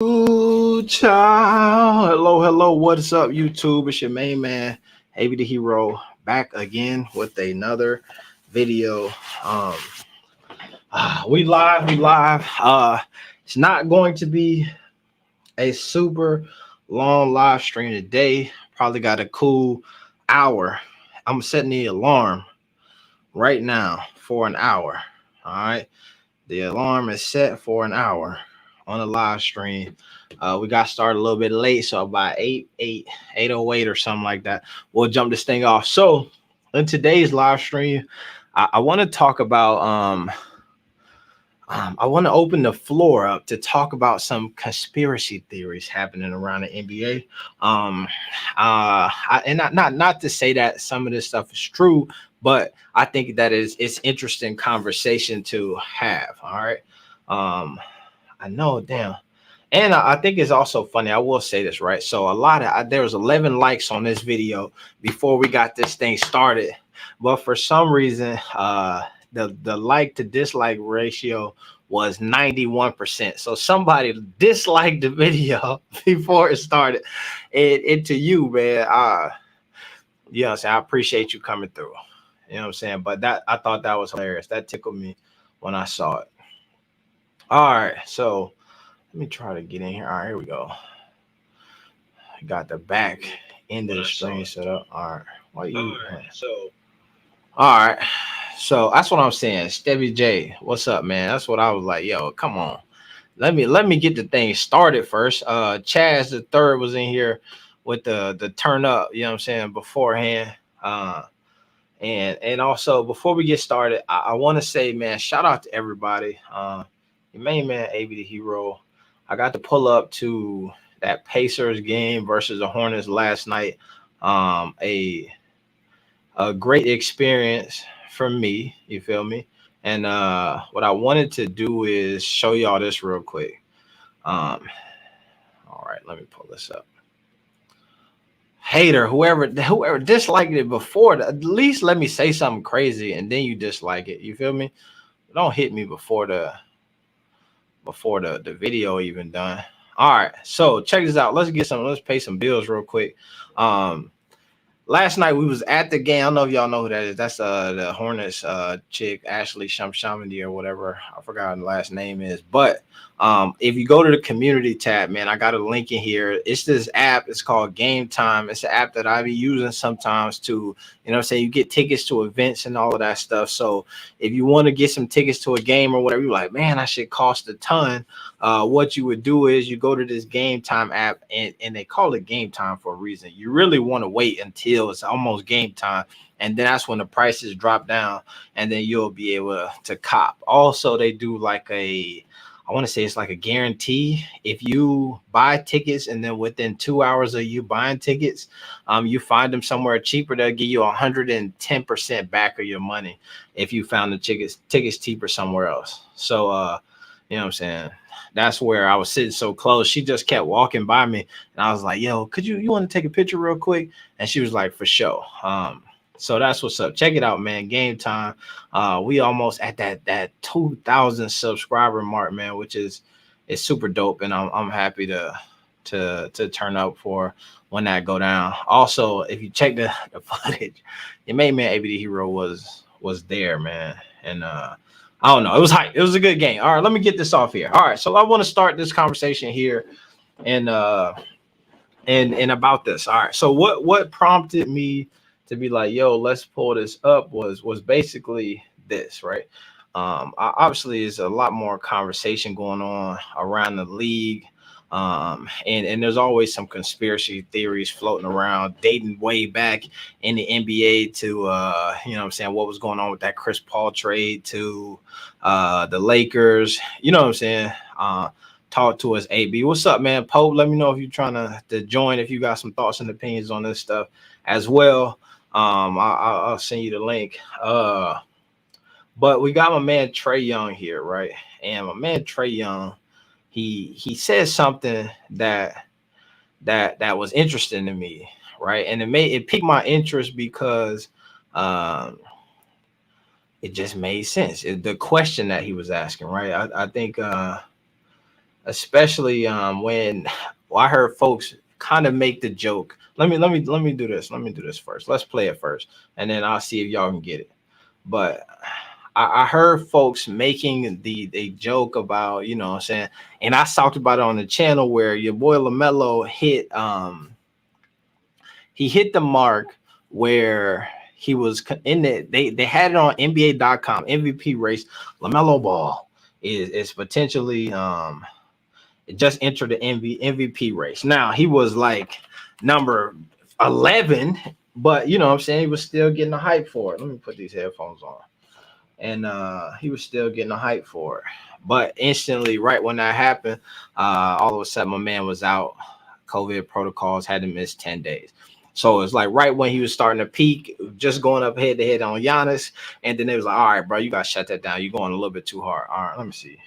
Ooh, child. Hello. What's up, YouTube? It's your main man, AB the Hero, back again with another video. Um, we live. It's not going to be a super long live stream today. Probably got a cool hour. I'm setting the alarm right now for an hour. All right. The alarm is set for an hour on a live stream. We got started a little bit late, so about 8:08 or something like that. We'll jump this thing off. So in today's live stream, I want to talk about I want to open the floor up to talk about some conspiracy theories happening around the NBA. And not to say that some of this stuff is true, but I think that it's interesting conversation to have. All right. I know, damn. And I think it's also funny. I will say this, right? So there was 11 likes on this video before we got this thing started, but for some reason, the like to dislike ratio was 91%. So somebody disliked the video before it started. It to you, man. You know what I'm saying? I appreciate you coming through. You know what I'm saying? But that I thought that was hilarious. That tickled me when I saw it. All right, so let me try to get in here. All right, here we go. Got the back end of the screen set up. All right. Why you? All right. So that's what I'm saying. Stevie J, what's up, man? That's what I was like. Yo, come on. Let me get the thing started first. Chaz the third was in here with the turn up. You know what I'm saying beforehand. And also before we get started, I want to say, man, shout out to everybody. Your main man, AB the Hero. I got to pull up to that Pacers game versus the Hornets last night. A great experience for me. You feel me? And what I wanted to do is show y'all this real quick. All right, let me pull this up. Hater, whoever disliked it before, at least let me say something crazy and then you dislike it. You feel me? Don't hit me before the video even done. All right, so check this out. Let's pay some bills real quick. Last night we was at the game. I don't know if y'all know who that is. That's the Hornets chick, Ashley Shamshamidi or whatever. I forgot her last name is. But if you go to the community tab, man, I got a link in here. It's this app. It's called Game Time. It's an app that I be using sometimes to, you know what I'm saying, you get tickets to events and all of that stuff. So if you want to get some tickets to a game or whatever, you're like, man, that shit cost a ton. What you would do is you go to this Game Time app, and they call it Game Time for a reason. You really want to wait until it's almost game time, and then that's when the prices drop down, and then you'll be able to cop. Also, they do like I want to say it's like a guarantee. If you buy tickets and then within 2 hours of you buying tickets, you find them somewhere cheaper, they'll give you 110% back of your money if you found the tickets cheaper somewhere else. So you know what I'm saying? That's where I was sitting so close. She just kept walking by me, and I was like, "Yo, could you want to take a picture real quick?" And she was like, "For sure." So that's what's up. Check it out, man. Game Time. We almost at that 2,000 subscriber mark, man, which is super dope, and I'm happy to turn up for when that go down. Also, if you check the footage, your main man AB the Hero was there, man, and I don't know. It was hype. It was a good game. All right, let me get this off here. All right, so I want to start this conversation here, and about this. All right, so what prompted me to be like, yo, let's pull this up was basically this, right? Obviously, there's a lot more conversation going on around the league. And there's always some conspiracy theories floating around dating way back in the NBA to you know what I'm saying, what was going on with that Chris Paul trade to the Lakers, you know what I'm saying. Talk to us, AB. What's up, man? Pope, let me know if you're trying to join, if you got some thoughts and opinions on this stuff as well. I'll send you the link. But we got my man Trae Young here, right? And my man Trae Young, he said something that was interesting to me, right? And it piqued my interest because it just made sense. The question that he was asking, right? I think especially when I heard folks kind of make the joke. Let me do this. Let me do this first. Let's play it first, and then I'll see if y'all can get it. But I heard folks making the joke about, you know what I'm saying, and I talked about it on the channel where your boy LaMelo he hit the mark where he was in it. They had it on NBA.com MVP race. LaMelo Ball is potentially it just entered the MVP race. Now he was like number 11, but you know what I'm saying, he was still getting the hype for it. Let me put these headphones on. And he was still getting the hype for it. But instantly, right when that happened, all of a sudden my man was out. COVID protocols, had to miss 10 days. So it's like right when he was starting to peak, just going up head to head on Giannis. And then they was like, all right, bro, you got to shut that down. You're going a little bit too hard. All right, let me see.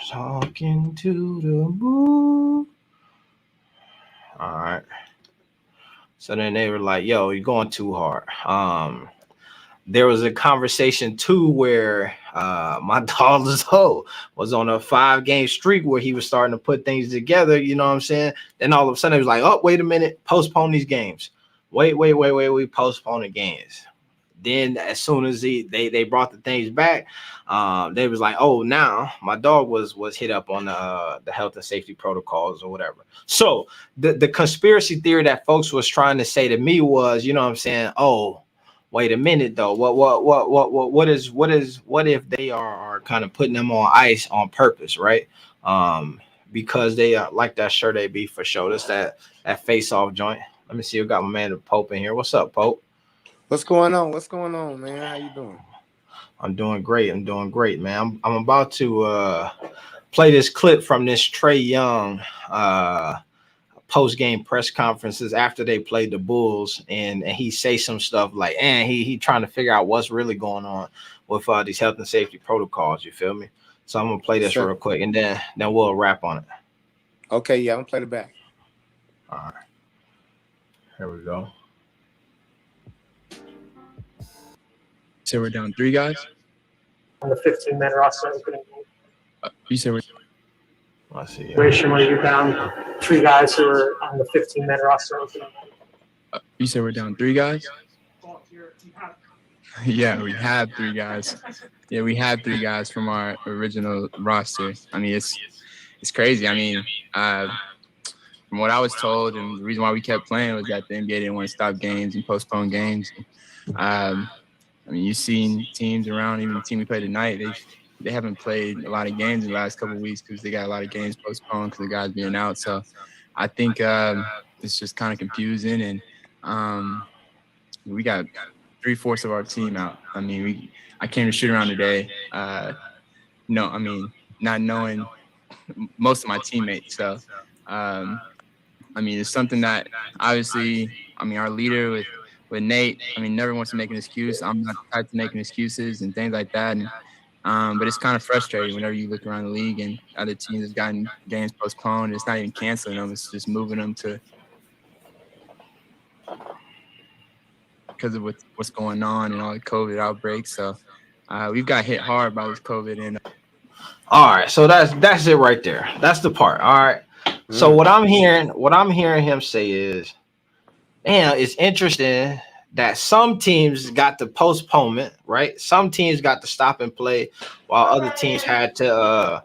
Talking to the moon. All right. So then they were like, yo, you're going too hard. There was a conversation too where my dog Zoe was on a 5-game streak where he was starting to put things together. You know what I'm saying? Then all of a sudden it was like, oh, wait a minute, postpone these games. Wait, we postpone the games. Then as soon as they brought the things back, they was like, oh, now my dog was hit up on the health and safety protocols or whatever. So the conspiracy theory that folks was trying to say to me was, you know what I'm saying? Oh, wait a minute though. What if they are kind of putting them on ice on purpose, right? Because they are like that shirt they be for sure. That's that face off joint. Let me see. We got my man the Pope in here. What's up, Pope? What's going on? What's going on, man? How you doing? I'm doing great, man. I'm about to play this clip from this Trae Young post-game press conferences after they played the Bulls, and he say some stuff like, and he trying to figure out what's really going on with these health and safety protocols. You feel me? So I'm gonna play this real quick, and then we'll wrap on it. Okay, yeah, I'm gonna play it back. All right, here we go. So we're down 3 guys on the 15-man roster opening. You said we're. Let's see. Situation where you're down 3 guys who are on the 15-man roster opening. You said we're down 3 guys. Yeah, we had 3 guys. Yeah, we had 3 guys from our original roster. I mean, it's crazy. I mean, from what I was told, and the reason why we kept playing was that the NBA didn't want to stop games and postpone games. I mean, you've seen teams around, even the team we played tonight, they haven't played a lot of games in the last couple of weeks because they got a lot of games postponed because the guys being out. So I think it's just kind of confusing, and we got 3/4 of our team out. I mean, I came to shoot around today. No, I mean, not knowing most of my teammates. So, I mean, it's something that obviously, I mean, our leader with Nate, I mean, never wants to make an excuse. I'm not the type to making excuses and things like that. And, but it's kind of frustrating whenever you look around the league and other teams have gotten games postponed. It's not even canceling them. It's just moving them to because of what's going on and all the COVID outbreaks. So we've got hit hard by this COVID. And all right, so that's it right there. That's the part. All right. So what I'm hearing him say is, damn, it's interesting that some teams got the postponement, right? Some teams got to stop and play, while other teams had to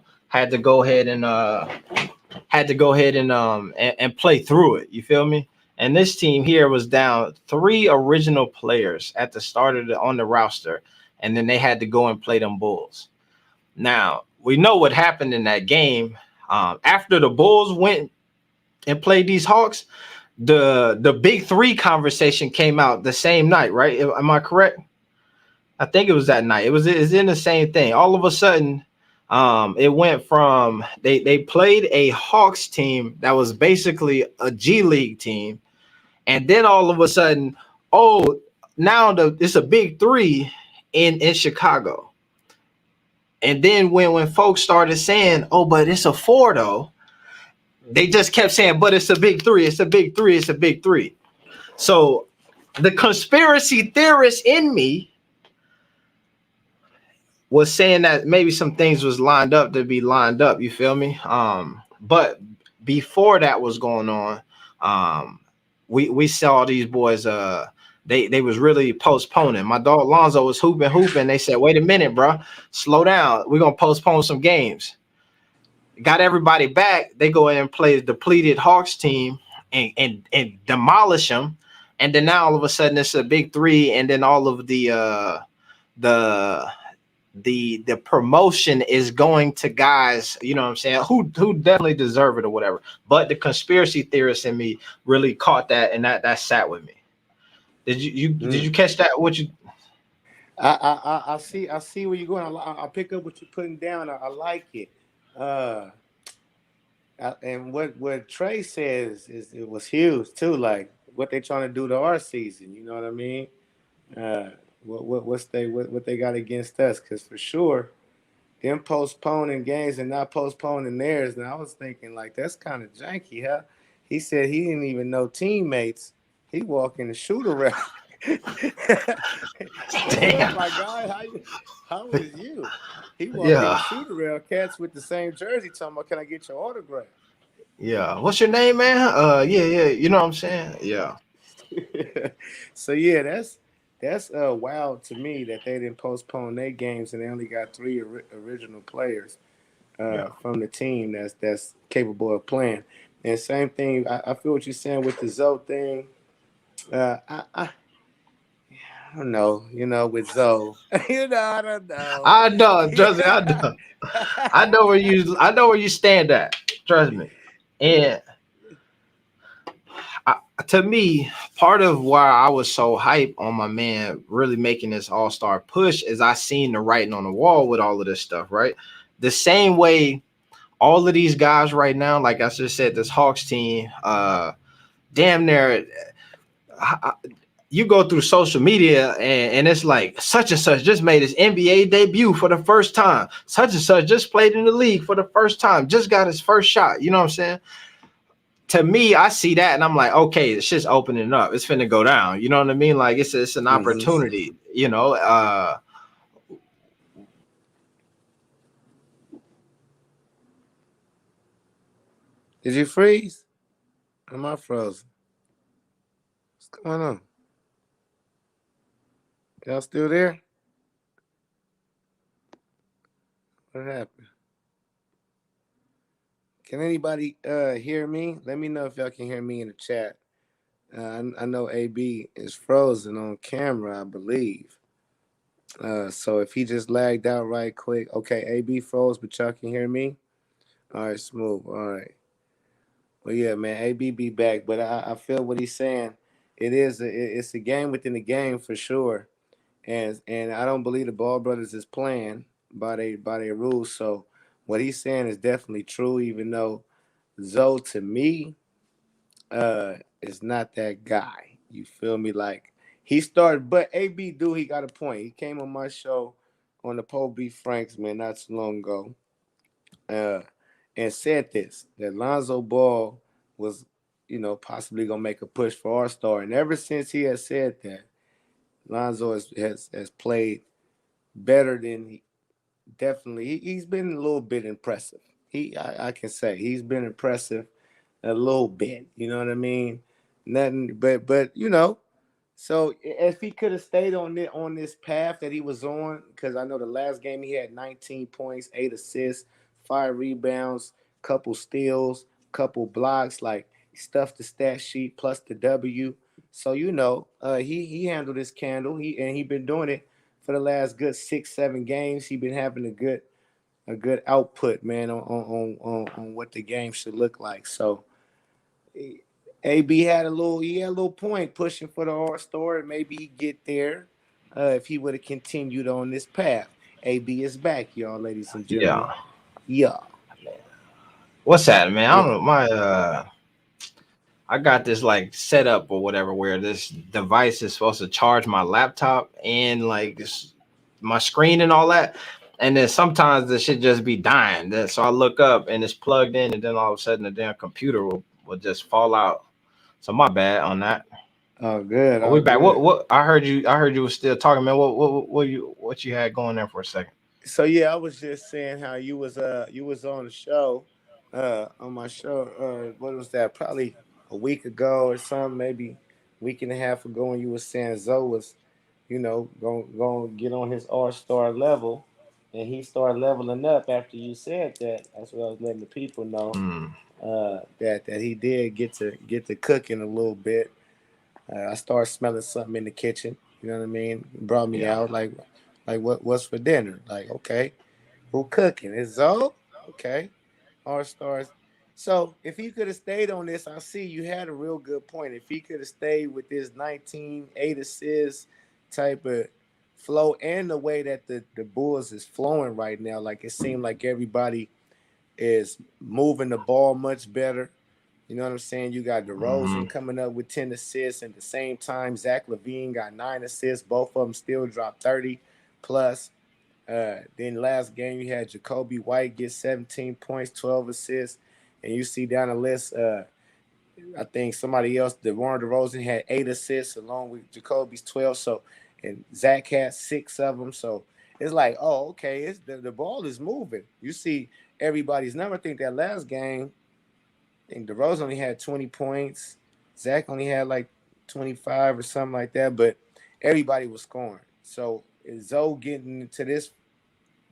go ahead and play through it. You feel me? And this team here was down 3 original players at the start of on the roster, and then they had to go and play them Bulls. Now we know what happened in that game. After the Bulls went and played these Hawks, the big 3 conversation came out the same night, right? Am I correct? I think it was that night. It's in the same thing. All of a sudden, it went from they played a Hawks team that was basically a G-League team, and then all of a sudden, oh, now it's a big 3 in Chicago. And then when folks started saying, oh, but it's a 4 though, they just kept saying, but it's a big 3, it's a big 3, it's a big 3. So the conspiracy theorist in me was saying that maybe some things was lined up to be lined up. You feel me? But before that was going on, we saw these boys. They was really postponing. My dog Lonzo was hooping. They said, "Wait a minute, bro, slow down. We're gonna postpone some games." Got everybody back. They go in and play the depleted Hawks team and demolish them. And then now all of a sudden it's a big three, and then all of the promotion is going to guys, you know what I'm saying, who definitely deserve it or whatever. But the conspiracy theorist in me really caught that, and that sat with me. Did you catch that? What you? I see where you're going. I pick up what you're putting down. I like it. And what Trae says is it was huge too. Like what they trying to do to our season. You know what I mean? What they got against us? Because for sure, them postponing games and not postponing theirs. And I was thinking like that's kind of janky, huh? He said he didn't even know teammates. He walked in the shoot around. Damn. My God, how is you? He walked in the shoot around cats with the same jersey talking about, can I get your autograph? Yeah. What's your name, man? Yeah. You know what I'm saying? Yeah. So yeah, that's wild to me that they didn't postpone their games and they only got 3 original players from the team that's capable of playing. And same thing, I feel what you're saying with the Zoe thing. I don't know, with Zoe. I don't know. I know, trust me, I know. I know where you stand at. Trust me. And to me, part of why I was so hyped on my man really making this all-star push is I seen the writing on the wall with all of this stuff, right? The same way all of these guys right now, like I just said, this Hawks team, damn near, you go through social media and it's like such and such just made his NBA debut for the first time. Such and such just played in the league for the first time, just got his first shot. You know what I'm saying? To me, I see that and I'm like, okay, it's just opening up. It's finna go down. You know what I mean? Like it's an opportunity, you know. Did you freeze? Am I frozen? What's going on? Y'all still there? What happened? Can anybody hear me? Let me know if y'all can hear me in the chat. I know AB is frozen on camera, I believe. So if he just lagged out right quick. Okay, AB froze, but y'all can hear me? All right, smooth. All right. Well, yeah, man, AB be back. But I feel what he's saying. It's a game within the game for sure. And I don't believe the Ball brothers is playing by their rules. So what he's saying is definitely true, even though Zoe to me is not that guy. You feel me? Like he started, but AB he got a point. He came on my show on the Poe B. Franks, man, not so long ago. And said this, that Lonzo Ball was, possibly gonna make a push for All-Star. And ever since he has said that, Lonzo has played better than definitely. He's been a little bit impressive. I can say he's been impressive a little bit. You know what I mean? Nothing, but So if he could have stayed on this path that he was on, because I know the last game he had 19 points, 8 assists, 5 rebounds, couple steals, couple blocks, like stuffed the stat sheet plus the W. So he handled his candle. He been doing it for the last good 6-7 games. He been having a good output, man, on what the game should look like. So AB had a little point pushing for the All-Star, and maybe he get there if he would have continued on this path. AB is back, y'all, ladies and gentlemen. Yeah. What's that, man? I don't know. I got this like setup or whatever where this device is supposed to charge my laptop and like my screen and all that. And then sometimes the shit just be dying. So I look up and it's plugged in, and then all of a sudden the damn computer will just fall out. So my bad on that. Oh, good. We back. What I heard you were still talking, man. What you had going there for a second? So yeah, I was just saying how you was on the show, on my show. What was that? Probably a week ago or something, maybe week and a half ago, when you was saying Zoe was, going to get on his all-star level, and he started leveling up after you said that. That's what I was letting the people know. Mm. That he did get to cooking a little bit. I started smelling something in the kitchen. You know what I mean? It brought me Yeah. out like what's for dinner? Like, okay, who cooking? It's Zoe? Okay. All stars. So if he could have stayed on this, I see you had a real good point. If he could have stayed with this 19-8 assists type of flow, and the way that the Bulls is flowing right now, like it seemed like everybody is moving the ball much better. You know what I'm saying? You got Mm-hmm. DeRozan coming up with 10 assists. At the same time, Zach LaVine got 9 assists. Both of them still dropped 30 plus. Then last game, you had Jacoby White get 17 points, 12 assists. And you see down the list, I think somebody else, DeMar DeRozan, had 8 assists along with Jacoby's 12. So, and Zach had 6 of them. So it's like, oh, okay, the ball is moving. You see everybody's number. I think that last game, I think DeRozan only had 20 points. Zach only had like 25 or something like that. But everybody was scoring. So is Zoe getting into this,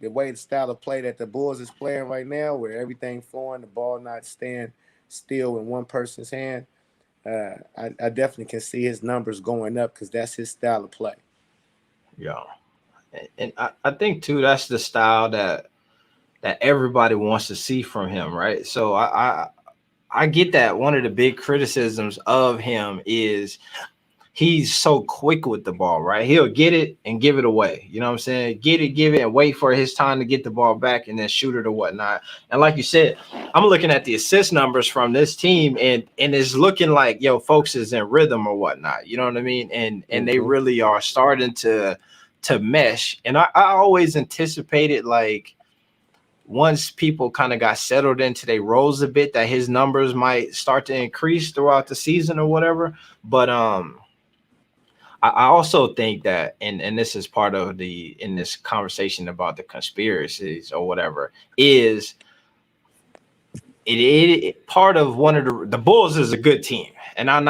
the way the style of play that the Bulls is playing right now, where everything flowing, the ball not staying still in one person's hand? I definitely can see his numbers going up because that's his style of play. Yeah. And I think too that's the style that everybody wants to see from him, right? So I get that one of the big criticisms of him is he's so quick with the ball, right? He'll get it and give it away. You know what I'm saying? Get it, give it, and wait for his time to get the ball back and then shoot it or whatnot. And like you said, I'm looking at the assist numbers from this team, and it's looking like, folks is in rhythm or whatnot. You know what I mean? And they really are starting to mesh. And I always anticipated, like, once people kind of got settled into their roles a bit, that his numbers might start to increase throughout the season or whatever. But I also think that, and this is part of in this conversation about the conspiracies or whatever, is it part of one of the Bulls is a good team, and I'm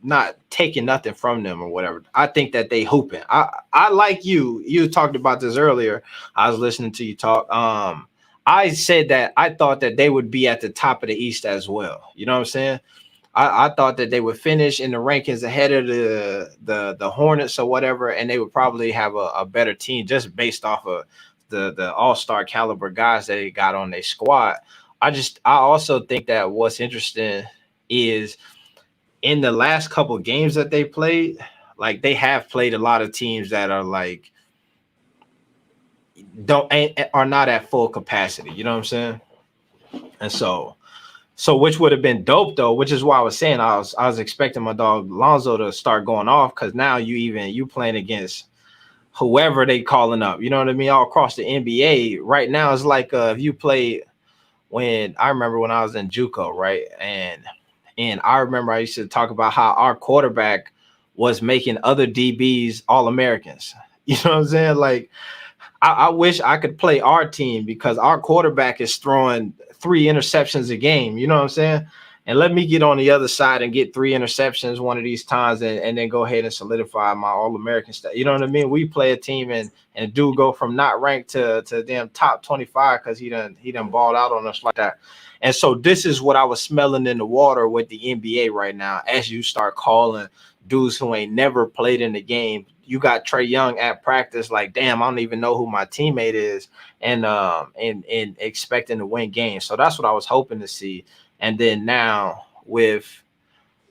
not taking nothing from them or whatever. I think that they hooping. I like you talked about this earlier. I was listening to you talk. I said that I thought that they would be at the top of the East as well. You know what I'm saying? I thought that they would finish in the rankings ahead of the Hornets or whatever, and they would probably have a better team just based off of the all-star caliber guys that they got on their squad. I also think that what's interesting is in the last couple of games that they played, like they have played a lot of teams that are like are not at full capacity. You know what I'm saying? And so which would have been dope though, which is why I was saying I was expecting my dog Lonzo to start going off, because now you playing against whoever they calling up. You know what I mean? All across the NBA right now, it's like if you play, when I remember when I was in JUCO, right? And I remember I used to talk about how our quarterback was making other DBs All-Americans. You know what I'm saying? Like, I wish I could play our team, because our quarterback is throwing 3 interceptions a game. You know what I'm saying? And let me get on the other side and get 3 interceptions one of these times, and then go ahead and solidify my All-American stuff. You know what I mean? We play a team and do go from not ranked to damn top 25 because he done balled out on us like that. And so this is what I was smelling in the water with the NBA right now. As you start calling dudes who ain't never played in the game, you got Trae Young at practice, like, damn, I don't even know who my teammate is, and expecting to win games. So that's what I was hoping to see. And then now with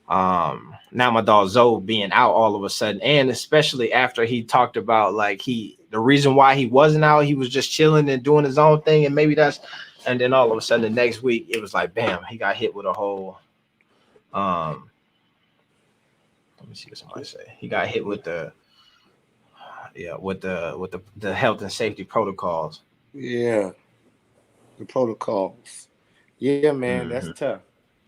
now my dog Zoe being out all of a sudden, and especially after he talked about like the reason why he wasn't out, he was just chilling and doing his own thing, and maybe that's, and then all of a sudden the next week it was like bam, he got hit with a whole let me see what somebody say. He got hit with the health and safety protocols. Yeah, the protocols. Yeah, man, that's tough.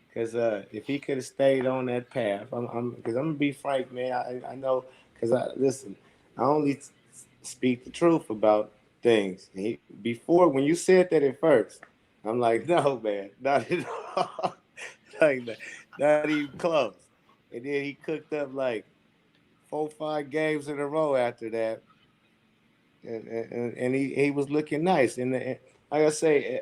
Because if he could have stayed on that path, because I'm gonna be frank, man. I know, because listen, I only speak the truth about things. Before, when you said that at first, I'm like, no, man, not at all. Like, not even close. And then he cooked up like 4-5 games in a row after that. And he was looking nice. And like I say,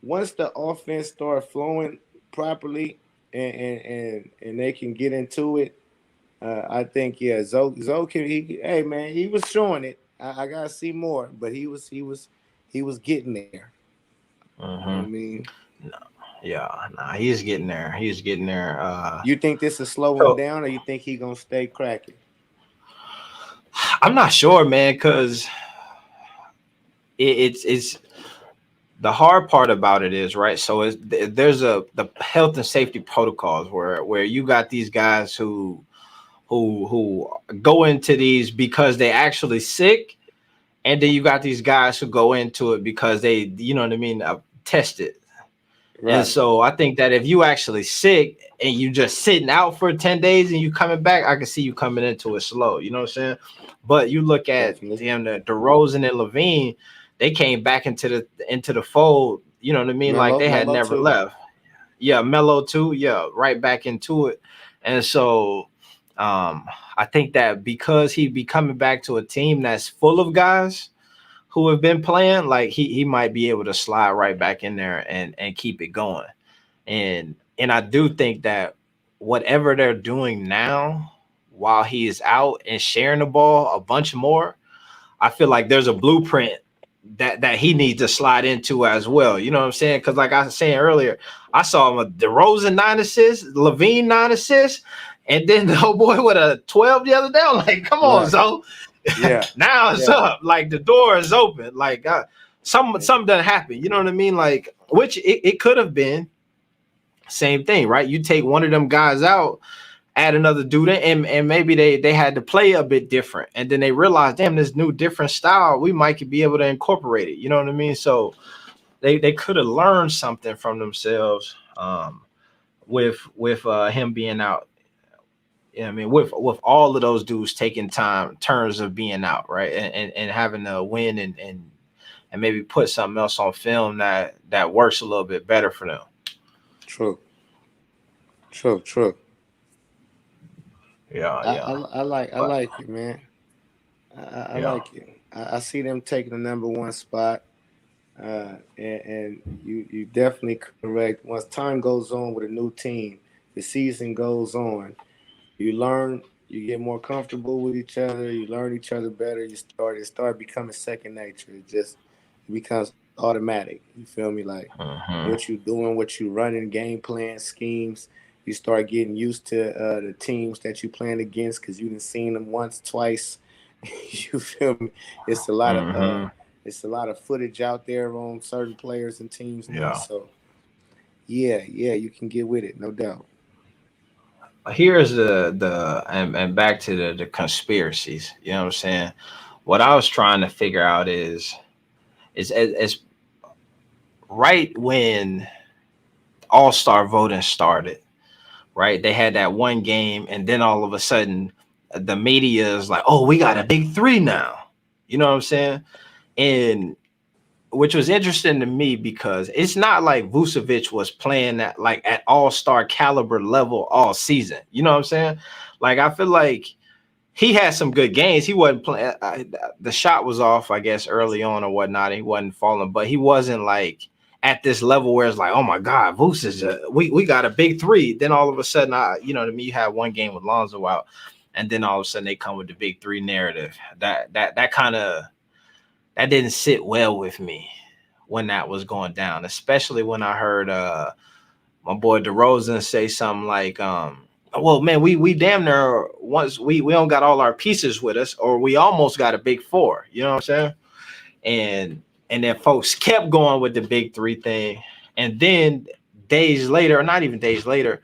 once the offense started flowing properly and they can get into it, I think Zoe can. Hey man, he was showing it. I gotta see more, but he was getting there. You know what I mean? He's getting there. He's getting there. You think this is slowing down, or you think he gonna stay cracking? I'm not sure, man, because it's the hard part about it is, right. So there's the health and safety protocols where you got these guys who go into these because they actually sick, and then you got these guys who go into it because they, you know what I mean, tested. Right. And so I think that if you actually sick and you just sitting out for 10 days and you coming back, I can see you coming into it slow. You know what I'm saying? But you look at the DeRozan and Levine, they came back into the fold. You know what I mean? Like they had never left. Yeah, Melo too. Yeah, right back into it. And so I think that because he'd be coming back to a team that's full of guys who have been playing, like he might be able to slide right back in there and keep it going. And I do think that whatever they're doing now while he is out and sharing the ball a bunch more, I feel like there's a blueprint that he needs to slide into as well. You know what I'm saying? Because like I was saying earlier, I saw him a DeRozan 9 assists, Levine 9 assists, and then the whole boy with a 12 the other day. I'm like, come on, Zoe. Yeah. Now it's up. Like the door is open. Like something doesn't happen. You know what I mean? Like, which it could have been same thing, right? You take one of them guys out, add another dude in, and maybe they had to play a bit different. And then they realized, damn, this new different style, we might be able to incorporate it. You know what I mean? So they could have learned something from themselves with him being out. I mean, with all of those dudes taking turns of being out, right, and having to win and maybe put something else on film that works a little bit better for them. True. Yeah. I like it, man. I like it. I see them taking the number one spot, and you definitely correct. Once time goes on with a new team, the season goes on. You learn, you get more comfortable with each other, you learn each other better, it start becoming second nature. It becomes automatic. You feel me? Like what you doing, what you running, game plan, schemes, you start getting used to the teams that you playing against because you done seen them once, twice. You feel me? It's a lot of footage out there on certain players and teams now. So yeah, you can get with it, no doubt. Here's and back to the conspiracies. You know what I'm saying? What I was trying to figure out is right when All-Star voting started, right? They had that one game, and then all of a sudden, the media is like, "Oh, we got a big three now." You know what I'm saying? And which was interesting to me because it's not like Vucevic was playing at all-star caliber level all season. You know what I'm saying? Like, I feel like he had some good games. He wasn't playing. The shot was off, I guess, early on or whatnot. He wasn't falling, but he wasn't like at this level where it's like, oh my God, Vuce is we got a big three. Then all of a sudden, you know what I mean? You had one game with Lonzo out, and then all of a sudden they come with the big three narrative. That kind of that didn't sit well with me when that was going down, especially when I heard my boy DeRozan say something like, well, man, we damn near once we don't got all our pieces with us, or we almost got a big four. You know what I'm saying? And then folks kept going with the big three thing. And then days later, or not even days later,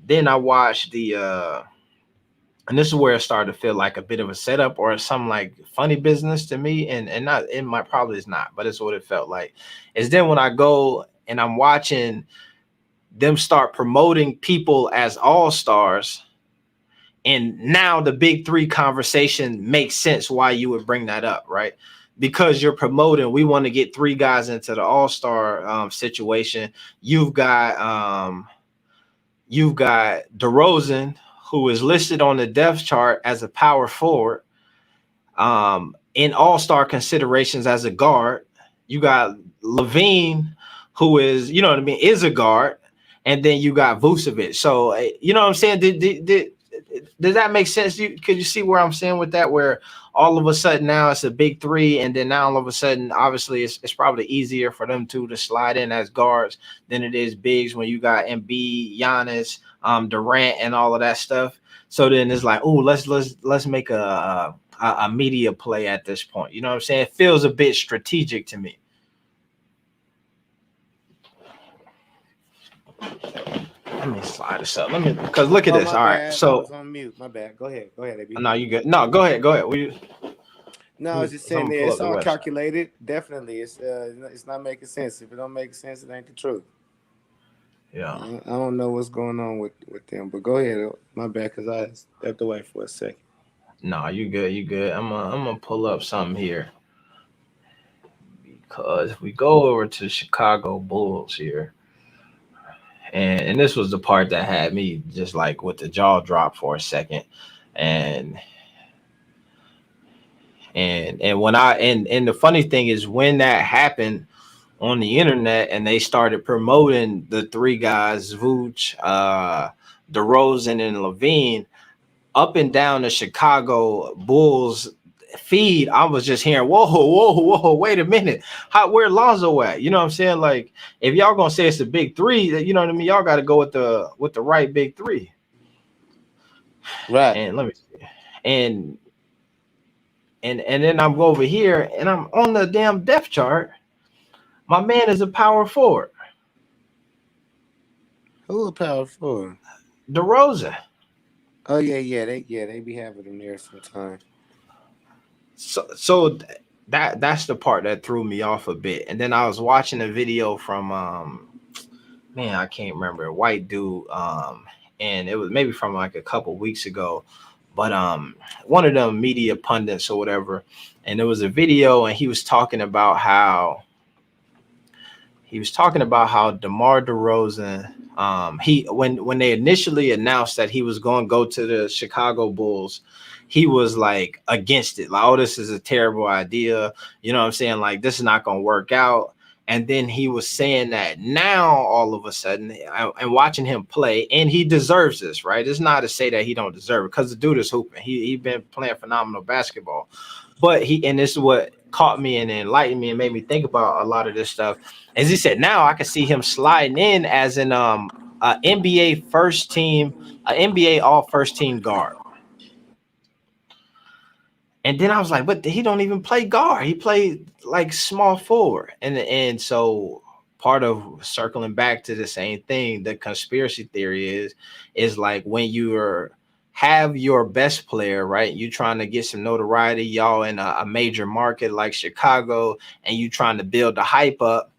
then I watched and this is where it started to feel like a bit of a setup or some like funny business to me. And not, it might probably is not, but it's what it felt like. Is then when I go and I'm watching them start promoting people as all-stars, and now the big three conversation makes sense why you would bring that up, right? because you're promoting, we want to get 3 guys into the all-star situation. You've got DeRozan, who is listed on the depth chart as a power forward, in all-star considerations as a guard. You got Levine, who is, you know what I mean, is a guard, and then you got Vucevic. So, you know what I'm saying? Does that make sense? Could you see where I'm saying with that? Where all of a sudden now it's a big 3, and then now all of a sudden, obviously, it's probably easier for them two to slide in as guards than it is bigs when you got Embiid, Giannis, Durant, and all of that stuff. So then it's like, oh, let's make a media play at this point. You know what I'm saying? It feels a bit strategic to me. Let me slide this up. Because look at this. All right. So I was on mute. My bad. Go ahead, AB. No, you good. No, go ahead. No, I was just saying that it's all calculated. Definitely, it's not making sense. If it don't make sense, it ain't the truth. Yeah. I don't know what's going on with them, but go ahead. My bad, because I stepped away for a second. No, you good. I'm gonna pull up something here, because if we go over to Chicago Bulls here, and this was the part that had me just like with the jaw drop for a second, and when and the funny thing is, when that happened on the internet and they started promoting the 3 guys, Vooch, DeRozan, and Levine, up and down the Chicago Bulls feed, I was just hearing, whoa, wait a minute. Where Lonzo at? You know what I'm saying? Like, if y'all gonna say it's a big 3, you know what I mean? Y'all got to go with the right big 3. Right. And let me see. And then I'm over here and I'm on the damn depth chart. My man is a power forward. Who a power forward? DeRozan. Oh yeah, they be having them there sometimes. So that's the part that threw me off a bit. And then I was watching a video from I can't remember, a white dude, and it was maybe from like a couple weeks ago, but one of them media pundits or whatever, and there was a video and he was talking about how DeMar DeRozan, when they initially announced that he was going to go to the Chicago Bulls, he was like against it. Like, oh, this is a terrible idea. You know what I'm saying? Like, this is not going to work out. And then he was saying that now all of a sudden, and watching him play, and he deserves this, right? It's not to say that he don't deserve it, because the dude is hooping. He been playing phenomenal basketball. But and this is what caught me and enlightened me and made me think about a lot of this stuff. As he said, now I can see him sliding in as an NBA first team, NBA all first team guard. And then I was like, but he don't even play guard. He played like small forward. And so part of circling back to the same thing, the conspiracy theory is like when you have your best player, right? You trying to get some notoriety, y'all in a major market like Chicago, and you trying to build the hype up.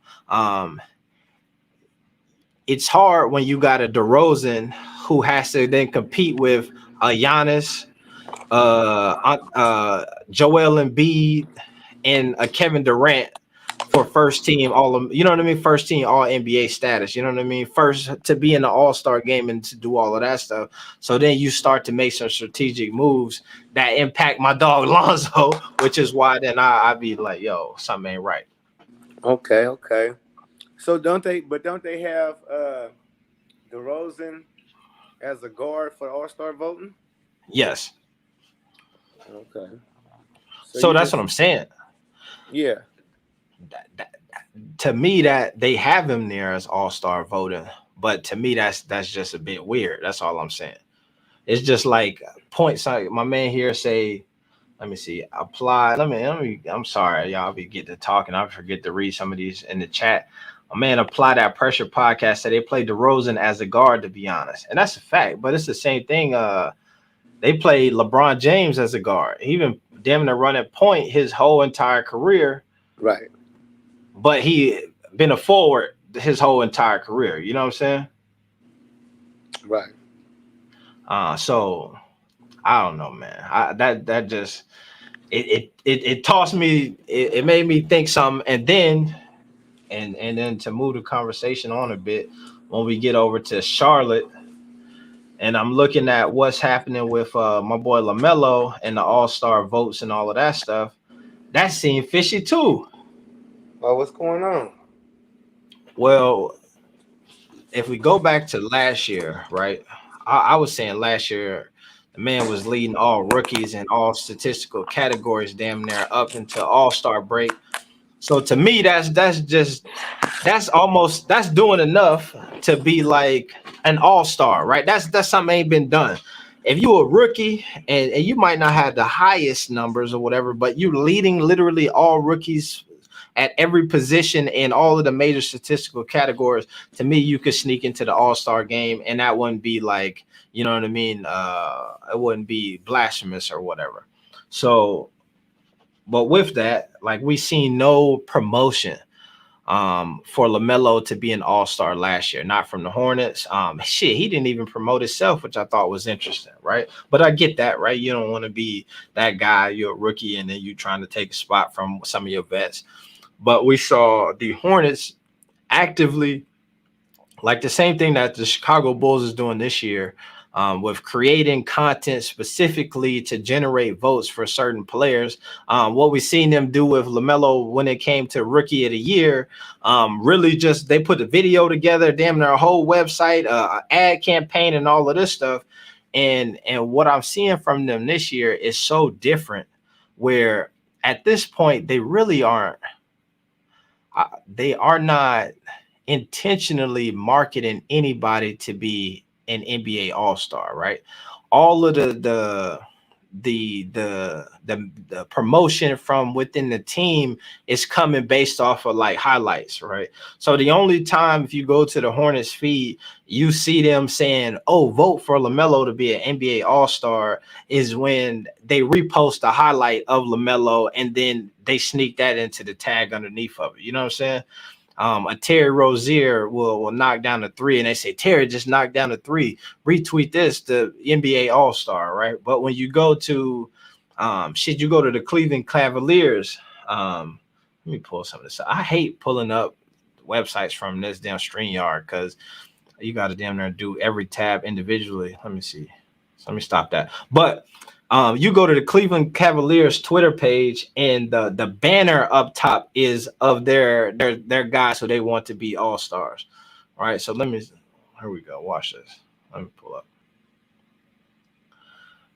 It's hard when you got a DeRozan who has to then compete with a Giannis, Joel Embiid, and a Kevin Durant for first team first team all NBA status, you know what I mean? First to be in the all-star game and to do all of that stuff. So then you start to make some strategic moves that impact my dog Lonzo, which is why then I be like, yo, something ain't right. Okay. So don't they have DeRozan as a guard for all-star voting? Yes. Okay. So that's what I'm saying. Yeah. To me, that they have him there as all-star voting, but to me that's just a bit weird. That's all I'm saying. It's just like points. Like my man here say, let me see, apply. Let me. I'm sorry, y'all. Be get to talking. I forget to read some of these in the chat. My man, Apply That Pressure podcast said they played DeRozan as a guard, to be honest, and that's a fact. But it's the same thing. They played LeBron James as a guard. He been damn near running point his whole entire career. Right. But he been a forward his whole entire career. You know what I'm saying? Right. So I don't know, man. That just it tossed me. It made me think something, and then to move the conversation on a bit, when we get over to Charlotte, and I'm looking at what's happening with my boy LaMelo and the All-Star votes and all of that stuff. That seemed fishy too. Oh, what's going on? Well, if we go back to last year, right? I was saying last year, the man was leading all rookies in all statistical categories, damn near up until All-Star break. So to me, that's doing enough to be like an all-star, right? That's something ain't been done. If you a rookie and you might not have the highest numbers or whatever, but you leading literally all rookies at every position in all of the major statistical categories, to me, you could sneak into the all-star game, and that wouldn't be like, you know what I mean? It wouldn't be blasphemous or whatever. So, but with that, like, we seen no promotion for LaMelo to be an all-star last year, not from the Hornets. He didn't even promote himself, which I thought was interesting, right? But I get that, right? You don't want to be that guy, you're a rookie, and then you trying to take a spot from some of your vets. But we saw the Hornets actively, like the same thing that the Chicago Bulls is doing this year, with creating content specifically to generate votes for certain players. What we've seen them do with LaMelo when it came to Rookie of the Year, really just they put a video together, damn near a whole website, ad campaign, and all of this stuff. And what I'm seeing from them this year is so different, where at this point they really aren't. They are not intentionally marketing anybody to be an NBA All-Star, right? All of the promotion from within the team is coming based off of like highlights, right? So the only time if you go to the Hornets feed, you see them saying, "Oh, vote for LaMelo to be an NBA All-Star," is when they repost a highlight of LaMelo and then they sneak that into the tag underneath of it. You know what I'm saying? A Terry Rozier will knock down a three, and they say, "Terry just knocked down a three. Retweet this, the NBA All-Star," right? But when you go to you go to the Cleveland Cavaliers. Let me pull some of this up. I hate pulling up websites from this damn StreamYard because you got to damn near do every tab individually. Let me see. So let me stop that. But you go to the Cleveland Cavaliers Twitter page, and the banner up top is of their guys who they want to be all-stars. All right, so here we go. Watch this. Let me pull up.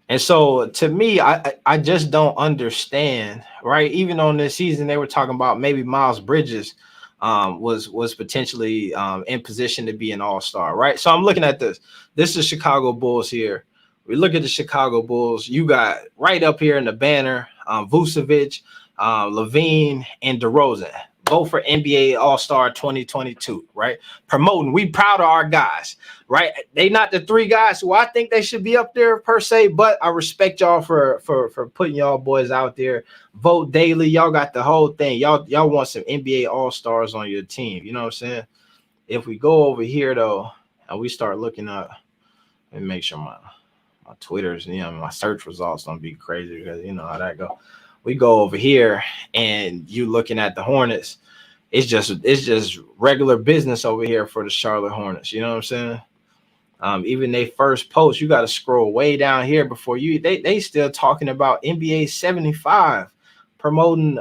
And so to me, I just don't understand, right? Even on this season, they were talking about maybe Miles Bridges was potentially in position to be an all-star, right? So I'm looking at this. This is Chicago Bulls here. We look at the Chicago Bulls. You got right up here in the banner, Vucevic, Levine, and DeRozan, both for NBA All-Star 2022, right? Promoting. We proud of our guys, right? They not the three guys who I think they should be up there per se, but I respect y'all for putting y'all boys out there. Vote daily. Y'all got the whole thing. Y'all want some NBA All-Stars on your team. You know what I'm saying? If we go over here though, and we start looking up, and make sure my Twitter's, my search results don't be crazy because you know how that go. We go over here and you looking at the Hornets. It's just regular business over here for the Charlotte Hornets. You know what I'm saying? Even they first post, you got to scroll way down here before they still talking about NBA 75 promoting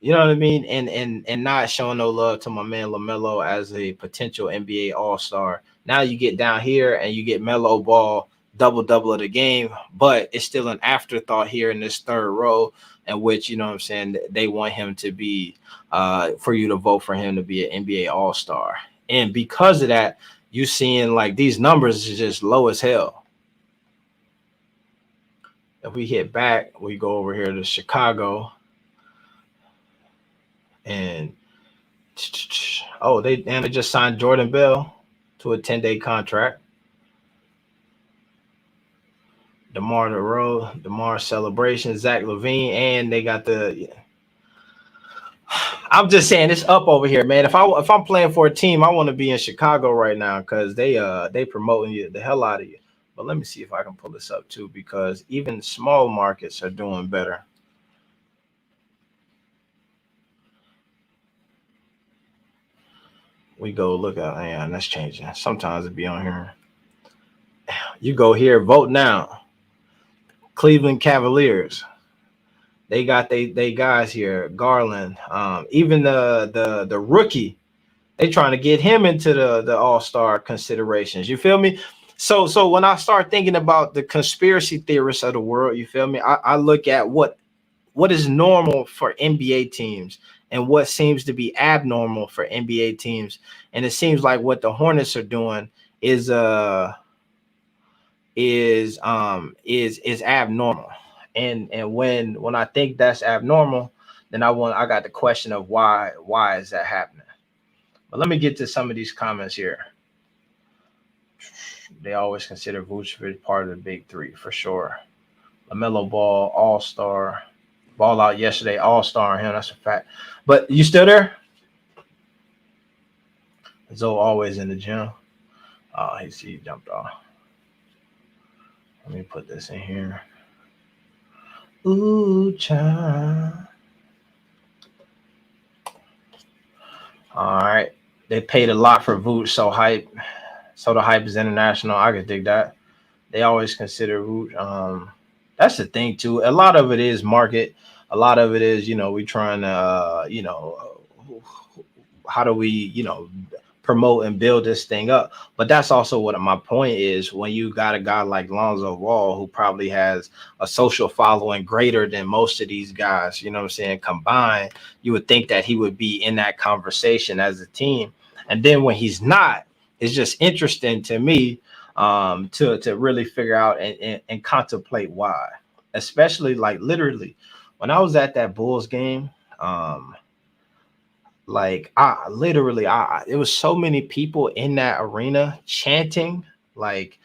you know what I mean, and not showing no love to my man LaMelo as a potential NBA All-Star. Now you get down here and you get LaMelo Ball double of the game, but it's still an afterthought here in this third row, in which, you know what I'm saying, they want him to be for you to vote for him to be an NBA All-Star. And because of that, you seeing like these numbers is just low as hell. If we hit back, we go over here to Chicago. And they just signed Jordan Bell to a 10-day contract. DeMar Celebration, Zach LaVine, and they got I'm just saying it's up over here, man. If I'm playing for a team, I want to be in Chicago right now because they promoting you the hell out of you. But let me see if I can pull this up too, because even small markets are doing better. We go look at, yeah, and that's changing. Sometimes it be on here. You go here, vote now. Cleveland Cavaliers. They got they guys here. Garland. Even the rookie. They trying to get him into the all-star considerations. You feel me? So when I start thinking about the conspiracy theorists of the world, you feel me? I look at what is normal for NBA teams and what seems to be abnormal for NBA teams. And it seems like what the Hornets are doing is abnormal. And when I think that's abnormal, then I got the question of why is that happening? But let me get to some of these comments here. They always consider Vucevic part of the big three for sure. LaMelo Ball, all-star. Ball out yesterday, all-star on him. That's a fact. But you still there? Zoe always in the gym. Oh, he jumped off. Let me put this in here. Ooh, child. All right. They paid a lot for Vooch, so the hype is international. I could dig that. They always consider Vooch. That's the thing too. A lot of it is market. A lot of it is, we trying to, how do we, promote and build this thing up? But that's also what my point is. When you got a guy like Lonzo Ball, who probably has a social following greater than most of these guys, you know what I'm saying, combined, you would think that he would be in that conversation as a team. And then when he's not, it's just interesting to me to really figure out and contemplate why. Especially like literally when I was at that Bulls game, like it was so many people in that arena chanting, like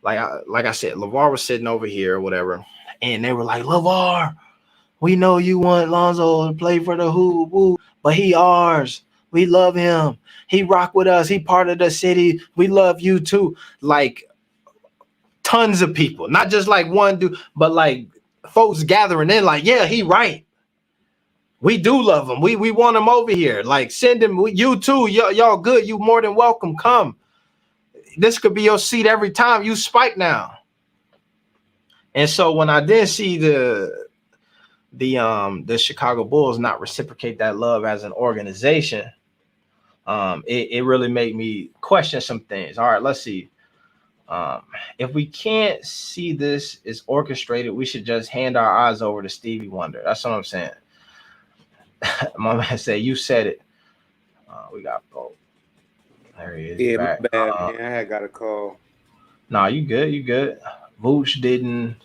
I said, LaVar was sitting over here or whatever, and they were like, LaVar, we know you want Lonzo to play for the who, but he ours. We love him. He rock with us. He part of the city. We love you too. Like tons of people, not just like one dude, but like folks gathering in, like, yeah, he right. We do love him. We want him over here. Like, send him. You too. Y'all good. You more than welcome. Come. This could be your seat every time. You spike now. And so when I did see the Chicago Bulls not reciprocate that love as an organization, it really made me question some things. All right, let's see. If we can't see this is orchestrated, we should just hand our eyes over to Stevie Wonder. That's what I'm saying. My man said, you said it. We got both. There he is. Yeah, back. my bad, man. I had got a call. Nah, you good. You good. Vooch didn't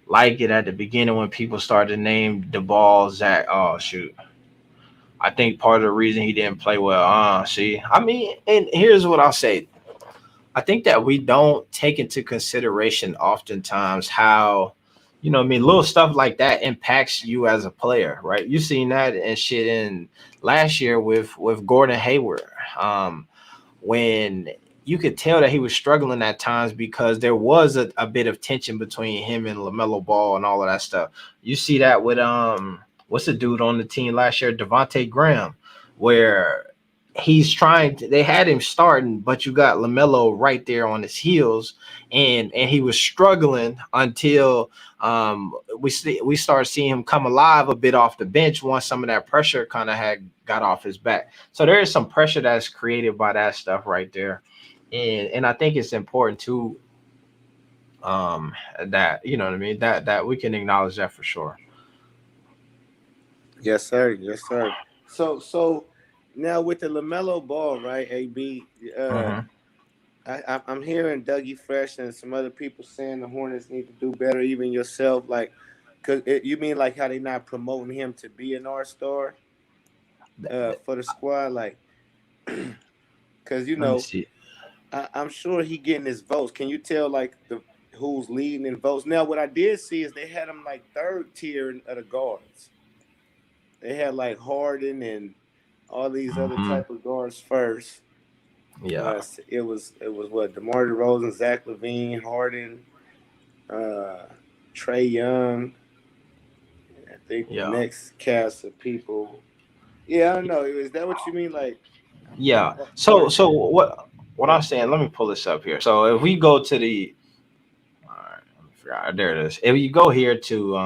like it at the beginning when people started to name the ball Zach. Oh, shoot. I think part of the reason he didn't play well. See, I mean, and here's what I'll say. I think that we don't take into consideration oftentimes how, little stuff like that impacts you as a player, right? You seen that and shit in last year with Gordon Hayward, when you could tell that he was struggling at times because there was a bit of tension between him and LaMelo Ball and all of that stuff. You see that with what's the dude on the team last year, Devontae Graham, where they had him starting, but you got LaMelo right there on his heels, and he was struggling until we started seeing him come alive a bit off the bench once some of that pressure kind of had got off his back. So there is some pressure that's created by that stuff right there, and I think it's important too, that you know what I mean, that we can acknowledge that for sure. Yes, sir. Yes, sir. So now with the LaMelo Ball, right, AB? Mm-hmm. I'm hearing Dougie Fresh and some other people saying the Hornets need to do better, even yourself. Like, you mean like how they not promoting him to be an all-star for the squad? Like, because Let me see. I'm sure he getting his votes. Can you tell like who's leading in votes? Now, what I did see is they had him like third tier of the guards. They had like Harden and all these other type of guards first. Yeah. It was what DeMar DeRozan, Zach LaVine, Harden, Trae Young. I think the Yeah. next cast of people. Yeah, I don't know. Is that what you mean? Like, Yeah. or So what I'm saying, let me pull this up here. So if we go to the all right, let me figure out, there it is. If you go here to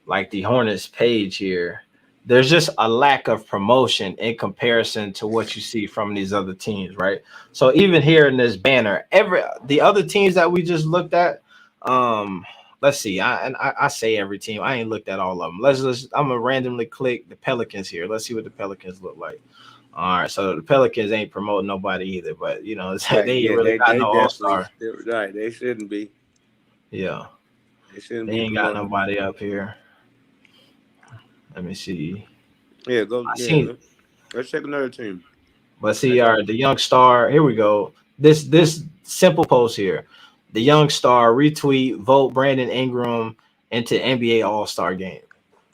like the Hornets page here, there's just a lack of promotion in comparison to what you see from these other teams, right? So even here in this banner, the other teams that we just looked at, let's see. I say every team. I ain't looked at all of them. I'm gonna randomly click the Pelicans here. Let's see what the Pelicans look like. All right, so the Pelicans ain't promoting nobody either, but you know right? they ain't Yeah, really got they no all definitely star. right. They shouldn't be. Yeah, They shouldn't they be ain't got promoting. nobody up here. Let me see. Yeah, go. I Yeah, seen. let's check another team. But see, all right, the young star. Here we go. This simple post here. The young star retweet vote Brandon Ingram into NBA All Star game.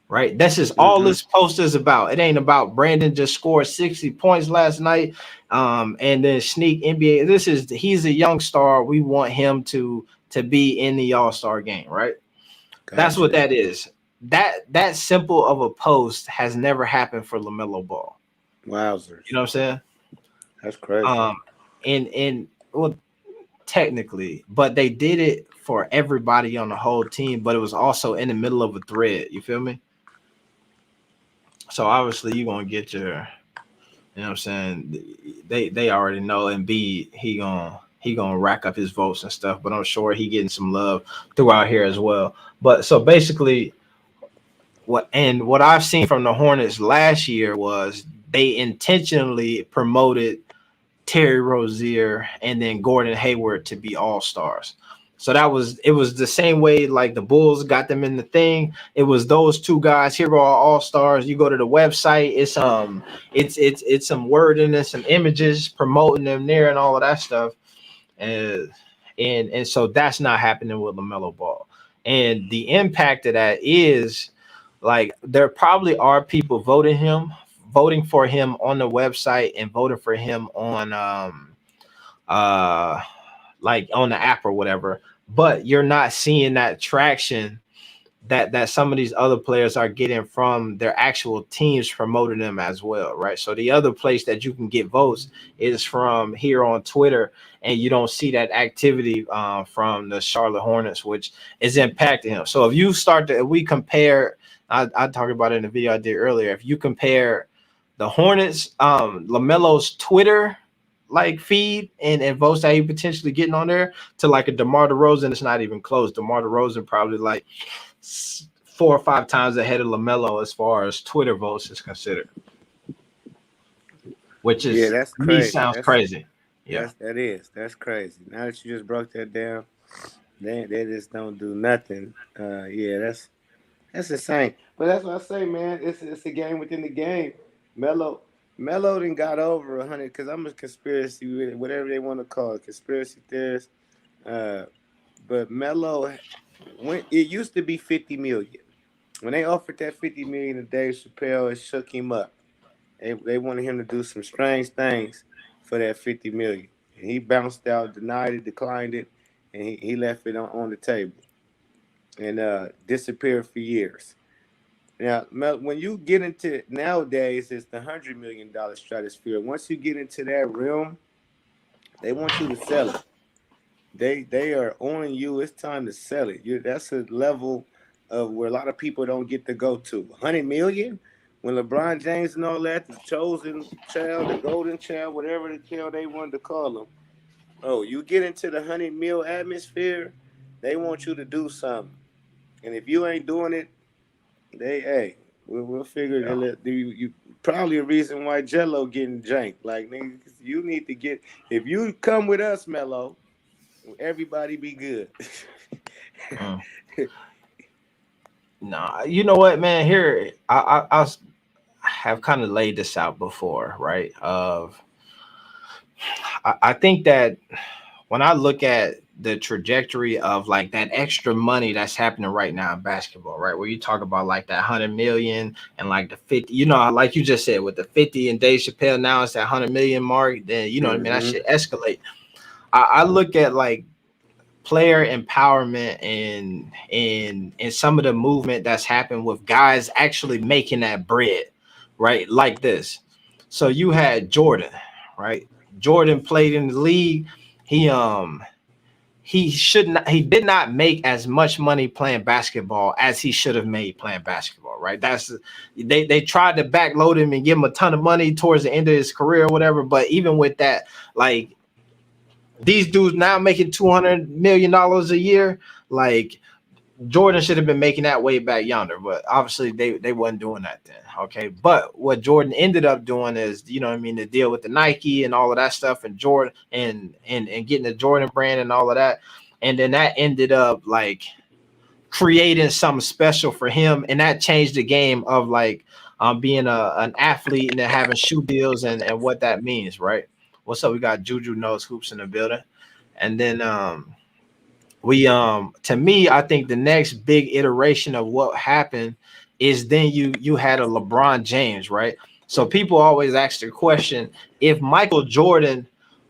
Right. That's just all Mm-hmm. this post is about. It ain't about Brandon just scored 60 points last night. And then sneak NBA. He's a young star. We want him to be in the All Star game. Right. That's what Gotcha. that is. That simple of a post has never happened for LaMelo Ball. Wowzers. You know what I'm saying? That's crazy. Um, and well, technically, but they did it for everybody on the whole team, but it was also in the middle of a thread. You feel me? So obviously you're gonna get your, you know what I'm saying? They already know, and B, he gonna rack up his votes and stuff, but I'm sure he getting some love throughout here as well. But so basically what I've seen from the Hornets last year was they intentionally promoted Terry Rozier and then Gordon Hayward to be all stars. So it was the same way like the Bulls got them in the thing. It was those two guys. Here are all stars. You go to the website. It's some wording and some images promoting them there and all of that stuff. And and so that's not happening with LaMelo Ball. And the impact of that is like there probably are people voting for him on the website and voting for him on uh like on the app or whatever, but you're not seeing that traction that some of these other players are getting from their actual teams promoting them as well, right? So the other place that you can get votes is from here on Twitter, and you don't see that activity from the Charlotte Hornets, which is impacting him. So if we compare, I talked about it in the video I did earlier. If you compare the Hornets, LaMelo's Twitter like feed and votes that he potentially getting on there to like a DeMar DeRozan, it's not even close. DeMar DeRozan probably like 4 or 5 times ahead of LaMelo as far as Twitter votes is considered, which Yeah, is that's to me crazy. sounds crazy. Yeah, That's crazy. Now that you just broke that down, they just don't do nothing. Yeah, that's insane. But that's what I say, man. It's a game within the game. Melo Melo done got over 100 because I'm a conspiracy, whatever they want to call it, conspiracy theorist. Uh, but Melo, when it used to be 50 million, when they offered that 50 million to Dave Chappelle, it shook him up. They wanted him to do some strange things for that 50 million. And he bounced out, denied it, declined it, and he left it on the table and disappeared for years. Now, when you get into nowadays, it's the $100 million stratosphere. Once you get into that realm, they want you to sell it. They are on you. It's time to sell it. That's a level of where a lot of people don't get to go to. 100 million when LeBron James and all that, the chosen child, the golden child, whatever the hell they wanted to call him. Oh, you get into the 100 mil atmosphere, they want you to do something. And if you ain't doing it, hey, we'll figure yeah, it. You probably a reason why Jello getting janked. Like nigga, you need to get if you come with us, Mello, everybody be good. mm. Nah, you know what, man? Here, I have kind of laid this out before, right? I think that when I look at the trajectory of like that extra money that's happening right now in basketball, right? Where you talk about like that 100 million and like the 50, you know, like you just said with the 50 and Dave Chappelle, now it's that 100 million mark. Then you know what I mean, that shit escalate. I look at like player empowerment and some of the movement that's happened with guys actually making that bread, right? Like this. So you had Jordan, right? Jordan played in the league. He did not make as much money playing basketball as he should have made playing basketball, right? They tried to backload him and give him a ton of money towards the end of his career or whatever. But even with that, like these dudes now making $200 million a year, like Jordan should have been making that way back yonder, but obviously they wasn't doing that then. Okay. But what Jordan ended up doing is, you know what I mean, the deal with the Nike and all of that stuff, and Jordan and getting the Jordan brand and all of that. And then that ended up like creating something special for him. And that changed the game of like being an athlete and then having shoe deals and what that means, right? What's up? We got Juju Knows Hoops in the building. And then we to me, I think the next big iteration of what happened is then you had a LeBron James, right? So people always ask the question, if Michael Jordan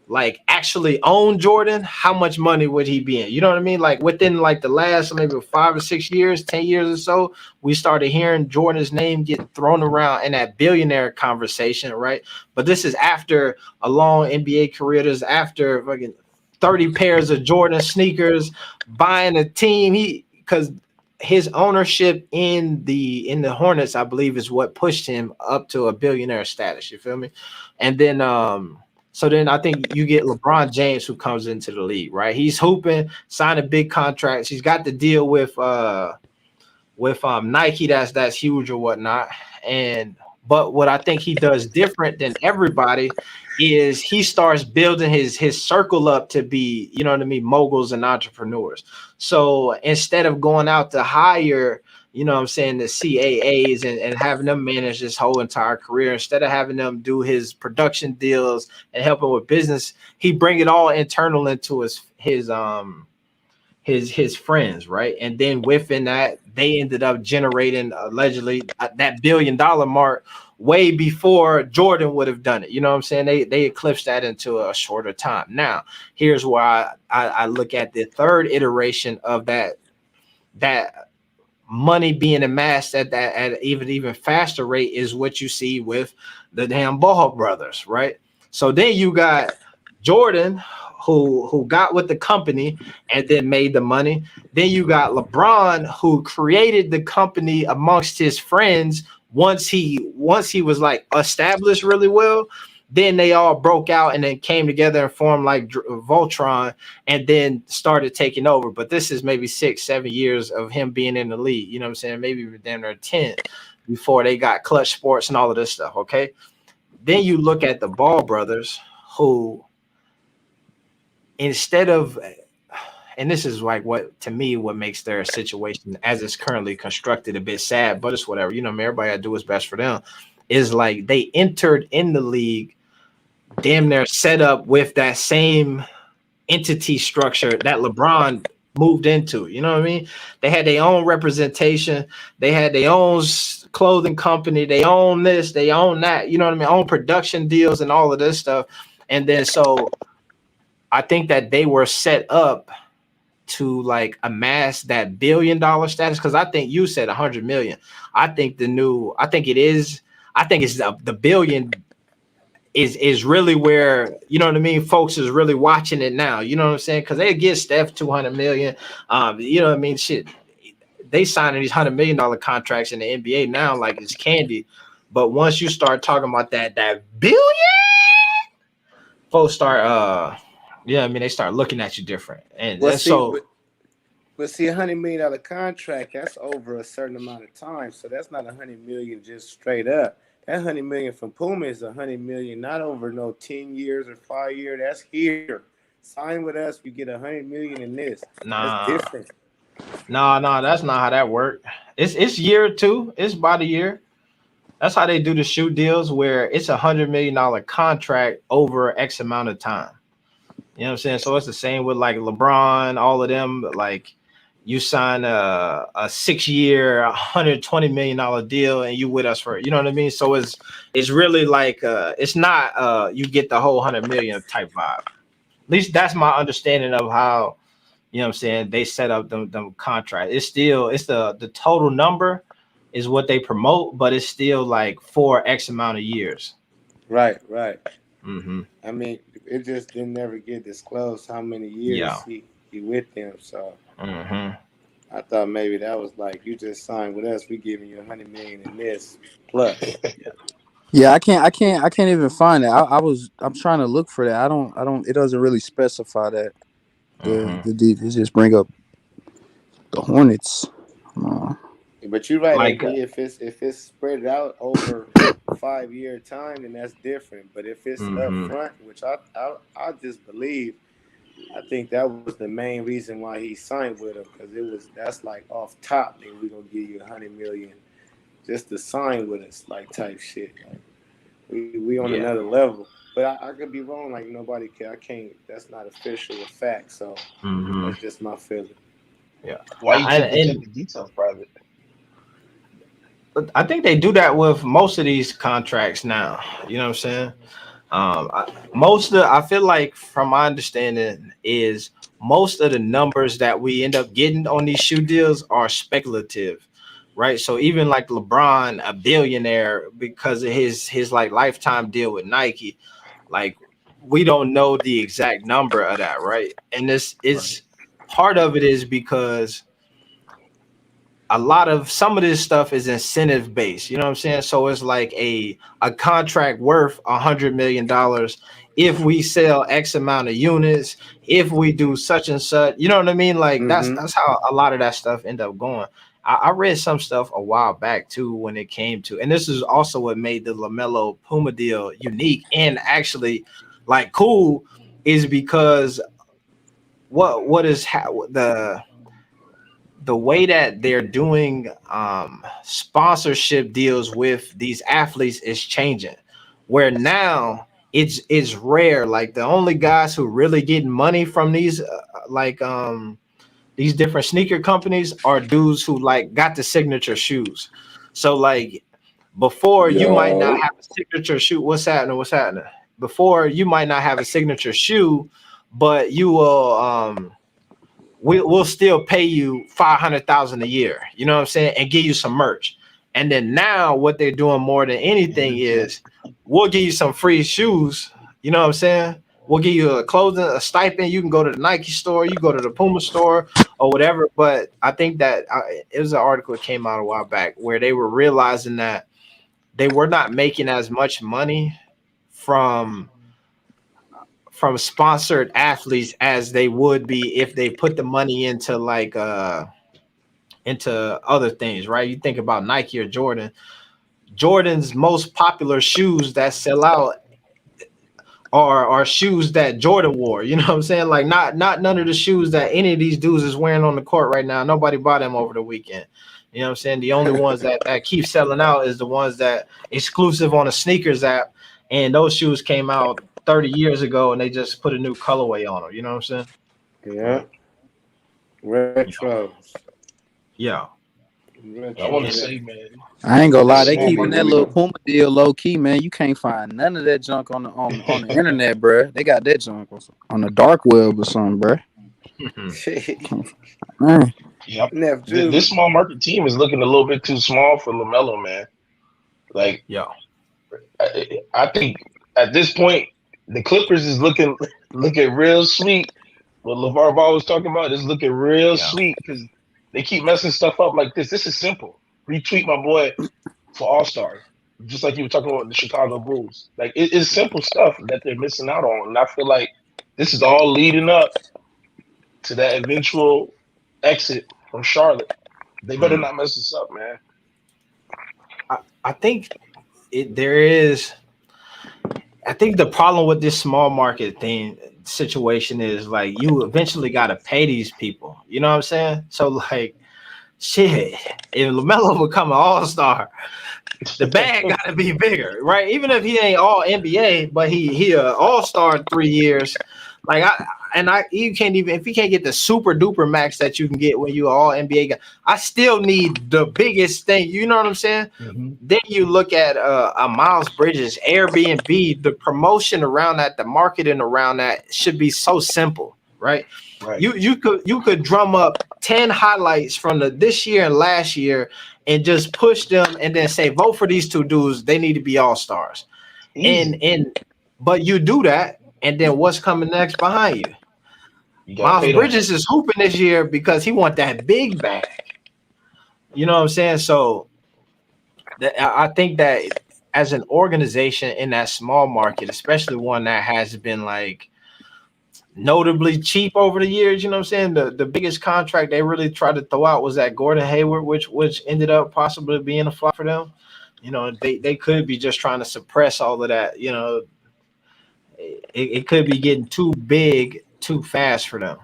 like actually owned Jordan, how much money would he be in? You know what I mean? Like within like the last maybe 5 or 6 years, 10 years or so, we started hearing Jordan's name get thrown around in that billionaire conversation, right? But this is after a long NBA career. This is after fucking 30 pairs of Jordan sneakers, buying a team. Because his ownership in the Hornets, I believe, is what pushed him up to a billionaire status. You feel me? And then so then I think you get LeBron James, who comes into the league, right? He's hooping, signing big contracts. He's got the deal with Nike that's huge or whatnot. But what I think he does different than everybody is he starts building his circle up to be, you know what I mean, moguls and entrepreneurs. So instead of going out to hire, you know what I'm saying, the CAAs and having them manage his whole entire career, instead of having them do his production deals and help him with business, he bring it all internal into his friends, right? And then within that, they ended up generating allegedly that $1 billion mark way before Jordan would have done it. You know what I'm saying? They eclipsed that into a shorter time. Now, here's why I look at the third iteration of that money being amassed at even faster rate is what you see with the damn Ball brothers, right? So then you got Jordan, who got with the company and then made the money. Then you got LeBron, who created the company amongst his friends once he was like established really well. Then they all broke out and then came together and formed like Voltron and then started taking over. But this is maybe 6-7 years of him being in the league. You know what I'm saying? Maybe damn near 10 before they got Clutch Sports and all of this stuff. Okay. Then you look at the Ball brothers, who instead of, and this is like what makes their situation as it's currently constructed a bit sad, but it's whatever. You know, everybody got to do what's best for them. Is like they entered in the league damn near set up with that same entity structure that LeBron moved into. You know what I mean? They had their own representation. They had their own clothing company. They own this, they own that. You know what I mean? Own production deals and all of this stuff. And then so I think that they were set up to like amass that $1 billion status. Cause I think you said 100 million. I think it's the billion is really where, you know what I mean, folks is really watching it now. You know what I'm saying? Because they get Steph 200 million. You know what I mean? Shit, they signing these $100 million contracts in the NBA now like it's candy. But once you start talking about that billion, folks start I mean, they start looking at you different. And But see, $100 million contract, that's over a certain amount of time. So that's not $100 million just straight up. That $100 million from Puma is $100 million, not over no 10 years or 5 years. That's here. Sign with us, you get $100 million in this. Nah. That's different. No, that's not how that works. It's year two. It's about a year. That's how they do the shoe deals, where it's $100 million contract over X amount of time. You know what I'm saying? So it's the same with like LeBron, all of them. Like you sign a 6-year, $120 million deal, and you with us for, you know what I mean? So it's really like it's not you get the whole 100 million type vibe. At least that's my understanding of how, you know what I'm saying, they set up them contract. It's the total number is what they promote, but it's still like for X amount of years. Right. Mm-hmm. I mean, it just didn't never get disclosed how many years Yeah. he with them. So Mm-hmm. I thought maybe that was like, you just signed with us, we giving you 100 million in this plus. Yeah, I can't even find it. I'm trying to look for that. I don't. It doesn't really specify that. Mm-hmm. It just bring up the Hornets. But you're right, Like AB. If it's spread out over 5-year time, then that's different. But if it's up mm-hmm. front, which I just believe, I think that was the main reason why he signed with him, because that's like off top that we're gonna give you 100 million just to sign with us, like type shit. Like we on another level. But I could be wrong. Like nobody can. I can't. That's not official or fact. So that's just my feeling. Yeah. Why you keep the details private? I think they do that with most of these contracts now. You know what I'm saying? I feel like, from my understanding, is most of the numbers that we end up getting on these shoe deals are speculative, right? So even like LeBron, a billionaire, because of his like lifetime deal with Nike, like we don't know the exact number of that, right? And this is part of it is because some of this stuff is incentive based, you know what I'm saying? So it's like a contract worth $100 million if we sell X amount of units, if we do such and such, you know what I mean? Like that's how a lot of that stuff end up going. I read some stuff a while back too when it came to, and this is also what made the LaMelo Puma deal unique and actually like cool, is because what is the way that they're doing sponsorship deals with these athletes is changing, where now it's rare. Like the only guys who really getting money from these these different sneaker companies are dudes who like got the signature shoes. So like before you might not have a signature shoe. What's happening? Before you might not have a signature shoe, but you will we'll still pay you $500,000 a year, you know what I'm saying, and give you some merch. And then now what they're doing more than anything is we'll give you some free shoes, you know what I'm saying? We'll give you a stipend. You can go to the Nike store, you go to the Puma store or whatever. But I think that it was an article that came out a while back where they were realizing that they were not making as much money from sponsored athletes as they would be if they put the money into like into other things, right? You think about Nike or Jordan's most popular shoes that sell out are shoes that Jordan wore, you know what I'm saying? Like not none of the shoes that any of these dudes is wearing on the court right now. Nobody bought them over the weekend. You know what I'm saying? The only ones that keep selling out is the ones that exclusive on the sneakers app, and those shoes came out 30 years ago and they just put a new colorway on them. You know what I'm saying? Yeah. Retros. Yeah. I want to say, man, I ain't gonna lie, they keeping that little Puma deal low key, man. You can't find none of that junk on the internet, bro. They got that junk on the dark web or something, bro. Yep. This small market team is looking a little bit too small for LaMelo, man. Like, yeah, I think at this point the Clippers is looking real sweet. What LaVar Ball was talking about is looking real sweet because they keep messing stuff up like this. This is simple. Retweet my boy for All-Star, just like you were talking about the Chicago Bulls. Like it's simple stuff that they're missing out on, and I feel like this is all leading up to that eventual exit from Charlotte. They better not mess this up, man. I think I think the problem with this small market situation is like you eventually got to pay these people. You know what I'm saying? So like, shit, if LaMelo become an all-star, the bag got to be bigger, right? Even if he ain't all NBA, but he an all-star 3 years. Like you can't even, if you can't get the super duper max that you can get when you all NBA guy, I still need the biggest thing. You know what I'm saying? Mm-hmm. Then you look at a Miles Bridges, Airbnb, the promotion around that, the marketing around that should be so simple, right? Right. You could drum up 10 highlights from this year and last year and just push them and then say, vote for these two dudes. They need to be all-stars. But you do that, and then what's coming next behind you? Miles Bridges is hooping this year because he want that big bag. You know what I'm saying? So I think that as an organization in that small market, especially one that has been like notably cheap over the years, you know what I'm saying? The biggest contract they really tried to throw out was that Gordon Hayward, which ended up possibly being a flop for them. You know, they could be just trying to suppress all of that. You know, it could be getting too big too fast for them.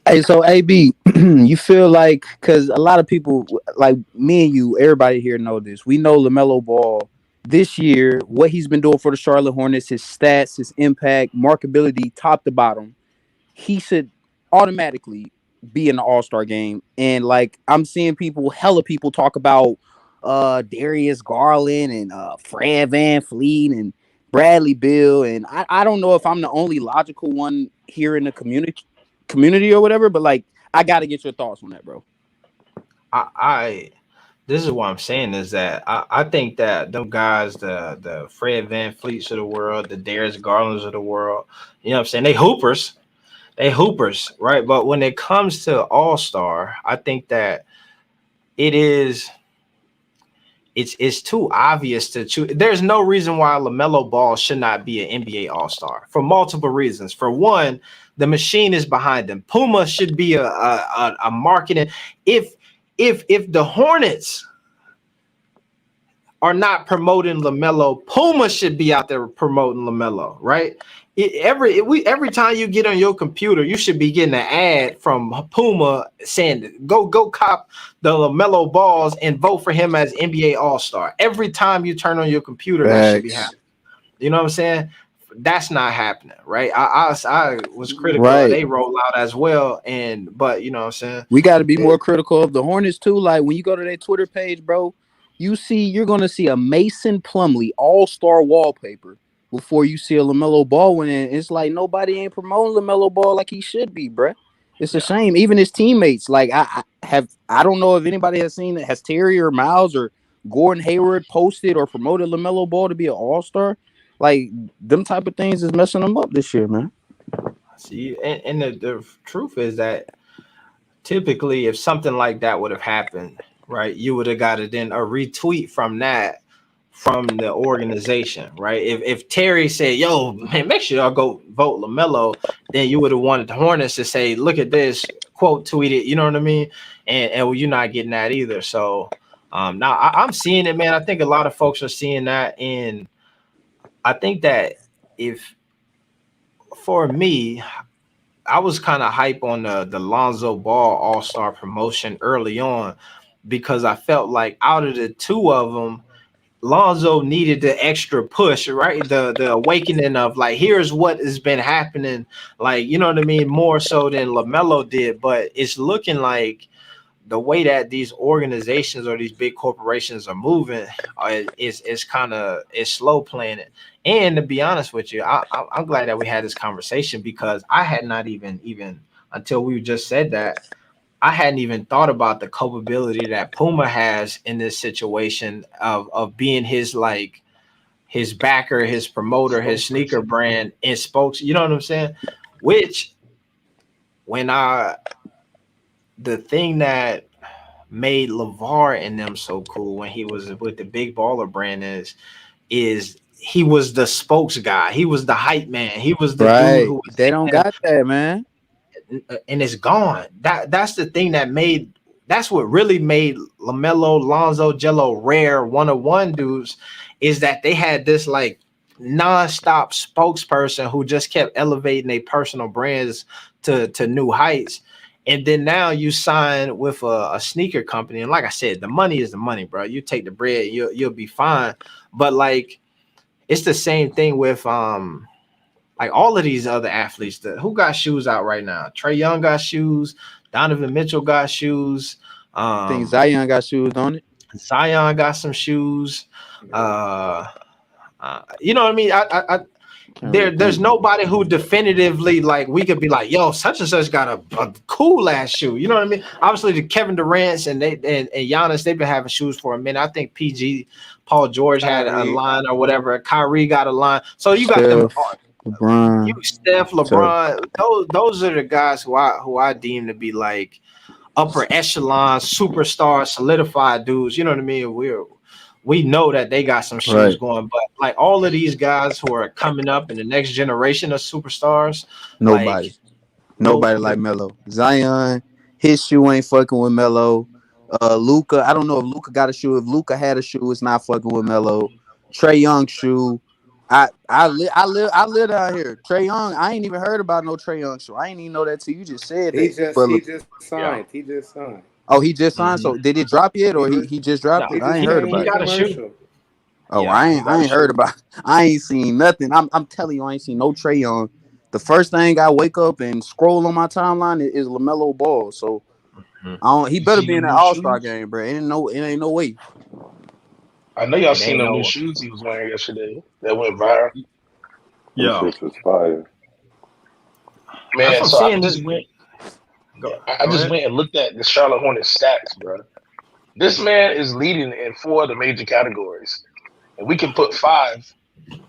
Hey, so AB, you feel like, because a lot of people like me and you, everybody here know this. We know LaMelo Ball this year, what he's been doing for the Charlotte Hornets, his stats, his impact, markability, top to bottom. He should automatically be in the All-Star game. And like I'm seeing hella people talk about Darius Garland and Fred VanVleet and Bradley Beal. And I don't know if I'm the only logical one here in the community or whatever, but like I got to get your thoughts on that, bro. This is what I'm saying is that I think that them guys, the Fred VanVleets of the world, the Darius Garlands of the world, you know what I'm saying? They hoopers, right? But when it comes to All-Star, I think that it's too obvious to choose. There's no reason why LaMelo Ball should not be an NBA All-Star for multiple reasons. For one, the machine is behind him. Puma should be a marketing. If the Hornets are not promoting LaMelo, Puma should be out there promoting LaMelo, right? Every time you get on your computer, you should be getting an ad from Puma saying, go cop the LaMelo balls and vote for him as NBA All-Star. Every time you turn on your computer, that should be happening. You know what I'm saying? That's not happening, right? I was critical of they roll out as well, but you know what I'm saying? We got to be more critical of the Hornets too. Like when you go to their Twitter page, bro, you're gonna see a Mason Plumlee All-Star wallpaper before you see a LaMelo Ball win. It's like nobody ain't promoting LaMelo Ball like he should be, bruh. It's a shame. Even his teammates, like I don't know if anybody has seen it. Has Terry or Miles or Gordon Hayward posted or promoted LaMelo Ball to be an All-Star? Like them type of things is messing them up this year, man. See, and the truth is that typically if something like that would have happened, right, you would have got a retweet from the organization, right? If Terry said, yo, man, make sure y'all go vote LaMelo, then you would have wanted the Hornets to say, look at this, quote tweet it, you know what I mean? And you're not getting that either. So now I'm seeing it, man. I think a lot of folks are seeing that. And I think that for me, I was kind of hype on the Lonzo Ball All-Star promotion early on because I felt like out of the two of them, Lonzo needed the extra push, right? The awakening of like, here's what has been happening, like, you know what I mean, more so than LaMelo did. But it's looking like the way that these organizations or these big corporations are moving is slow playing it. And to be honest with you, I'm glad that we had this conversation because I had not even until we just said that, I hadn't even thought about the culpability that Puma has in this situation of being his backer, his promoter, his sneaker brand and spokes. You know what I'm saying? Which the thing that made LaVar and them so cool when he was with the Big Baller brand is he was the spokes guy. He was the hype man. He was the dude who was they don't got that, man. And it's gone. That's the thing that's what really made LaMelo, Lonzo, Jello rare one-on-one dudes is that they had this like nonstop spokesperson who just kept elevating their personal brands to new heights. And then now you sign with a sneaker company. And like I said, the money is the money, bro. You take the bread, you'll be fine. But like, it's the same thing with like all of these other athletes, who got shoes out right now? Trae Young got shoes. Donovan Mitchell got shoes. I think Zion got shoes on it. Zion got some shoes. You know what I mean? There's nobody who definitively like we could be like, yo, such and such got a cool ass shoe. You know what I mean? Obviously, the Kevin Durant's and Giannis, they've been having shoes for a minute. I think Paul George had a line or whatever. Kyrie got a line. So you got them. LeBron, Steph, LeBron. Those are the guys who I deem to be like upper echelon, superstar, solidified dudes. You know what I mean? We know that they got some shoes going, but like all of these guys who are coming up in the next generation of superstars, nobody like Melo. Zion, his shoe ain't fucking with Melo. Luka, I don't know if Luka got a shoe. If Luka had a shoe, it's not fucking with Melo. Trae Young shoe. I live out here. Trae Young, I ain't even heard about no Trae Young show. I ain't even know that till you just said he that. Just signed. He just signed. Oh, he just signed. So did it drop yet, or he just dropped it? I ain't heard about it. Oh, yeah, I ain't heard about it. I ain't seen nothing. I'm telling you, I ain't seen no Trae Young. The first thing I wake up and scroll on my timeline is LaMelo Ball. So he better be in an All-Star game, bro. It ain't no way. I know y'all seen them new shoes he was wearing yesterday that went viral. Yeah, this was fire. Man, so I just went and looked at the Charlotte Hornets stats, bro. This man is leading in 4 of the major categories, and we can put 5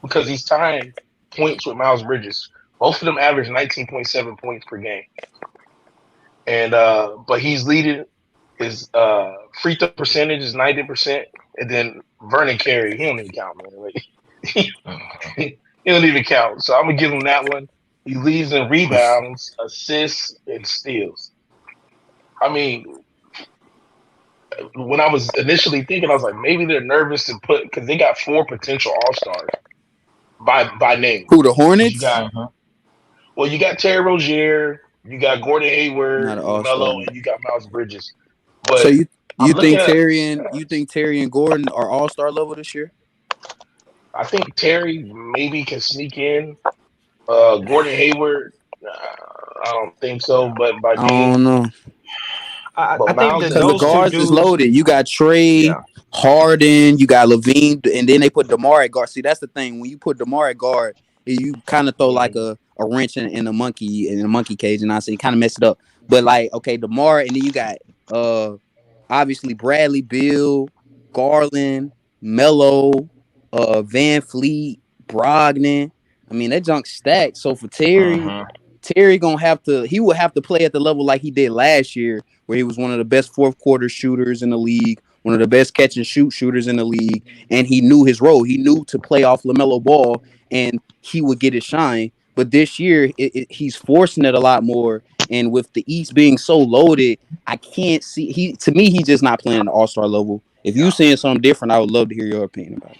because he's tying points with Miles Bridges. Both of them average 19.7 points per game, and but he's leading. His free throw percentage is 90%, and then Vernon Carey, he don't even count, man. Like, he don't even count. So I'm gonna give him that one. He leads in rebounds, assists, and steals. I mean, when I was initially thinking, I was like, maybe they're nervous to put because they got 4 potential All-Stars by name. Who, the Hornets? Well, you got Terry Rozier, you got Gordon Hayward, LaMelo, and you got Miles Bridges. But so you think Terry and Gordon are All-Star level this year? I think Terry maybe can sneak in. Gordon Hayward, I don't think so. But by game, I don't know. I think that the guards is loaded. You got Trae, Harden, you got Levine, and then they put DeMar at guard. See, that's the thing. When you put DeMar at guard, you kind of throw like a wrench in a monkey cage, and I say you kind of mess it up. But like, okay, DeMar, and then you got obviously Bradley, Bill, Garland, Melo, Van Fleet, Brogdon. I mean, that junk stacked. So for Terry, Terry will have to play at the level like he did last year, where he was one of the best fourth quarter shooters in the league, one of the best catch and shoot shooters in the league, and he knew his role. He knew to play off LaMelo Ball, and he would get his shine. But this year, he's forcing it a lot more. And with the East being so loaded, I can't see. To me, he's just not playing at the All-Star level. If you're saying something different, I would love to hear your opinion about it.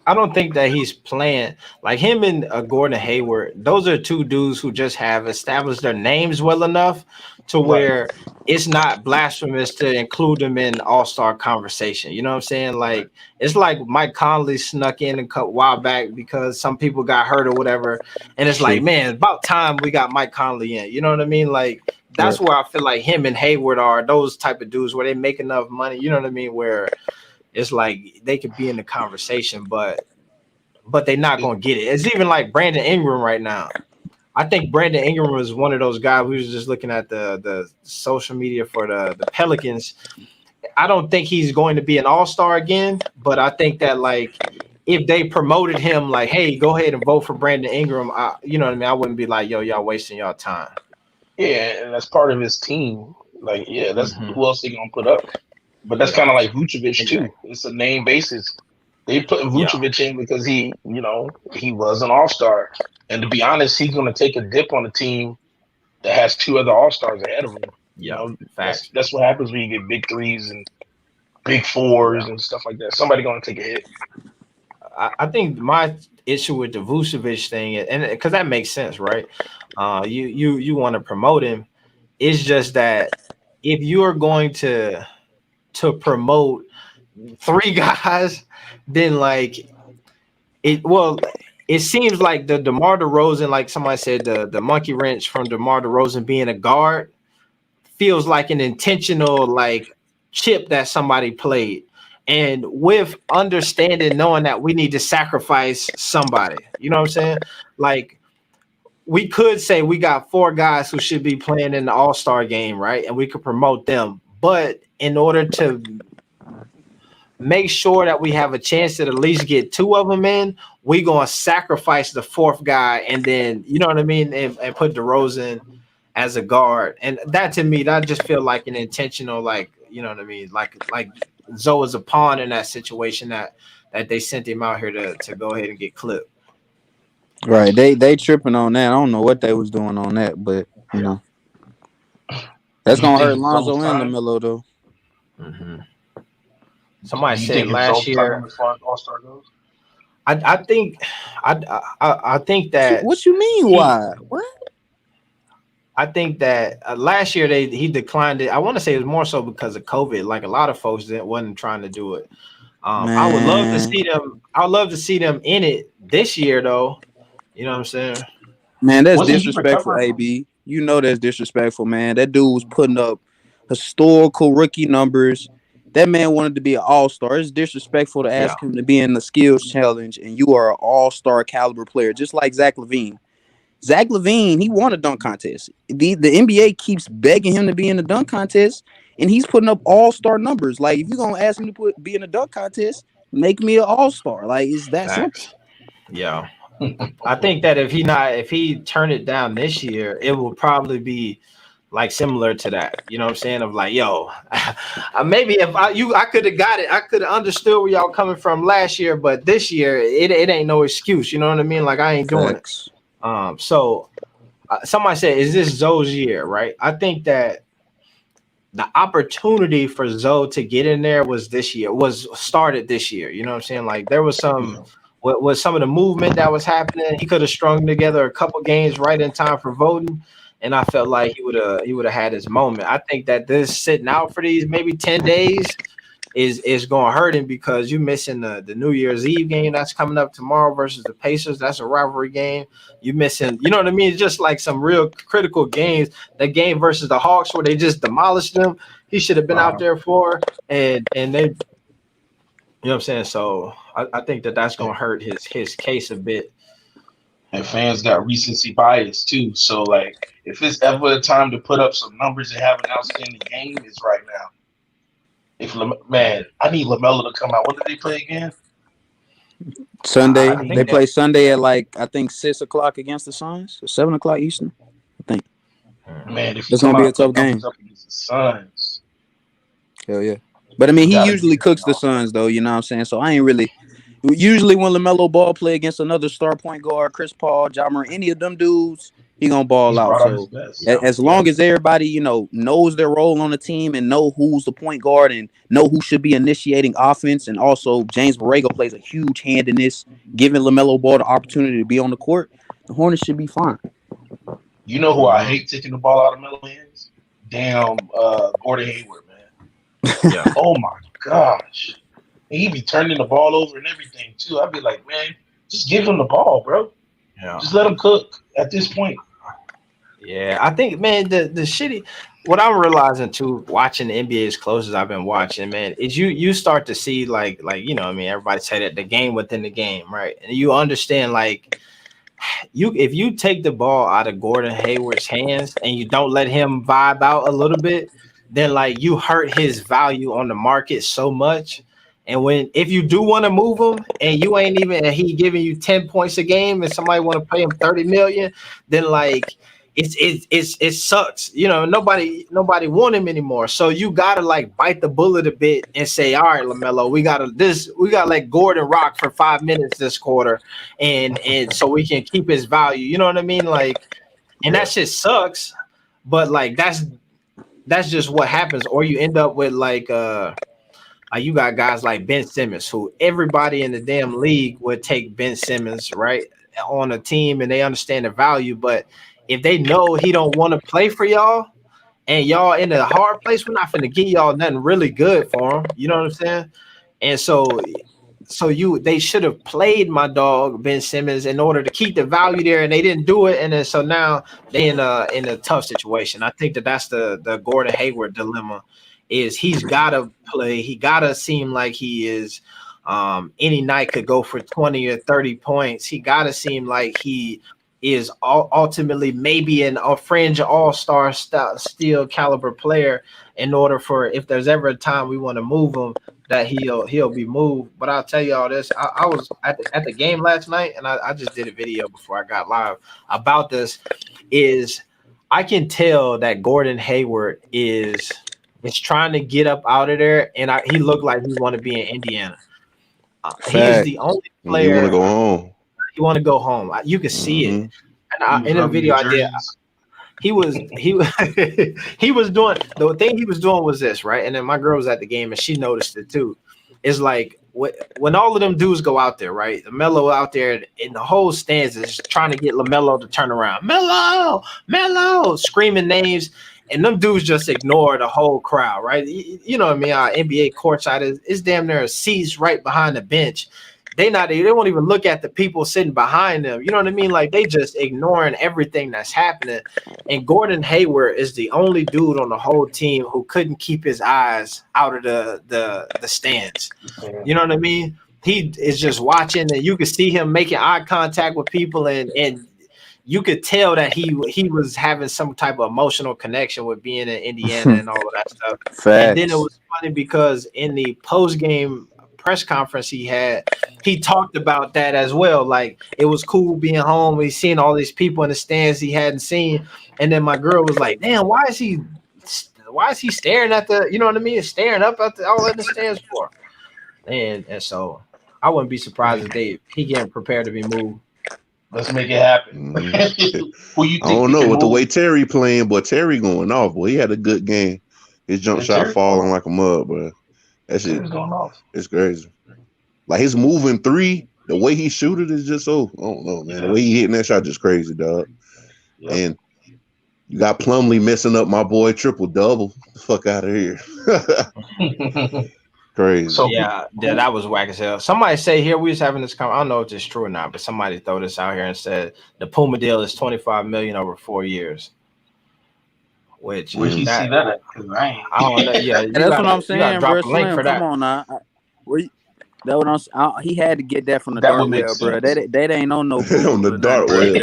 I don't think that he's playing like him and Gordon Hayward. Those are 2 dudes who just have established their names well enough to where it's not blasphemous to include them in All-Star conversation. You know what I'm saying? Like it's like Mike Conley snuck in a while back because some people got hurt or whatever, and it's like, man, about time we got Mike Conley in. You know what I mean? Like that's where I feel like him and Hayward are those type of dudes where they make enough money. You know what I mean? Where it's like they could be in the conversation, but they're not gonna get it. It's even like Brandon Ingram right now. I think Brandon Ingram was one of those guys. We was just looking at the social media for the Pelicans. I don't think he's going to be an All-Star again, but I think that like if they promoted him, like, hey, go ahead and vote for Brandon Ingram, you know what I mean? I wouldn't be like, yo, y'all wasting y'all time. Yeah, and that's part of his team. Like, yeah, that's who else they gonna put up. But that's kind of like Vucevic too. It's a name basis. They put Vucevic in because he was an All-Star. And to be honest, he's going to take a dip on a team that has 2 other All-Stars ahead of him. That's what happens when you get big 3s and big 4s and stuff like that. Somebody going to take a hit. I think my issue with the Vucevic thing, and because that makes sense, right? You want to promote him. It's just that if you are going to promote 3 guys, then like it. Well, it seems like the DeMar DeRozan, like somebody said, the monkey wrench from DeMar DeRozan being a guard feels like an intentional like chip that somebody played. And with understanding, knowing that we need to sacrifice somebody, you know what I'm saying? Like we could say we got 4 guys who should be playing in the All-Star game, right? And we could promote them. But in order to make sure that we have a chance to at least get 2 of them in, we gonna sacrifice the 4th guy, and then you know what I mean, and put DeRozan as a guard. And that to me, that just feel like an intentional, like you know what I mean, like Zoe is a pawn in that situation that they sent him out here to go ahead and get clipped. Right. They tripping on that. I don't know what they was doing on that, but you know. That's gonna hurt Lonzo and LaMelo though. Mm-hmm. Somebody said last year. I think that. What you mean? Why? What? I think that last year he declined it. I want to say it was more so because of COVID. Like a lot of folks wasn't trying to do it. I would love to see them. I would love to see them in it this year, though. You know what I'm saying? Man, that's disrespectful, AB. You know that's disrespectful, man. That dude was putting up historical rookie numbers. That man wanted to be an all-star. It's disrespectful to ask him to be in the skills challenge, and you are an all-star caliber player, just like Zach LaVine. Zach LaVine, he won a dunk contest. The NBA keeps begging him to be in the dunk contest, and he's putting up all-star numbers. Like, if you're going to ask him to be in a dunk contest, make me an all-star. Like, it's that simple. Yeah. I think that if he turned it down this year, it will probably be like similar to that. You know what I'm saying? Of like, yo, maybe if I could have got it, I could have understood where y'all coming from last year, but this year it ain't no excuse. You know what I mean? Like I ain't doing it. So somebody said, is this Zoe's year? Right? I think that the opportunity for Zoe to get in there was started this year. You know what I'm saying? Like there was some of the movement that was happening. He could have strung together a couple games right in time for voting, and I felt like he would have had his moment. I think that this sitting out for these maybe 10 days is going to hurt him because you missing the New Year's Eve game that's coming up tomorrow versus the Pacers. That's a rivalry game. You missing, you know what I mean? It's just like some real critical games. That game versus the Hawks where they just demolished them. He should have been out there for, and they, you know what I'm saying? So I think that's going to hurt his case a bit. And fans got recency bias too. So like, if it's ever a time to put up some numbers and have an outstanding game, it's right now. I need LaMelo to come out. When did they play again? Sunday. They play Sunday at I think 6:00 against the Suns, or 7:00 Eastern. I think. Man, if it's gonna be a tough game. Up against the Suns. Hell yeah. But I mean, he usually cooks the Suns though. You know what I'm saying? So I ain't really. Usually when LaMelo Ball play against another star point guard, Chris Paul, Ja Morant, any of them dudes, he gonna ball out. So as long as everybody, knows their role on the team and know who's the point guard and know who should be initiating offense, and also James Borrego plays a huge hand in this, giving LaMelo Ball the opportunity to be on the court, the Hornets should be fine. You know who I hate taking the ball out of Melo's hands? Damn, Gordon Hayward, man. Yeah. Oh my gosh. And he be turning the ball over and everything too. I'd be like, man, just give him the ball, bro. Yeah. Just let him cook at this point. Yeah, I think, man, the shitty. What I'm realizing too, watching the NBA as close as I've been watching, man, is you start to see like you know, what I mean, everybody say that the game within the game, right? And you understand like if you take the ball out of Gordon Hayward's hands and you don't let him vibe out a little bit, then like you hurt his value on the market so much. And if you do want to move him and you ain't even, and he giving you 10 points a game and somebody want to pay him 30 million, then like it sucks. You know, nobody want him anymore. So you gotta like bite the bullet a bit and say, all right, LaMelo, we gotta let Gordon rock for 5 minutes this quarter, and so we can keep his value. You know what I mean? Like, and that shit sucks, but like that's just what happens. Or you end up with like you got guys like Ben Simmons, who everybody in the damn league would take Ben Simmons, right, on a team, and they understand the value. But if they know he don't want to play for y'all, and y'all in a hard place, we're not finna give y'all nothing really good for him. You know what I'm saying? And so they should have played my dog Ben Simmons in order to keep the value there, and they didn't do it. And then so now they in a tough situation. I think that's the Gordon Hayward dilemma. Is he's got to play. He got to seem like he is. Any night could go for 20 or 30 points. He got to seem like he is ultimately maybe a fringe all-star steel caliber player in order for, if there's ever a time we want to move him, that he'll be moved. But I'll tell you all this. I was at the game last night, and I just did a video before I got live about this. Is I can tell that Gordon Hayward is trying to get up out of there, and he looked like he want to be in Indiana. He's the only player. You want to go home. You want to go home. You can see it. And in the video I did, he was doing the thing he was doing was this, right? And then my girl was at the game and she noticed it too. It's like when all of them dudes go out there, right? LaMelo out there in the whole stands is trying to get LaMelo to turn around. Melo, screaming names. And them dudes just ignore the whole crowd, right? You know what I mean? Our NBA courtside is damn near seats right behind the bench. They won't even look at the people sitting behind them. You know what I mean? Like they just ignoring everything that's happening. And Gordon Hayward is the only dude on the whole team who couldn't keep his eyes out of the stands. You know what I mean? He is just watching, and you could see him making eye contact with people, and you could tell that he was having some type of emotional connection with being in Indiana and all of that stuff. Facts. And then it was funny because in the post-game press conference he talked about that as well. Like it was cool being home. He's seeing all these people in the stands he hadn't seen. And then my girl was like, damn, why is he staring at the, you know what I mean? Staring up at all in the stands for. And so I wouldn't be surprised if he getting prepared to be moved. Let's make it happen. Who you think I don't know with the way Terry playing, but Terry going off. Boy, he had a good game. His jump shot Terry falling like a mud, bro. That shit going off. It's crazy. Like his moving three, the way he shoot it is just so. I don't know, man. The way he hitting that shot just crazy, dog. Yep. And you got Plumlee messing up my boy triple double. Fuck out of here. Crazy. So yeah, that was whack as hell. Somebody say here we was having this conversation. I don't know if it's true or not, but somebody throw this out here and said the Puma deal is $25 million over 4 years. Which where'd you see that? I don't know. Yeah, that's what I'm saying, bro. Slim, come on now. That what he had to get that from the dark web, bro. That ain't on no on the dark web.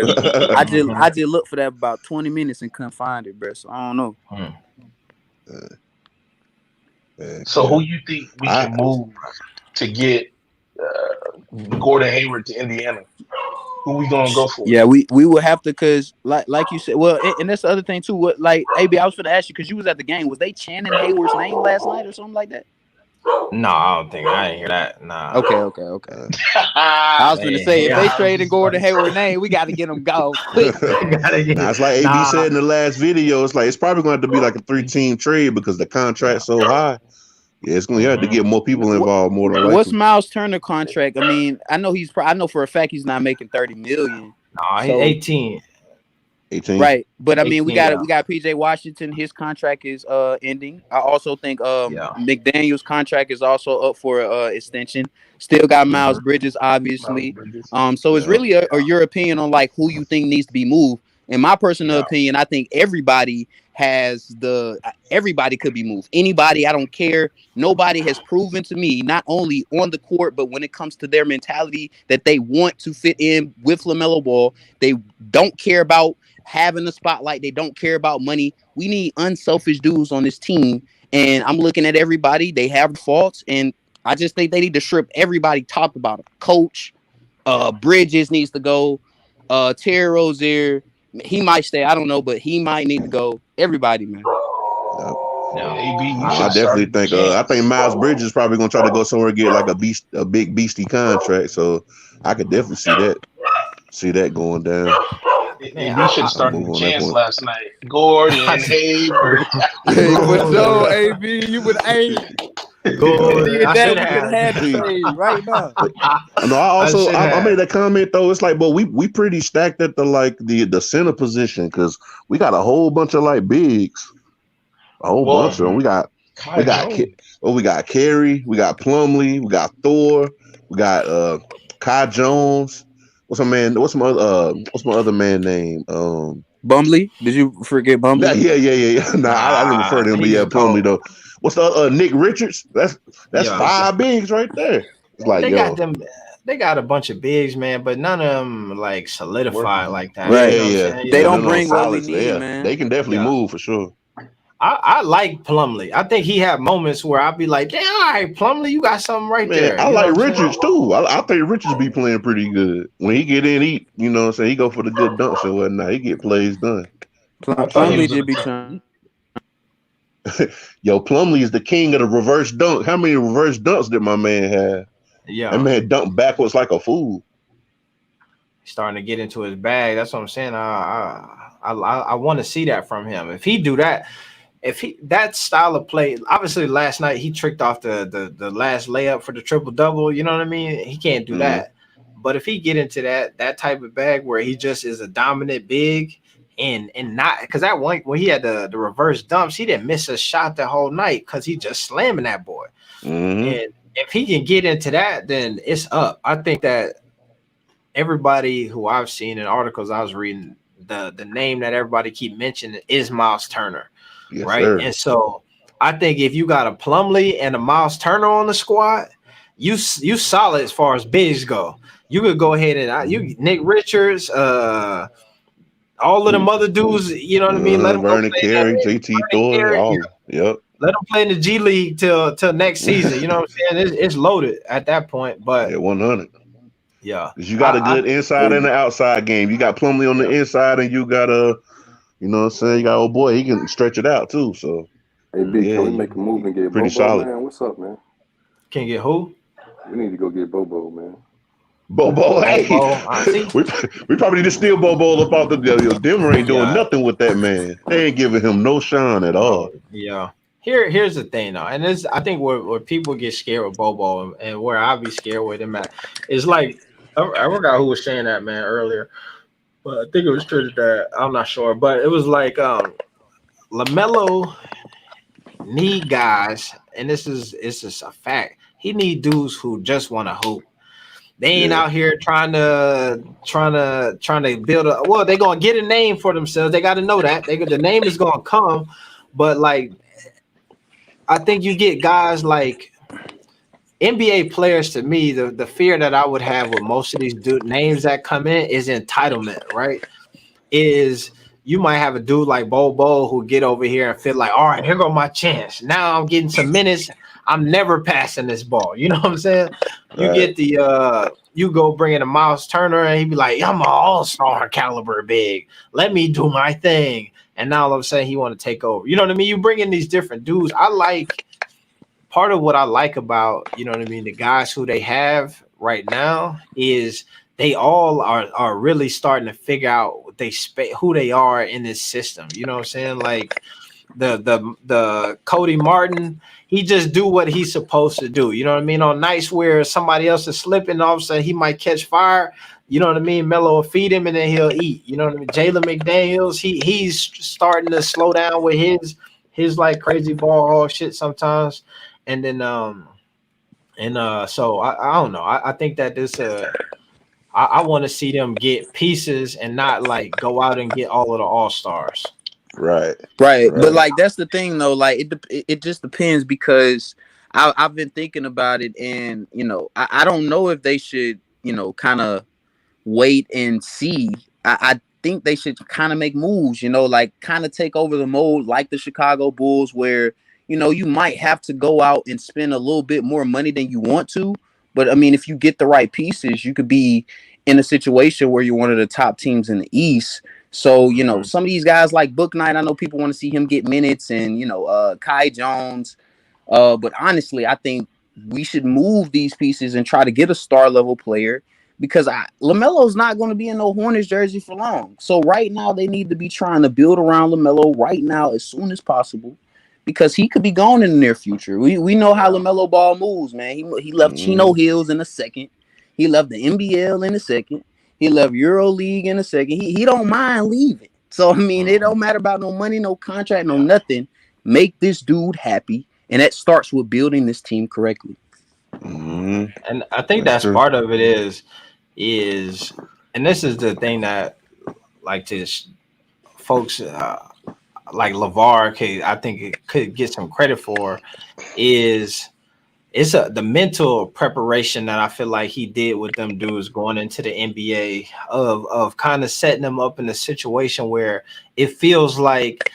I just looked for that about 20 minutes and couldn't find it, bro. So I don't know. So who you think we can move to get Gordon Hayward to Indiana? Who we gonna go for? Yeah, we will have to, cause like you said, well, and that's the other thing too. What AB, I was gonna ask you because you was at the game. Was they chanting Hayward's name last night or something like that? No, I don't think I didn't hear that. Nah. Okay. I was gonna say if they traded Gordon Hayward's name, we got to get him go quick. It's like AB said in the last video. It's like it's probably going to have to be like a 3-team trade because the contract's so high. Yeah, it's going to have to get more people involved. More than what's Miles Turner contract? I mean, I know for a fact he's not making $30 million. No, he's 18. 18. Right, but I mean, we got PJ Washington. His contract is ending. I also think McDaniel's contract is also up for extension. Still got Miles Bridges, obviously. So it's really your opinion on like who you think needs to be moved. In my personal opinion, I think everybody could be moved. Anybody, I don't care. Nobody has proven to me, not only on the court, but when it comes to their mentality, that they want to fit in with LaMelo Ball. They don't care about having the spotlight. They don't care about money. We need unselfish dudes on this team. And I'm looking at everybody. They have faults. And I just think they need to strip everybody top to bottom. Coach, Bridges needs to go. Terry Rozier, he might stay. I don't know, but he might need to go. Everybody, man. I definitely think. I think Miles Bridges is probably gonna try to go somewhere and get like a big beastie contract. So I could definitely see that going down. Man, we should have started the chance last night. Gordon Hayward. No, AB, you would aim. Right now. No, I made a comment though. It's like, but we pretty stacked at the center position because we got a whole bunch of like bigs, a whole bunch of them. We got Kyrie, we got Plumlee, we got Thor, We got Kai Jones. What's my other man name? Bumley. Did you forget Bumley? Yeah. Nah, I didn't refer to him, but yeah, Plumlee though. What's the Nick Richards? That's 5 bigs right there. It's like, they got them. They got a bunch of bigs, man, but none of them like solidified like that. Right? You know yeah. They don't bring what we need, man. They can definitely move for sure. I like Plumlee. I think he had moments where I'd be like, yeah, all right, Plumlee, you got something right there. I like Richards too. I think Richards be playing pretty good. When he get in, he go for the good dunks and whatnot. He get plays done. Plumlee did be trying. Yo, Plumlee is the king of the reverse dunk. How many reverse dunks did my man have? Yeah, that man dunked backwards like a fool. He's starting to get into his bag. That's what I'm saying. I want to see that from him. If he do that. That style of play, obviously last night he tricked off the last layup for the triple double. You know what I mean? He can't do that. But if he get into that type of bag where he just is a dominant big and not because that one when he had the reverse dumps, he didn't miss a shot the whole night because he just slamming that boy. And if he can get into that, then it's up. I think that everybody who I've seen in articles I was reading, the name that everybody keep mentioning is Miles Turner. Yes, right. Sir. And so I think if you got a Plumlee and a Miles Turner on the squad, you solid as far as bigs go. You could go ahead and Nick Richards, all of them other dudes, you know what I mean? Let them Vernon Carey, JT Thor, all yep. Let them play in the G League till next season. You know what I'm saying? It's loaded at that point. But 100. Yeah. Because you got a good inside and the outside game. You got Plumlee on the inside and you got you know what I'm saying? You got old boy, he can stretch it out too. So, hey, B, can we make a move and get pretty Bobo, solid. man? What's up, man? Can get who? We need to go get Bobo, man. Bobo, hey, we probably need to steal Bobo up out the Denver ain't doing nothing with that man. They ain't giving him no shine at all. Yeah. Here's the thing though, and this I think where people get scared with Bobo and where I be scared with him at is like I forgot who was saying that, man, earlier. But I think it was Trinidad. I'm not sure. But it was like LaMelo need guys, and it's just a fact. He need dudes who just want to hoop. They ain't out here trying to build a they're gonna get a name for themselves. They gotta know that. The name is gonna come, but like I think you get guys like NBA players. To me, the fear that I would have with most of these names that come in is entitlement, right? Is you might have a dude like Bobo who get over here and feel like, all right, here go my chance. Now I'm getting some minutes. I'm never passing this ball. You know what I'm saying? You get the you go bring in a Miles Turner and he'd be like, I'm an all-star caliber big. Let me do my thing. And now all of a sudden he want to take over. You know what I mean? You bring in these different dudes. Part of what I like about, you know what I mean, the guys who they have right now is they all are really starting to figure out who they are in this system. You know what I'm saying? Like the Cody Martin, he just do what he's supposed to do. You know what I mean? On nights where somebody else is slipping, all of a sudden he might catch fire. You know what I mean? Melo will feed him and then he'll eat. You know what I mean? Jalen McDaniels, he's starting to slow down with his like crazy ball hog shit sometimes. And then so I don't know. I think that this I want to see them get pieces and not like go out and get all of the all-stars. Right. But like that's the thing though. Like it just depends because I've been thinking about it, and you know I don't know if they should kind of wait and see. I think they should kind of make moves. Like kind of take over the mold like the Chicago Bulls, where you might have to go out and spend a little bit more money than you want to. But I mean, if you get the right pieces, you could be in a situation where you're one of the top teams in the East. So, some of these guys like Book Knight, I know people want to see him get minutes and, Kai Jones. But honestly, I think we should move these pieces and try to get a star level player because LaMelo's not going to be in no Hornets jersey for long. So right now they need to be trying to build around LaMelo right now as soon as possible, because he could be gone in the near future. We know how LaMelo Ball moves, man. He left Chino Hills in a second. He left the NBL in a second. He left EuroLeague in a second. He don't mind leaving. So, I mean, it don't matter about no money, no contract, no nothing. Make this dude happy. And that starts with building this team correctly. Mhm. And I think That's that's true. part of it is, and this is the thing that like folks like LaVar I think it could get some credit for is it's the mental preparation that I feel like he did with them dudes going into the NBA of kind of setting them up in a situation where it feels like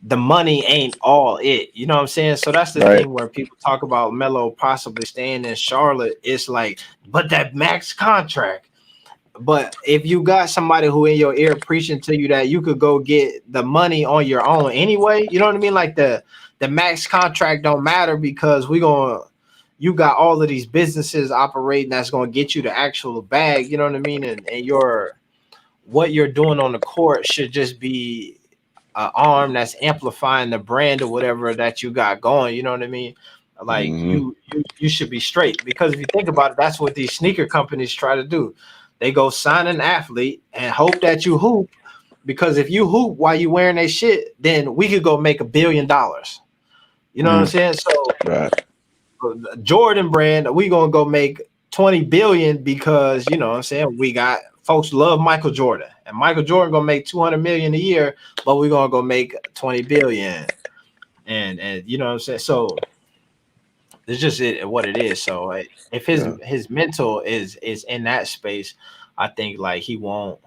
the money ain't all it. You know what I'm saying? So that's the Right. thing where people talk about Melo possibly staying in Charlotte. It's like, but that max contract. But if you got somebody who in your ear preaching to you that you could go get the money on your own anyway, you know what I mean? Like the max contract don't matter because you got all of these businesses operating that's gonna get you the actual bag, you know what I mean? And what you're doing on the court should just be an arm that's amplifying the brand or whatever that you got going, you know what I mean? Like Mhm. you should be straight because if you think about it, that's what these sneaker companies try to do. They go sign an athlete and hope that you hoop because if you hoop while you wearing that shit, then we could go make $1 billion. You know what I'm saying? So Right. Jordan brand, we gonna go make 20 billion because you know what I'm saying we got folks love Michael Jordan and Michael Jordan gonna make 200 million a year, but we're gonna go make 20 billion. And you know what I'm saying? So it's just what it is. So if Yeah. his mental is in that space, I think like he won't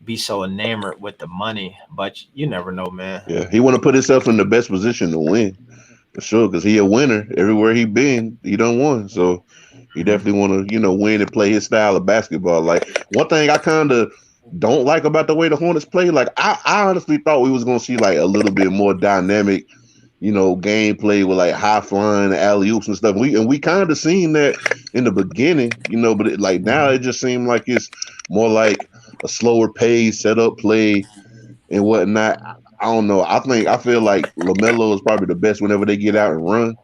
be so enamored with the money. But you never know, man. Yeah. He want to put himself in the best position to win for sure because he a winner everywhere he been. He done won, so he definitely want to win and play his style of basketball. Like one thing I kind of don't like about the way the Hornets play. Like I honestly thought we was gonna see like a little bit more dynamic gameplay with like high flying alley oops and stuff. We kind of seen that in the beginning, but like now it just seemed like it's more like a slower pace, set up play and whatnot. I don't know. I feel like LaMelo is probably the best whenever they get out and run.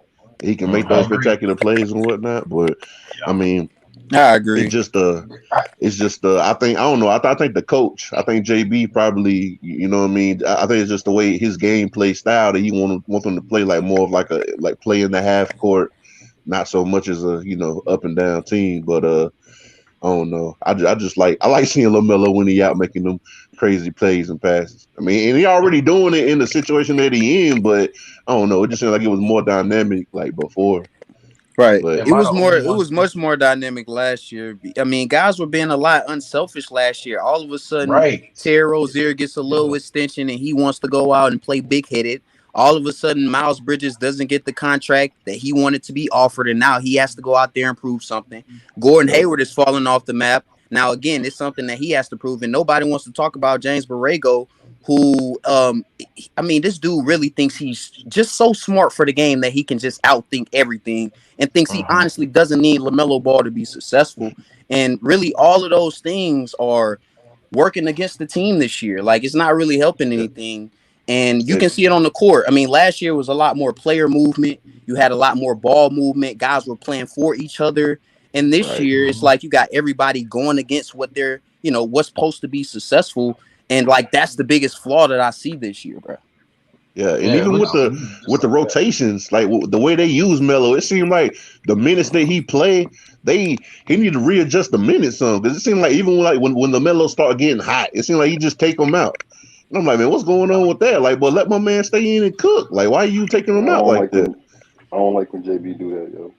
He can make I those agree. spectacular plays and whatnot. But I mean, I agree. it's just I think I don't know. I think the coach, I think JB probably, you know what I mean. I think it's just the way his gameplay style that he want them to play like more of like play in the half court, not so much as a up and down team. But I don't know. I like seeing LaMelo when he out making them crazy plays and passes. I mean, and he already doing it in the situation that he in, but I don't know. It just seemed like it was more dynamic like before. Right. But It was much more dynamic last year. I mean, guys were being a lot unselfish last year. All of a sudden, Right. Terry Rozier gets a little extension and he wants to go out and play big headed. All of a sudden, Miles Bridges doesn't get the contract that he wanted to be offered, and now he has to go out there and prove something. Gordon Hayward is falling off the map. Now, again, it's something that he has to prove, and nobody wants to talk about James Borrego, who, I mean, this dude really thinks he's just so smart for the game that he can just outthink everything and thinks he honestly doesn't need LaMelo Ball to be successful. And really, all of those things are working against the team this year. Like, it's not really helping anything. And you can see it on the court. I mean, last year was a lot more player movement. You had a lot more ball movement. Guys were playing for each other. And this year, it's like you got everybody going against what they're, what's supposed to be successful. And like, that's the biggest flaw that I see this year, bro. Yeah, and even with the rotations, like the way they use Melo, it seemed like the minutes that he played, he need to readjust the minutes some because it seemed like even when the Melo started getting hot, it seemed like he just take them out. And I'm like, man, what's going on with that? Like, but let my man stay in and cook. Like, why are you taking him out like that? I don't like when JB do that, yo.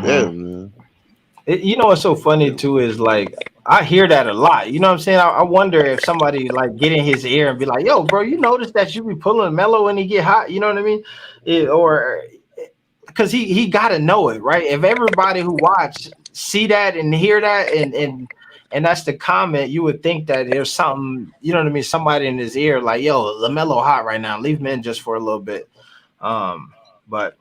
Yeah, man. What's so funny too is like I hear that a lot. You know what I'm saying? I wonder if somebody like get in his ear and be like, "Yo, bro, you notice that you be pulling Melo when he get hot?" You know what I mean? Or because he got to know it, right? If everybody who watch see that and hear that and that's the comment, you would think that there's something, you know what I mean? Somebody in his ear like, "Yo, LaMelo hot right now. Leave him in just for a little bit." But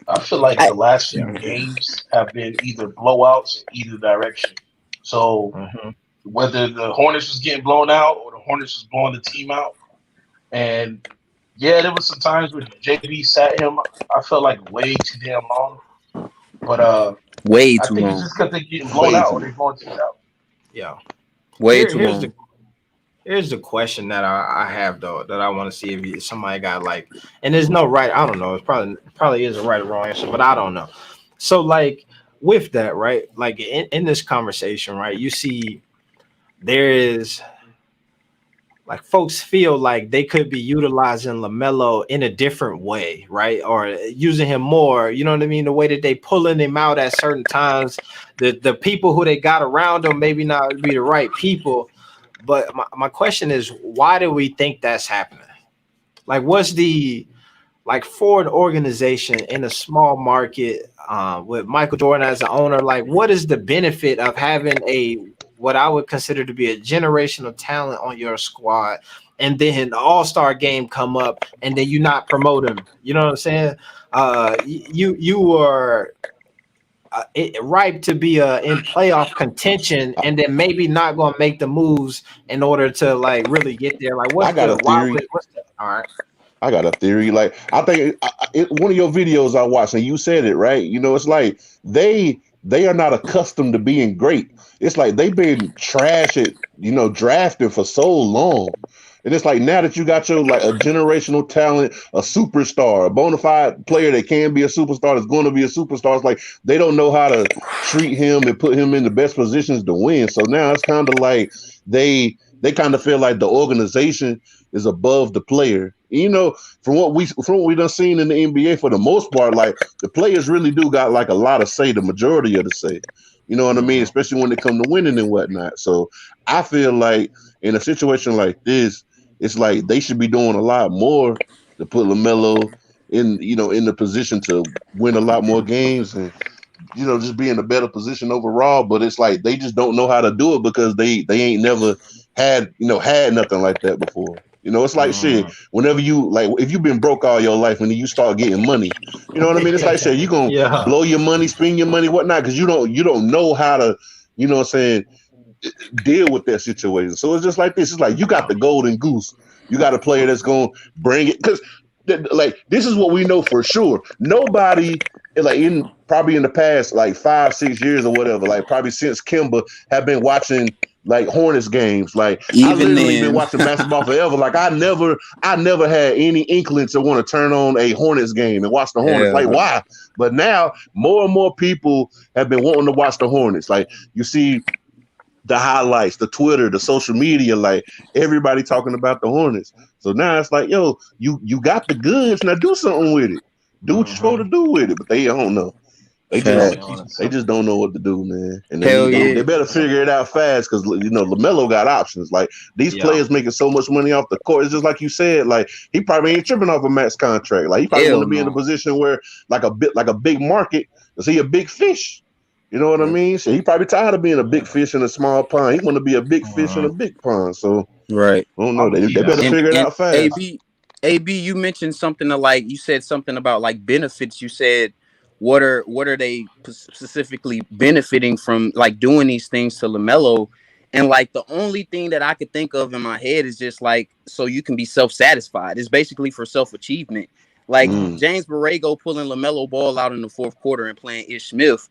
I feel like the last few games have been either blowouts in either direction. So whether the Hornets was getting blown out or the Hornets was blowing the team out, and yeah, there was some times where JB sat him. I felt like way too damn long, but way I too think long. it's just because they're getting blown out or they're blowing teams out. Yeah, way too long. Here's the question that I have though that I want to see if somebody got like, and there's no right. I don't know. It's probably is a right or wrong answer, but I don't know. So like, with that, right? Like in this conversation, right? You see, there is like folks feel like they could be utilizing LaMelo in a different way, right? Or using him more, you know what I mean? The way that they pulling him out at certain times, the people who they got around him maybe not be the right people. But my question is, why do we think that's happening? Like, what's the like for an organization in a small market with Michael Jordan as the owner? Like, what is the benefit of having what I would consider to be a generational talent on your squad, and then the All-Star game come up, and then you not promote him? You know what I'm saying? You are ripe to be in playoff contention, and then maybe not going to make the moves in order to like really get there. Like, I got a theory. All right. I got a theory. Like, I think one of your videos I watched, and you said it right. You know, it's like they are not accustomed to being great. It's like they've been trash at, you know, drafting for so long. And it's like now that you got your like a generational talent, a superstar, a bona fide player that can be a superstar, that's going to be a superstar. It's like they don't know how to treat him and put him in the best positions to win. So now it's kind of like they kind of feel like the organization is above the player. You know, from what we done seen in the NBA, for the most part, like the players really do got like a lot of say, the majority of the say. You know what I mean? Especially when it comes to winning and whatnot. So I feel like in a situation like this, it's like they should be doing a lot more to put LaMelo in, you know, in the position to win a lot more games and, you know, just be in a better position overall. But it's like they just don't know how to do it because they ain't never had nothing like that before. You know, it's like shit. Whenever you like, if you've been broke all your life, when you start getting money, you know what I mean? It's like shit. You gonna blow your money, spend your money, whatnot, because you don't know how to, you know what I'm saying, deal with that situation. So it's just like this. It's like you got the golden goose. You got a player that's gonna bring it, because like this is what we know for sure. Nobody like probably in the past like 5-6 years or whatever, like probably since Kimba, have been watching like Hornets games. Like I literally been watching basketball forever. Like I never had any inkling to want to turn on a Hornets game and watch the Hornets. Like why? But now more and more people have been wanting to watch the Hornets. Like you see the highlights, the Twitter, the social media, like everybody talking about the Hornets. So now it's like, yo, you got the goods, now do something with it. Do what you're supposed to do with it. But they don't know. They just don't know what to do, man. And they better figure it out fast, because you know LaMelo got options. Like these players making so much money off the court. It's just like you said. Like he probably ain't tripping off a max contract. Like he probably want to be in a position where like a big market, because he a big fish. You know what I mean? So he probably tired of being a big fish in a small pond. He want to be a big fish in a big pond. So right. I don't know. They better figure it out fast. AB, you mentioned something you said something about like benefits. You said what are they specifically benefiting from like doing these things to LaMelo? And like the only thing that I could think of in my head is just like so you can be self-satisfied. It's basically for self-achievement. Like James Borrego pulling LaMelo Ball out in the fourth quarter and playing Ish Smith.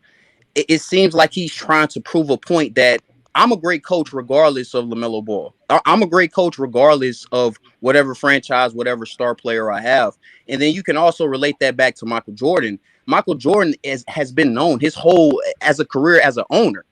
It seems like he's trying to prove a point that I'm a great coach regardless of LaMelo Ball. I'm a great coach regardless of whatever franchise, whatever star player I have. And then you can also relate that back to Michael Jordan. Michael Jordan has been known his whole as a career as an owner.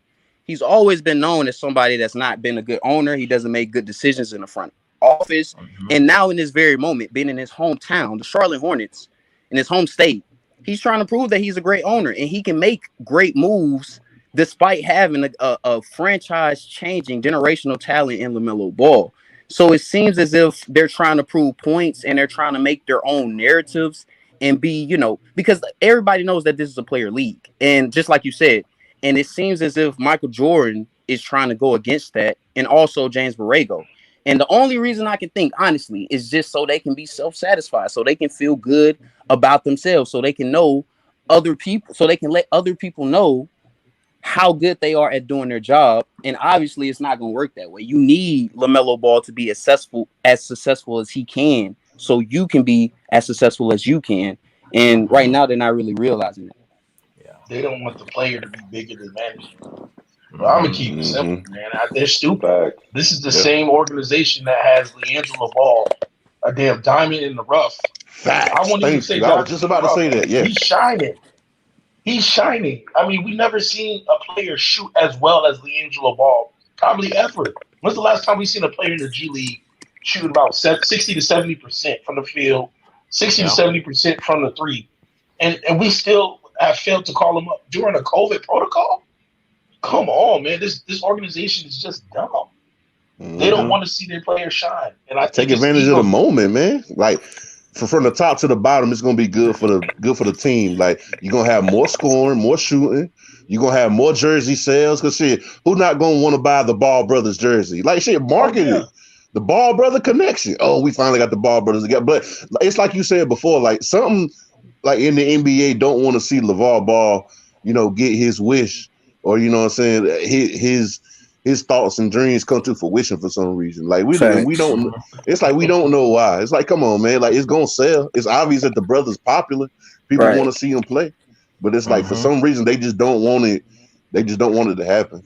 He's always been known as somebody that's not been a good owner. He doesn't make good decisions in the front office. And now in this very moment, being in his hometown, the Charlotte Hornets, in his home state, he's trying to prove that he's a great owner and he can make great moves despite having a franchise-changing generational talent in LaMelo Ball. So it seems as if they're trying to prove points and they're trying to make their own narratives and be, you know, because everybody knows that this is a player league. And just like you said, and it seems as if Michael Jordan is trying to go against that, and also James Borrego. And the only reason I can think, honestly, is just so they can be self-satisfied, so they can feel good about themselves, so they can know other people, so they can let other people know how good they are at doing their job. And obviously it's not going to work that way. You need LaMelo Ball to be as successful as he can, so you can be as successful as you can. And right now they're not really realizing that. They don't want the player to be bigger than management. But I'm gonna keep it simple, man. They're stupid. This is the same organization that has LiAngelo Ball, a damn diamond in the rough. Facts. I won't even say I was just about to say that. Yeah, he's shining. He's shining. I mean, we never seen a player shoot as well as LiAngelo Ball, probably ever. When's the last time we seen a player in the G League shoot about 60 to 70% from the field, 60 to 70% from the three, and we still have failed to call him up during a COVID protocol? Come on, man. This organization is just dumb. They don't want to see their players shine, and I take advantage of the moment, man. Like from the top to the bottom, it's gonna be good for the team. Like you're gonna have more scoring, more shooting. You're gonna have more jersey sales. Cause shit, who not gonna want to buy the Ball brothers jersey? Like shit, market it. The Ball brother connection. Oh, we finally got the Ball brothers together. But it's like you said before, like something like in the NBA don't want to see LaVar Ball, get his wish, or you know what I'm saying, his thoughts and dreams come to fruition for some reason. Like we don't. It's like we don't know why. It's like, come on, man. Like it's gonna sell. It's obvious that the brother's popular. People want to see him play, but it's like for some reason they just don't want it. They just don't want it to happen.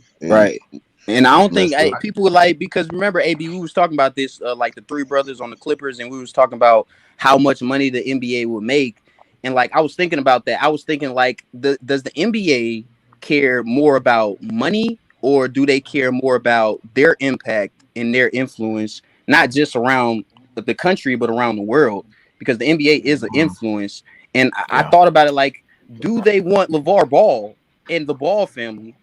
And I don't think people would like, because remember, AB, we was talking about this, like the three brothers on the Clippers, and we was talking about how much money the NBA would make. And like, I was thinking about that. I was thinking like, does the NBA care more about money, or do they care more about their impact and their influence, not just around the country, but around the world? Because the NBA is an influence. And I thought about it like, do they want LaVar Ball and the Ball family,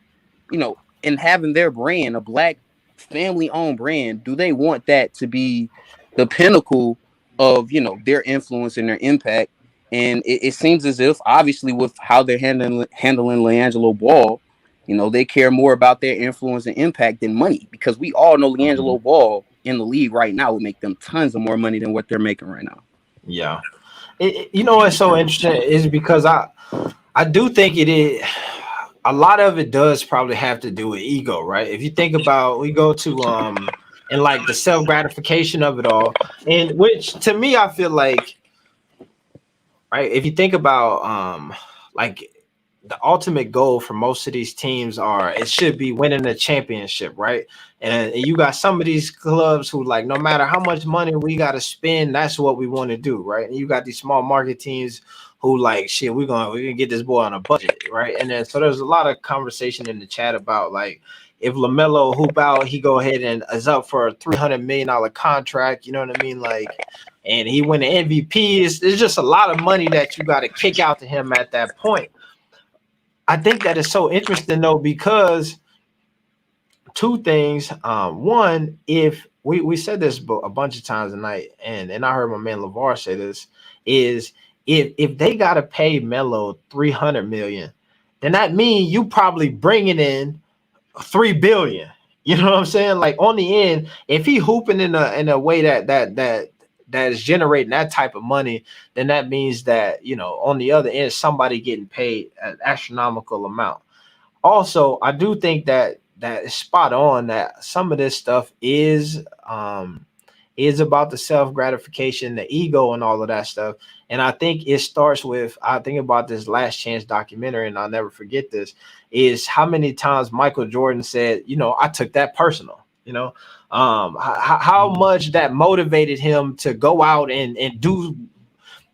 and having their brand, a Black family-owned brand, do they want that to be the pinnacle of, their influence and their impact? And it seems as if, obviously, with how they're handling LiAngelo Ball, they care more about their influence and impact than money, because we all know LiAngelo Ball in the league right now would make them tons of more money than what they're making right now. Yeah. What's so interesting is because I do think it is. A lot of it does probably have to do with ego, right? If you think about, we go to and like the self gratification of it all, and which to me I feel like, right? If you think about like the ultimate goal for most of these teams it should be winning a championship, right? And you got some of these clubs who like, no matter how much money we got to spend, that's what we want to do, right? And you got these small market teams who like, shit, we're gonna get this boy on a budget, right? And then so there's a lot of conversation in the chat about like, if LaMelo hoop out, he go ahead and is up for a $300 million contract, you know what I mean? Like, and he win the MVP. It's just a lot of money that you got to kick out to him at that point. I think that is so interesting though, because two things. One, if we said this a bunch of times tonight, and I heard my man LaVar say this, is if they got to pay Melo $300 million, then that means you probably bringing in $3 billion. You know what I'm saying? Like on the end, if he hooping in a way that is generating that type of money, then that means that, on the other end, somebody getting paid an astronomical amount. Also, I do think that is spot on, that some of this stuff is about the self-gratification, the ego, and all of that stuff. And I think it starts with, I think about this Last Chance documentary, and I'll never forget this, is how many times Michael Jordan said, I took that personal, how much that motivated him to go out and do,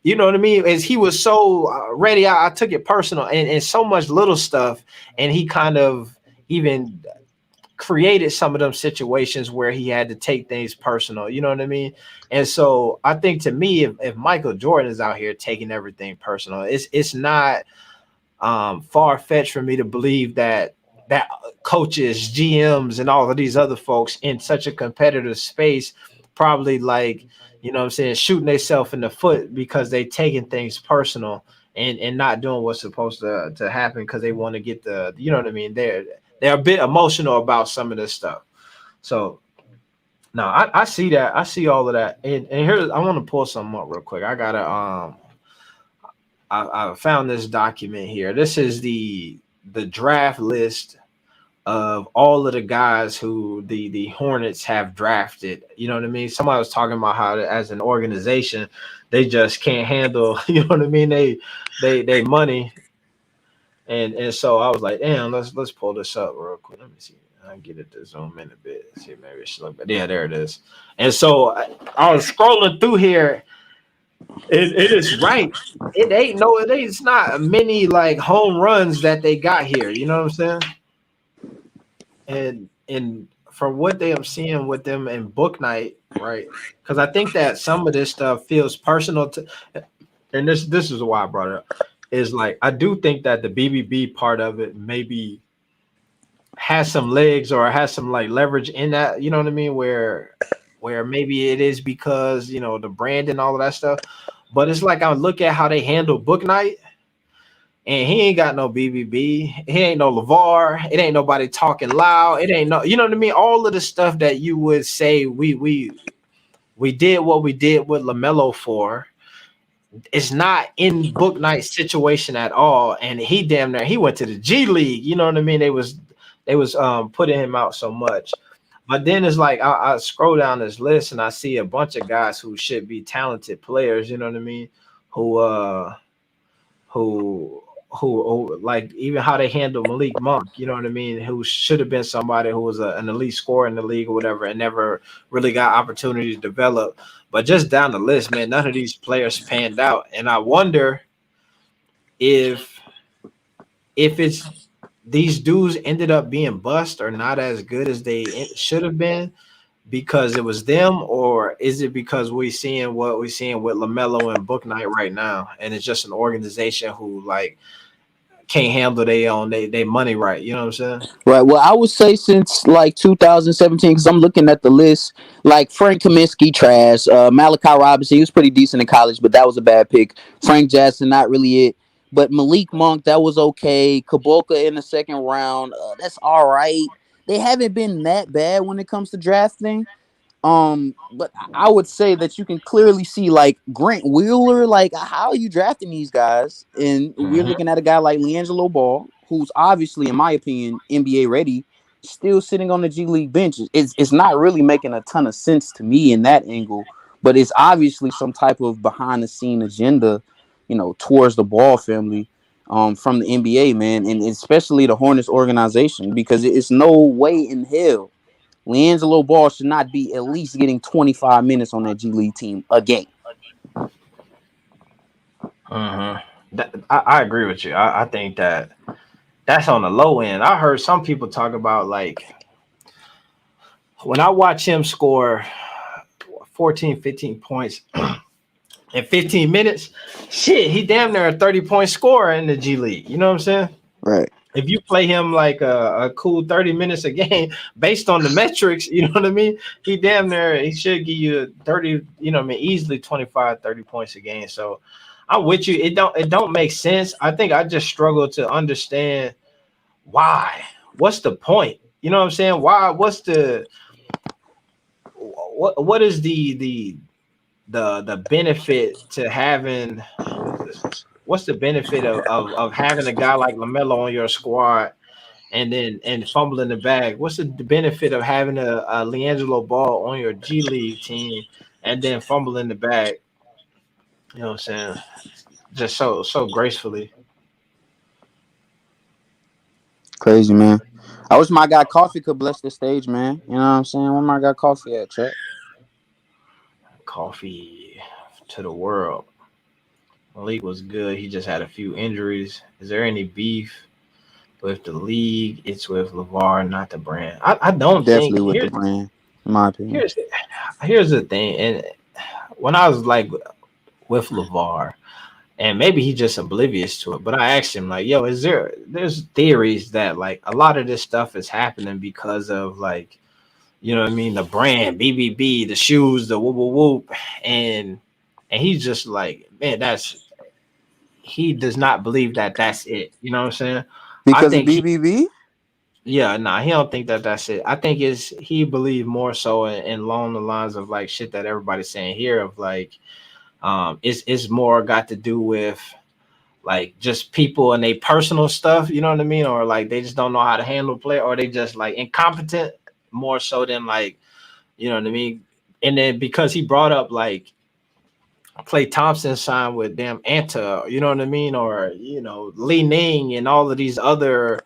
you know what I mean? As he was so ready, I took it personal, and so much little stuff. And he kind of even created some of them situations where he had to take things personal, you know what I mean? And so I think, to me, if Michael Jordan is out here taking everything personal, it's not far-fetched for me to believe that coaches, GMs, and all of these other folks in such a competitive space probably, like, you know what I'm saying, shooting themselves in the foot because they taking things personal and not doing what's supposed to happen because they want to get the, you know what I mean? They're a bit emotional about some of this stuff. So no, I see that. I see all of that. And here, I want to pull something up real quick. I gotta I found this document here. This is the draft list of all of the guys who the Hornets have drafted. You know what I mean? Somebody was talking about how, as an organization, they just can't handle, you know what I mean, they money. And so I was like, damn, let's pull this up real quick. Let me see. I can get it to zoom in a bit. See, maybe it should look better. Yeah, there it is. And so I was scrolling through here, It is right. It's not many like home runs that they got here. You know what I'm saying? And from what they am seeing with them in book night, right? Because I think that some of this stuff feels personal to, and this is why I brought it up. Is like I do think that the BBB part of it maybe has some legs or has some like leverage in that. You know what I mean? Where maybe it is because the brand and all of that stuff. But it's like I look at how they handle book night. And he ain't got no BBB. He ain't no LaVar. It ain't nobody talking loud. It ain't you know what I mean? All of the stuff that you would say we did what we did with LaMelo for. It's not in book night situation at all. And he damn near he went to the G-League. You know what I mean? They was putting him out so much. But then it's like I scroll down this list and I see a bunch of guys who should be talented players. You know what I mean? Who like even how they handle Malik Monk, you know what I mean? Who should have been somebody who was an elite scorer in the league or whatever, and never really got opportunity to develop. But just down the list, man, none of these players panned out, and I wonder if it's these dudes ended up being bust or not as good as they should have been because it was them, or is it because we're seeing what we're seeing with LaMelo and Book Night right now, and it's just an organization who like can't handle they money right, you know what I'm saying? Right. Well, I would say since like 2017, because I'm looking at the list, like Frank Kaminsky, trash. Malachi Robinson, he was pretty decent in college, but that was a bad pick. Frank Jackson, not really it. But Malik Monk, that was okay. Kaboka in the second round, that's all right. They haven't been that bad when it comes to drafting. But I would say that you can clearly see like Grant Wheeler, like how are you drafting these guys? And we're looking at a guy like LiAngelo Ball, who's obviously, in my opinion, NBA ready, still sitting on the G League bench. It's not really making a ton of sense to me in that angle, but it's obviously some type of behind the scene agenda, towards the Ball family, from the NBA, man, and especially the Hornets organization, because it's no way in hell LiAngelo Ball should not be at least getting 25 minutes on that G League team a game. I agree with you. I think that's on the low end. I heard some people talk about like when I watch him score 14, 15 points in 15 minutes, shit, he damn near a 30-point scorer in the G League. You know what I'm saying? Right. If you play him like a cool 30 minutes a game based on the metrics, you know what I mean? He damn near, he should give you 30, easily 25, 30 points a game. So I'm with you. It don't make sense. I think I just struggle to understand why. What's the point? You know what I'm saying? Why? What is the benefit to having? What's the benefit of having a guy like LaMelo on your squad and fumbling the bag? What's the benefit of having a LiAngelo Ball on your G League team and then fumbling the bag? You know what I'm saying? Just so gracefully. Crazy, man. I wish my guy Coffee could bless the stage, man. You know what I'm saying? Where my guy Coffee at, Chuck? Coffee to the world. Malik was good. He just had a few injuries. Is there any beef with the league? It's with LaVar, not the brand. I don't Definitely think with the brand, in my opinion. Here's the thing. And when I was like with LaVar, and maybe he's just oblivious to it, but I asked him, like, yo, there's theories that like a lot of this stuff is happening because of like, you know what I mean, the brand, BBB, the shoes, the whoop whoop whoop. And he's just like, man, he does not believe that that's it. You know what I'm saying? Because of BBB? He don't think that that's it. I think he believed more so in along the lines of like shit that everybody's saying here of like, it's more got to do with like just people and their personal stuff. You know what I mean? Or like they just don't know how to handle play, or they just like incompetent more so than like, you know what I mean? And then because he brought up like Klay Thompson signed with damn Anta, you know what I mean? Or, Li Ning and all of these other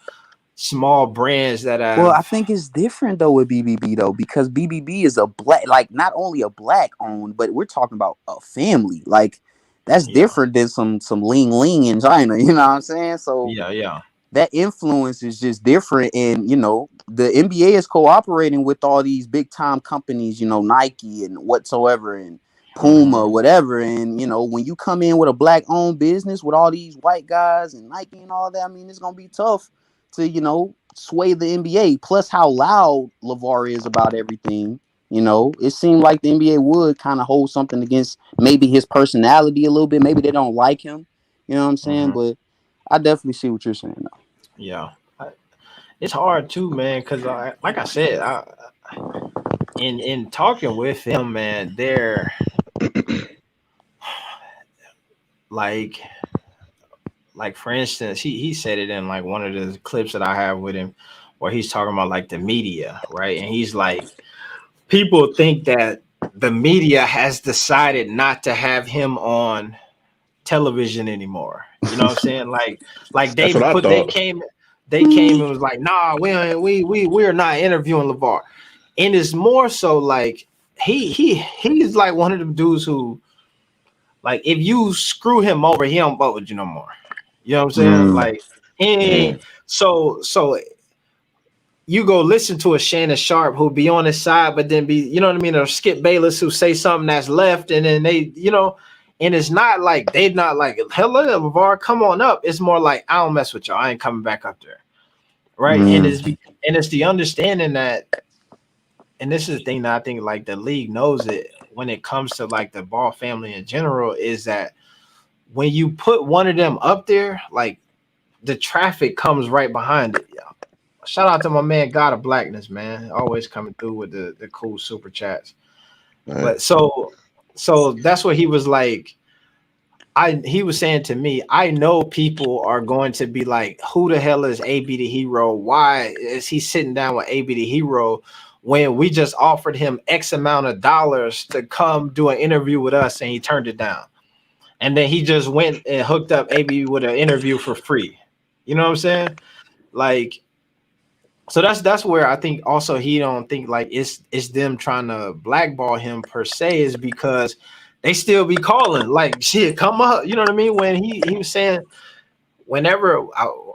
small brands that have. Well, I think it's different though with BBB though, because BBB is a black, like not only a black owned, but we're talking about a family. Like that's different than some ling in China. You know what I'm saying? So yeah. that influence is just different. And, you know, the NBA is cooperating with all these big time companies, you know, Nike and whatsoever and Puma, whatever. And, you know, when you come in with a black owned business with all these white guys and Nike and all that, I mean, it's going to be tough to, you know, sway the NBA. Plus how loud LaVar is about everything. You know, it seemed like the NBA would kind of hold something against maybe his personality a little bit. Maybe they don't like him. You know what I'm saying? But I definitely see what you're saying, though. Yeah, it's hard too, man. Because like I said, in talking with him, man, they're like for instance, he said it in like one of the clips that I have with him, where he's talking about like the media, right? And he's like, people think that the media has decided not to have him on television anymore. You know what I'm saying? Like they came and was like, nah, we're not interviewing LaVar. And it's more so like he's like one of them dudes who, like, if you screw him over, he don't vote with you no more. You know what I'm saying? Like, so you go listen to a Shannon Sharp who be on his side, but then be, you know what I mean, or Skip Bayless who say something that's left, and then they, you know, and it's not like they're not like, hello, LaVar, come on up. It's more like, I don't mess with y'all. I ain't coming back up there, right? And it's the understanding that, and this is the thing that I think like the league knows it when it comes to like the Ball family in general, is that when you put one of them up there, like the traffic comes right behind it. Shout out to my man, God of Blackness, man. Always coming through with the cool super chats. Right. But so that's what he was like. He was saying to me, I know people are going to be like, who the hell is AB the Hero? Why is he sitting down with AB the Hero when we just offered him X amount of dollars to come do an interview with us and he turned it down? And then he just went and hooked up AB with an interview for free. You know what I'm saying? Like, so that's where I think also he don't think like it's them trying to blackball him per se, is because they still be calling like, shit, come up. You know what I mean? When he was saying, whenever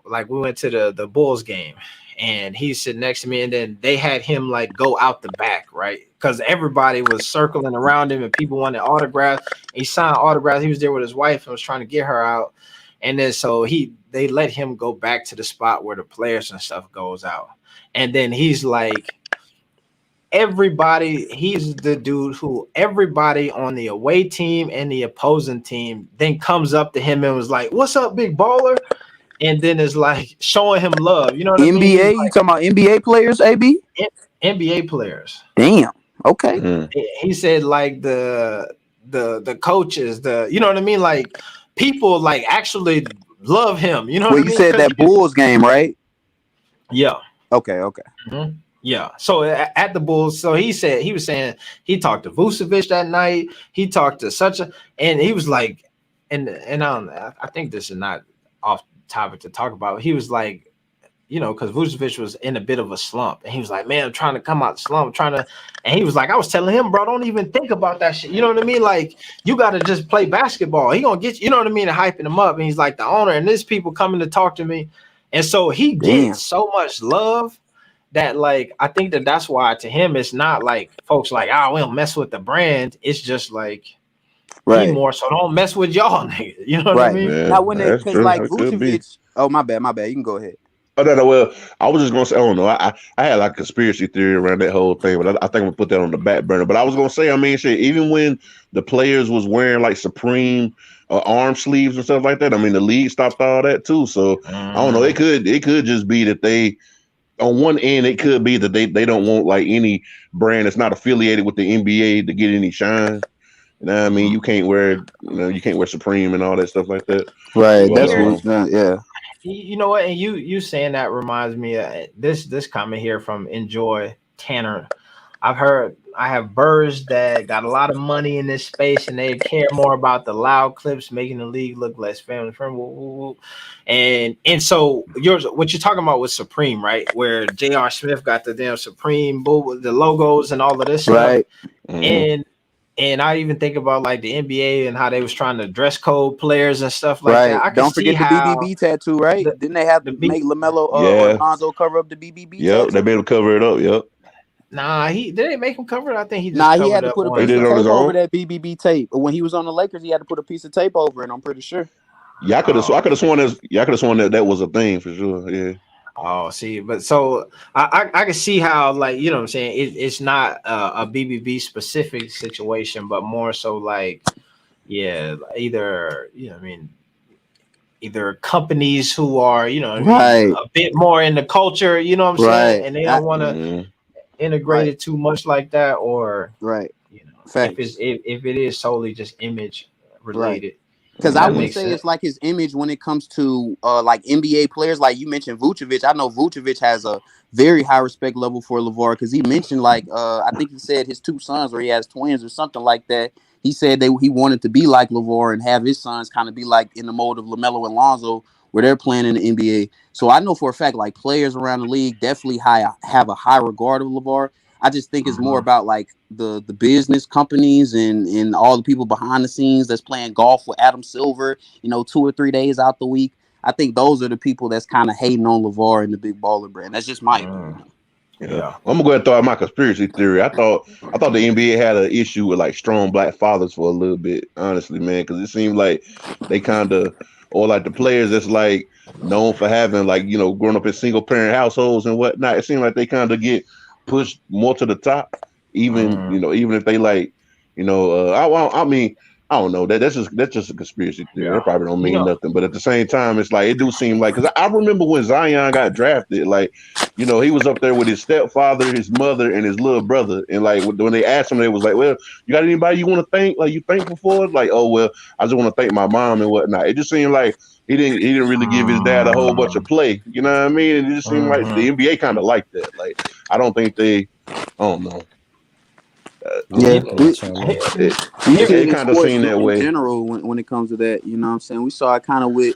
like we went to the Bulls game and he's sitting next to me, and then they had him like go out the back, right? Because everybody was circling around him and people wanted autographs. He signed autographs. He was there with his wife and was trying to get her out. And then so they let him go back to the spot where the players and stuff goes out. And then he's like, he's the dude who everybody on the away team and the opposing team then comes up to him and was like, what's up, big baller? And then is like showing him love. You know what I mean? NBA, you talking about NBA players, AB? NBA players. Damn. Okay. He said like the coaches, you know what I mean? Like people like actually love him. You know what I mean? You said that Bulls game, right? Yeah. Okay. Mm-hmm. Yeah. So at the Bulls, so he was saying he talked to Vucevic that night. He talked to and he was like, and I think this is not off topic to talk about. He was like, you know, because Vucevic was in a bit of a slump, and he was like, man, I'm trying to come out the slump, and he was like, I was telling him, bro, don't even think about that shit. You know what I mean? Like, you got to just play basketball. He gonna get you know what I mean, and hyping him up. And he's like, the owner, and there's people coming to talk to me. And so he gets so much love that, like, I think that's why to him it's not like folks like, we don't mess with the brand. It's just like, right, more so don't mess with y'all, nigga. You know what I mean? Yeah, now when because like Vucevic, my bad. You can go ahead. Oh no, well, I was just gonna say, I don't know. I had like a conspiracy theory around that whole thing, but I think I'm gonna put that on the back burner. But I was gonna say, I mean, shit, even when the players was wearing like Supreme arm sleeves and stuff like that, I mean, the league stopped all that too. So I don't know. It could just be that they, on one end, it could be that they don't want like any brand that's not affiliated with the NBA to get any shine. You know what I mean? You can't wear Supreme and all that stuff like that. Right. That's what. Yeah. You know what? And you saying that reminds me of this comment here from Enjoy Tanner. I have birds that got a lot of money in this space, and they care more about the loud clips, making the league look less family friendly. And so what you're talking about was Supreme, right? Where J.R. Smith got the damn Supreme, the logos and all of this right stuff. And I even think about like the NBA and how they was trying to dress code players and stuff like that. I can Don't see forget the how BBB tattoo, right? the Didn't they have the to B, make LaMelo or Yeah. Lonzo cover up the BBB Yep. They tattoo? made him cover it up. Yep. nah, he did they make him cover it? I think he just Nah, he covered had to up put a on He piece did of it on his tape over own. that BBB tape. When he was on the Lakers, he had to put a piece of tape over it. I'm pretty sure. Yeah, I could have sworn that was a thing for sure. Yeah. Oh, see, but so I can see how, like, you know what I'm saying, it's not a BBB specific situation, but more so like, yeah, either, you know what I mean, either companies who are, you know what I mean, Right, a bit more in the culture, you know what I'm saying, right, and they don't want to Mhm. integrate right, it too much like that, or, right. you know, Facts. if it is solely just image Right. related, Because I that wouldn't makes say sense. it's like his image when it comes to like NBA players. Like you mentioned Vucevic. I know Vucevic has a very high respect level for LaVar because he mentioned like I think he said his two sons or he has twins or something like that. He said that he wanted to be like LaVar and have his sons kind of be like in the mold of LaMelo and Lonzo where they're playing in the NBA. So I know for a fact like players around the league definitely have a high regard of LaVar. I just think it's more Mhm. about like the business companies and all the people behind the scenes that's playing golf with Adam Silver, 2 or 3 days out the week. I think those are the people that's kind of hating on LaVar and the big baller brand. That's just my Mm, opinion. Yeah. yeah. I'm gonna go ahead and throw out my conspiracy theory. I thought the NBA had an issue with like strong black fathers for a little bit, honestly, man, because it seemed like they kind of, or like the players that's like known for having like grown up in single parent households and whatnot. It seemed like they kind of get pushed more to the top, even Mm, even if they like, I mean. I don't know. That's just a conspiracy theory. yeah. That probably don't You mean know, nothing. But at the same time, it's like it do seem like because I remember when Zion got drafted, like he was up there with his stepfather, his mother, and his little brother. And like when they asked him, they was like, "Well, you got anybody you want to thank? Like you thankful for?" Like, "Oh well, I just want to thank my mom and whatnot." It just seemed like he didn't really give his dad a whole bunch of play. You know what I mean? And it just seemed like mhm. the NBA kind of like that. Like I don't think they. I don't know. I Yeah, like You, that, Charlie. you It, see it it in kind of sports seemed that in way. general when it comes to that. You know what I'm saying? We saw it kind of with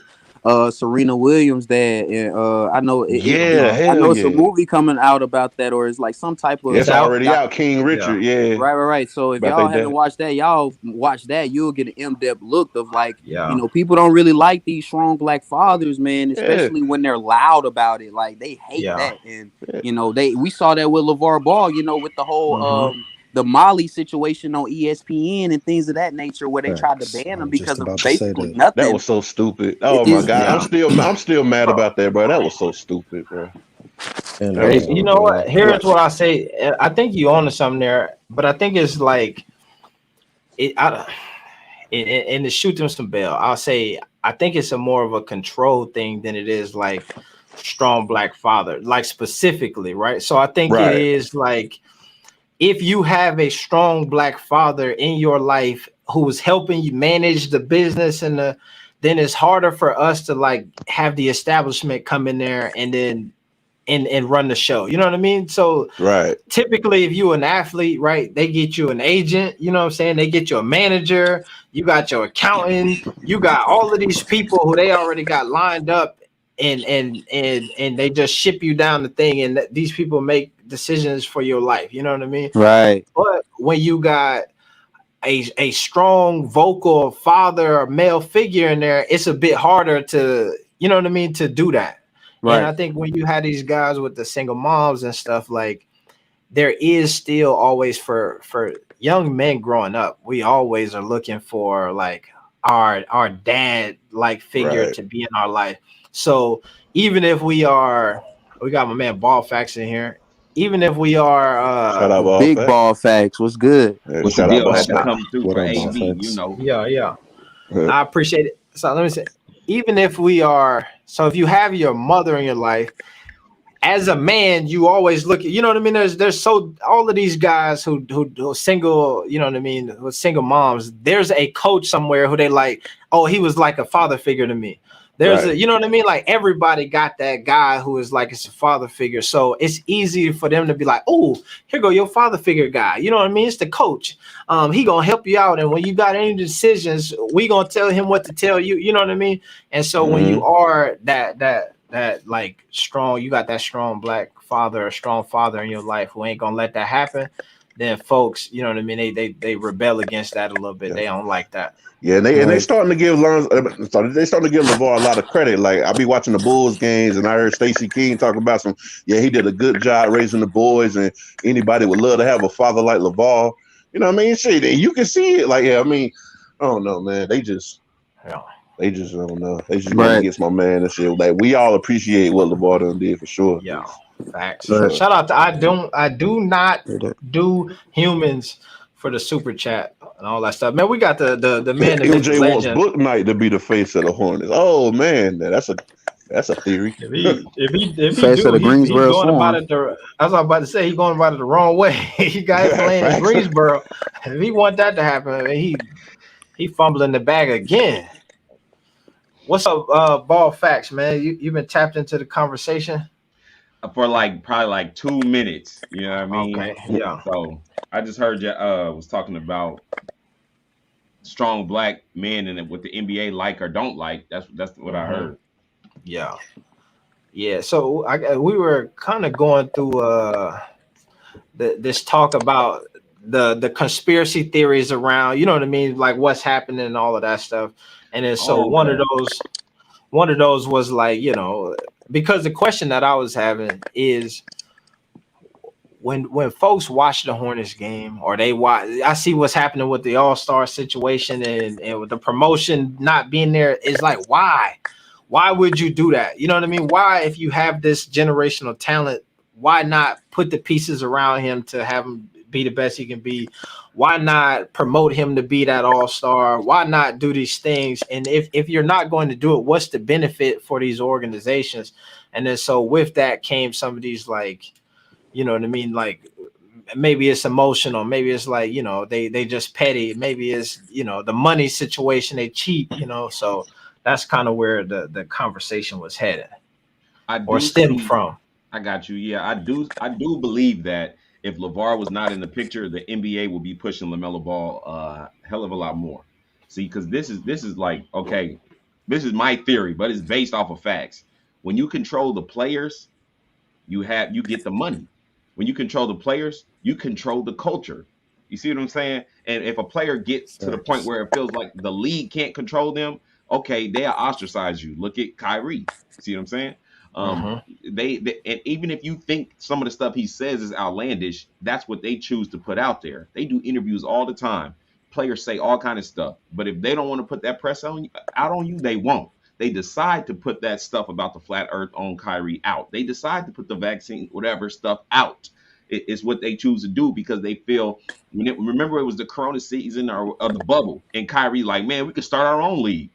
Serena Williams' dad, and I know Yeah, I hell know it's a yeah. movie coming out about that, or it's like some type of it's It's out. already out. King Yeah. Richard. Yeah, right. So if about y'all they haven't dad. watched that, y'all watch that. You'll get an in-depth look of like, Yeah. people don't really like these strong black fathers, man, Yeah, especially when they're loud about it. Like they hate Yeah. that, and yeah. we saw that with LaVar Ball, with the whole Hmm. the Molly situation on ESPN and things of that nature, where they tried to Facts. ban I him was just because of about to say basically that. That nothing. was so stupid. It Oh my is god, I'm Yeah. still mad about that, bro. That was so stupid, bro. And That was You so know dumb. what? Here's what I say. I think you on to something there, but I think it's like it. And to shoot them some bail, I'll say I think it's a more of a control thing than it is like strong black father, like specifically, right? So I think it Right. is like if you have a strong black father in your life who is helping you manage the business then it's harder for us to like have the establishment come in there and then and run the show. You know what I mean? So Right. typically if you're an athlete, right, they get you an agent, you know what I'm saying? They get you a manager, you got your accountant, you got all of these people who they already got lined up and they just ship you down the thing and these people make decisions for your life, you know what I mean? Right. But when you got a strong vocal father or male figure in there, it's a bit harder to, you know what I mean, to do that. And I Right. think when you have these guys with the single moms and stuff, like there is still always for young men growing up, we always are looking for like our dad like figure Right. to be in our life. So even if we got my man Ball Facts in here, even if we are Shout out Ball Big Fact. ball facts. What's good? Yeah, What you shout out deal Ball had to shout, Fact. come through What for up, AB, you Ballface? know. yeah. I appreciate it. So let me say, even if we are, so if you have your mother in your life, as a man, you always look at, you know what I mean? There's so all of these guys who single, you know what I mean, who are single moms, there's a coach somewhere who they like, oh, he was like a father figure to me. There's Right. a, you know what I mean? Like everybody got that guy who is like it's a father figure. So it's easy for them to be like, oh, here go your father figure guy. You know what I mean? It's the coach. He gonna help you out. And when you got any decisions, we gonna tell him what to tell you. You know what I mean? And so when Hmm. you are that like strong, you got that strong black father, a strong father in your life who ain't gonna let that happen, then folks, you know what I mean, they rebel against that a little bit. They don't like that. Yeah, and they starting to give they starting to give LaVar a lot of credit. Like I be watching the Bulls games, and I heard Stacey King talk about he did a good job raising the boys, and anybody would love to have a father like LaVar. You know what I mean? Shit, you can see it. Like, I mean, I don't know, man. They just I don't know. They just going against my man and shit. Like, we all appreciate what LaVar done did for sure. Yeah, facts. Sure. Shout out to I do not do humans for the super chat and all that stuff. Man, we got the man. MJ wants Book Knight to be the face of the Hornets. Oh man, that's a theory. If he face of the Greensboro going about Swarm. it I was about to say he going about it the wrong way. He got playing in Greensboro. If he want that to happen, he fumbling the bag again. What's up, Ball Facts, man? You've been tapped into the conversation for probably 2 minutes. You know what I mean? Okay, yeah. So I just heard you was talking about strong black men and what the NBA like or don't like. That's what I heard. Yeah. So we were kind of going through this talk about the conspiracy theories around, you know what I mean, like what's happening and all of that stuff. And then one of those was like, you know, because the question that I was having is when folks watch the Hornets game or they watch, I see what's happening with the All-Star situation and with the promotion not being there, is like, why would you do that? You know what I mean? Why, if you have this generational talent, why not put the pieces around him to have him be the best he can be? Why not promote him to be that all-star? Why not do these things? And if you're not going to do it, what's the benefit for these organizations? And then so with that came some of these, like, you know what I mean? Like maybe it's emotional, maybe it's like, you know, they just petty, maybe it's, you know, the money situation, they cheat, you know. So that's kind of where the conversation was headed or stemmed from. I got you. Yeah, I do believe that if LaVar was not in the picture, the NBA will be pushing LaMelo Ball a hell of a lot more. See, because this is like, okay, this is my theory, but it's based off of facts. When you control the players, you get the money. When you control the players, you control the culture. You see what I'm saying? And if a player gets to the point where it feels like the league can't control them, okay, they'll ostracize you. Look at Kyrie. See what I'm saying? They and even if you think some of the stuff he says is outlandish, that's what they choose to put out there. They do interviews all the time. Players say all kind of stuff, but if they don't want to put that press out on you, they won't. They decide to put that stuff about the flat earth on Kyrie out. They decide to put the vaccine, whatever stuff out. It's what they choose to do because they feel, remember it was the Corona season or the bubble, and Kyrie like, man, we could start our own league.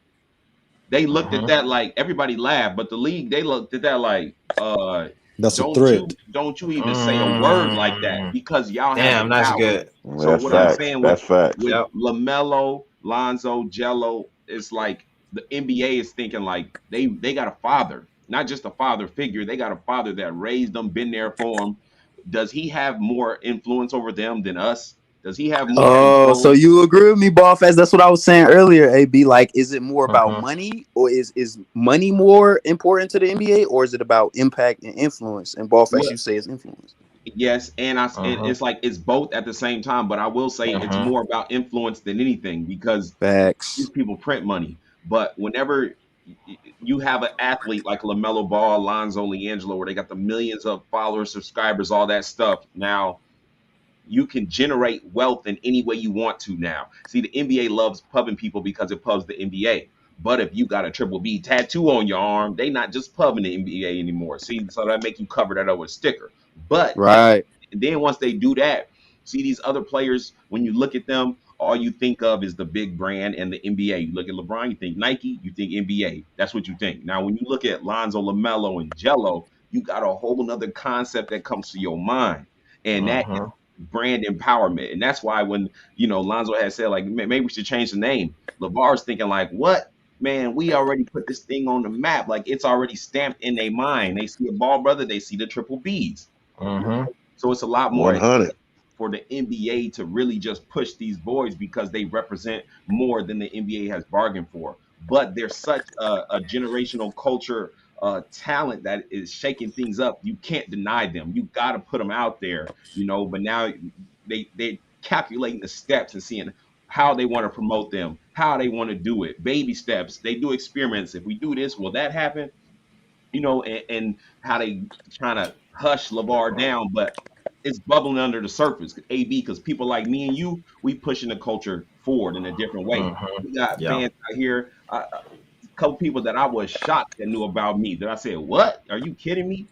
They looked at that like, everybody laughed, but the league, they looked at that like, that's a threat. Don't you even say a word like that because y'all have the power. Good. So that's what facts. I'm saying with LaMelo, Lonzo, Jello, it's like the NBA is thinking like they got a father, not just a father figure. They got a father that raised them, been there for them. Does he have more influence over them than us? Does he have more? Oh, so you agree with me, Ballfest? That's what I was saying earlier, AB. Like, is it more about money, or is money more important to the NBA, or is it about impact and influence? And Ballfest, you say it's influence. Yes, and it's like it's both at the same time. But I will say it's more about influence than anything because these people print money. But whenever you have an athlete like LaMelo Ball, Lonzo, LiAngelo, where they got the millions of followers, subscribers, all that stuff, now you can generate wealth in any way you want to now. See, the NBA loves pubbing people because it pubs the NBA. But if you got a triple B tattoo on your arm, they not just pubbing the NBA anymore. See, so that make you cover that up with a sticker. But and then once they do that, see these other players, when you look at them, all you think of is the big brand and the NBA. You look at LeBron, you think Nike, you think NBA. That's what you think. Now, when you look at Lonzo, LaMelo, and Jello, you got a whole nother concept that comes to your mind. And that is brand empowerment. And that's why when, Lonzo had said, like, maybe we should change the name. LaVar's thinking like, what? Man, we already put this thing on the map. Like, it's already stamped in their mind. They see a Ball brother, they see the triple Bs. So it's a lot more 100 for the NBA to really just push these boys because they represent more than the NBA has bargained for. But there's such a generational culture talent that is shaking things up. You can't deny them. You got to put them out there, But now they calculating the steps and seeing how they want to promote them, how they want to do it, baby steps. They do experiments. If we do this, will that happen? And how they trying to hush LaVar down, but it's bubbling under the surface. AB, because people like me and you, we pushing the culture forward in a different way. We got fans out here. A couple people that I was shocked that knew about me. That I said, "What? Are you kidding me?"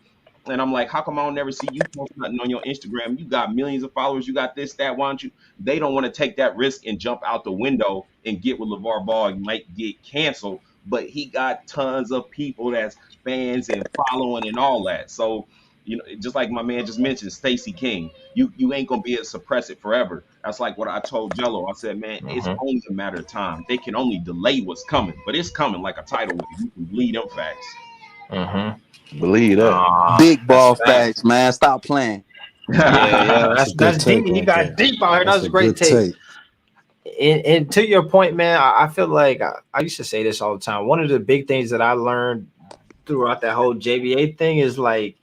And I'm like, how come I don't never see you post nothing on your Instagram? You got millions of followers. You got this, that. Why don't you? They don't want to take that risk and jump out the window and get with LaVar Ball and might get canceled. But he got tons of people that's fans and following and all that. So, just like my man just mentioned, Stacey King, you ain't gonna be able to suppress it forever. That's like what I told Jello. I said, man, it's only a matter of time. They can only delay what's coming, but it's coming like a tidal wave. You can believe them facts. Believe that. Big ball facts, man. Stop playing. Yeah. That's deep. He got deep out here. That's a great take. And to your point, man, I feel like I used to say this all the time. One of the big things that I learned throughout that whole JBA thing is like,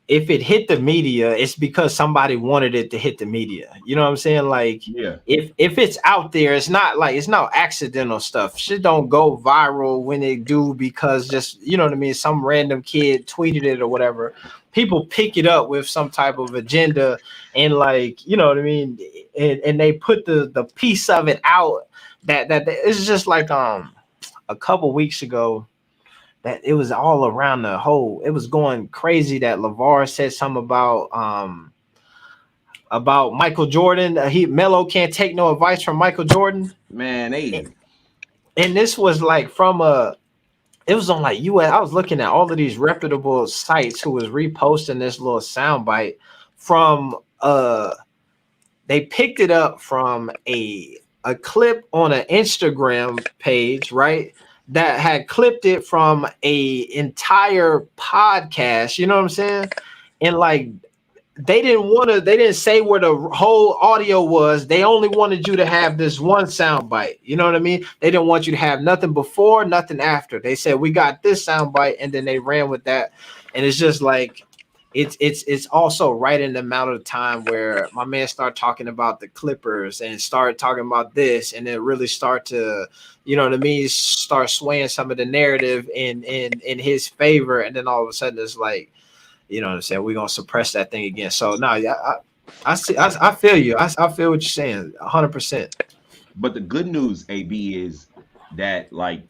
if it hit the media, it's because somebody wanted it to hit the media. You know what I'm saying? Like, if it's out there, it's not accidental stuff. Shit don't go viral when it do because just, you know what I mean, some random kid tweeted it or whatever. People pick it up with some type of agenda and like, you know what I mean, and they put the piece of it out that it's just like a couple weeks ago. That it was all around the whole. It was going crazy that LaVar said something about Michael Jordan. Melo can't take no advice from Michael Jordan. Man, and this was like it was on like US. I was looking at all of these reputable sites who was reposting this little soundbite from they picked it up from a clip on an Instagram page, right? That had clipped it from a entire podcast, you know what I'm saying? And like they didn't say where the whole audio was. They only wanted you to have this one sound bite. You know what I mean? They didn't want you to have nothing before, nothing after. They said we got this sound bite, and then they ran with that. And it's just like it's also right in the amount of time where my man started talking about the Clippers and started talking about this, and then really start to, you know what I mean, start swaying some of the narrative in his favor, and then all of a sudden it's like, you know what I'm saying, we're gonna suppress that thing again. So no, I feel you. I feel what you're saying, 100%. But the good news, AB, is that like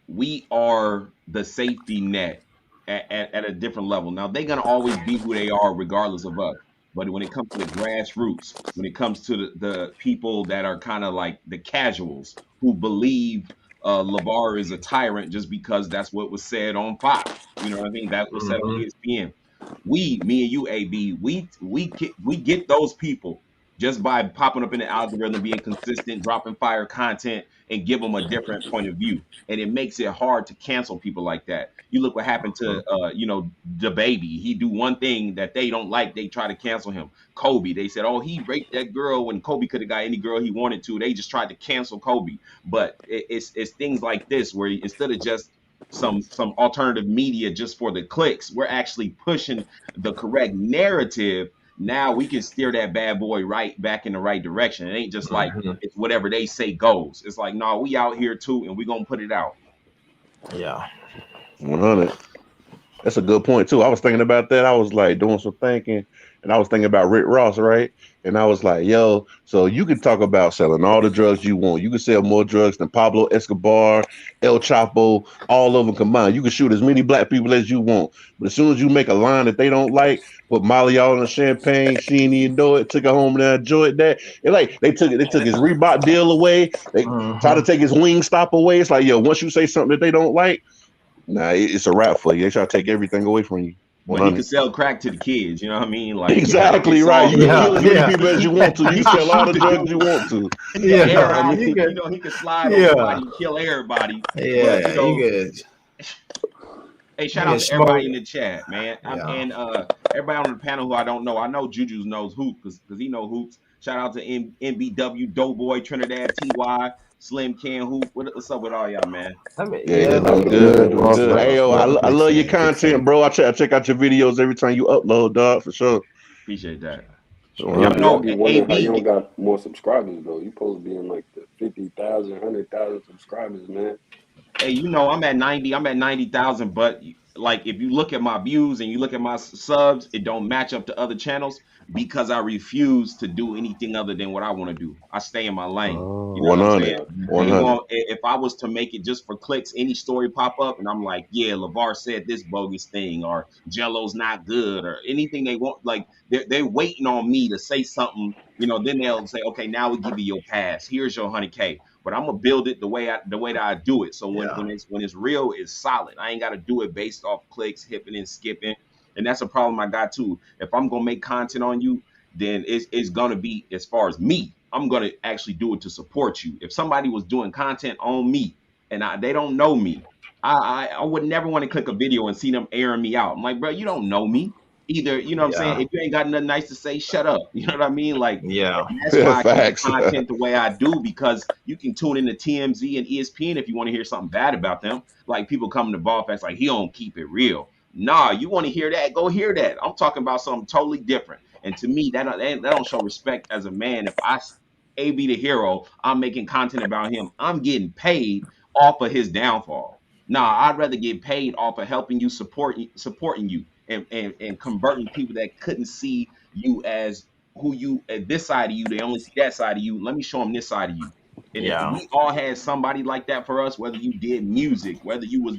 we are the safety net at a different level. Now they're gonna always be who they are regardless of us. But when it comes to the grassroots, when it comes to the people that are kind of like the casuals who believe LaVar is a tyrant just because that's what was said on Fox, you know what I mean? That was said on ESPN. Me and you, AB, we get those people just by popping up in the algorithm, being consistent, dropping fire content, and give them a different point of view. And it makes it hard to cancel people like that. You look what happened to, the baby. He do one thing that they don't like, they try to cancel him. Kobe, they said, oh, he raped that girl when Kobe could have got any girl he wanted to. They just tried to cancel Kobe. But it's things like this where instead of just some alternative media just for the clicks, we're actually pushing the correct narrative. Now we can steer that bad boy right back in the right direction. It ain't just like it's whatever they say goes. It's like, no, we out here too, and we gonna put it out. Yeah, 100. That's a good point too. I was thinking about that. I was like doing some thinking, and I was thinking about Rick Ross, right? And I was like, yo, so you can talk about selling all the drugs you want. You can sell more drugs than Pablo Escobar, El Chapo, all of them combined. You can shoot as many black people as you want. But as soon as you make a line that they don't like, put Molly all in the champagne, she didn't even know it, took it home and enjoyed that. It like they took his Reebok deal away. They try to take his Wingstop away. It's like, yo, once you say something that they don't like, nah, it's a wrap for you. They try to take everything away from you. But you can sell crack to the kids, you know what I mean? Like exactly right. You can kill as many people as you want to. You sell all the drugs you want to. Yeah, he can slide on everybody, kill everybody. Yeah, but, good. Hey, shout out to everybody in the chat, man. And everybody on the panel who I don't know. I know Juju knows Hoop because he know hoops. Shout out to NBW, Doughboy, Trinidad, TY, Slim Can Hoop. What's up with all y'all, man? I'm good. Hey, yo, I love your content, bro. I check out your videos every time you upload, dog, for sure. Appreciate that. Y'all I know, be wondering how you AB. don't got more subscribers though. You supposed to be in like the 50,000, 100,000 subscribers, man. Hey, I'm at 90. I'm at 90,000. But like, if you look at my views and you look at my subs, it don't match up to other channels because I refuse to do anything other than what I want to do. I stay in my lane. You know what I'm 100. saying? 100. If I was to make it just for clicks, any story pop up, and I'm like, yeah, LaVar said this bogus thing, or Jello's not good, or anything they want, like they're waiting on me to say something. Then they'll say, okay, now we give you your pass. Here's your 100K. But I'm gonna build it the way that I do it. So when it's real, it's solid. I ain't gotta do it based off clicks, hipping and skipping. And that's a problem I got too. If I'm gonna make content on you, then it's gonna be, as far as me, I'm gonna actually do it to support you. If somebody was doing content on me and they don't know me, I would never want to click a video and see them airing me out. I'm like, bro, you don't know me. Either, you know what I'm saying? If you ain't got nothing nice to say, shut up. You know what I mean? Like, and that's why I keep the content the way I do, because you can tune into TMZ and ESPN if you want to hear something bad about them. Like, people coming to ball facts like, he don't keep it real. Nah, you want to hear that? Go hear that. I'm talking about something totally different. And to me, that don't show respect as a man. If AB the hero, I'm making content about him, I'm getting paid off of his downfall. Nah, I'd rather get paid off of helping you, supporting you, and converting people that couldn't see you as who you at this side of you. They only see that side of you. Let me show them this side of you. And if we all had somebody like that for us, whether you did music, whether you was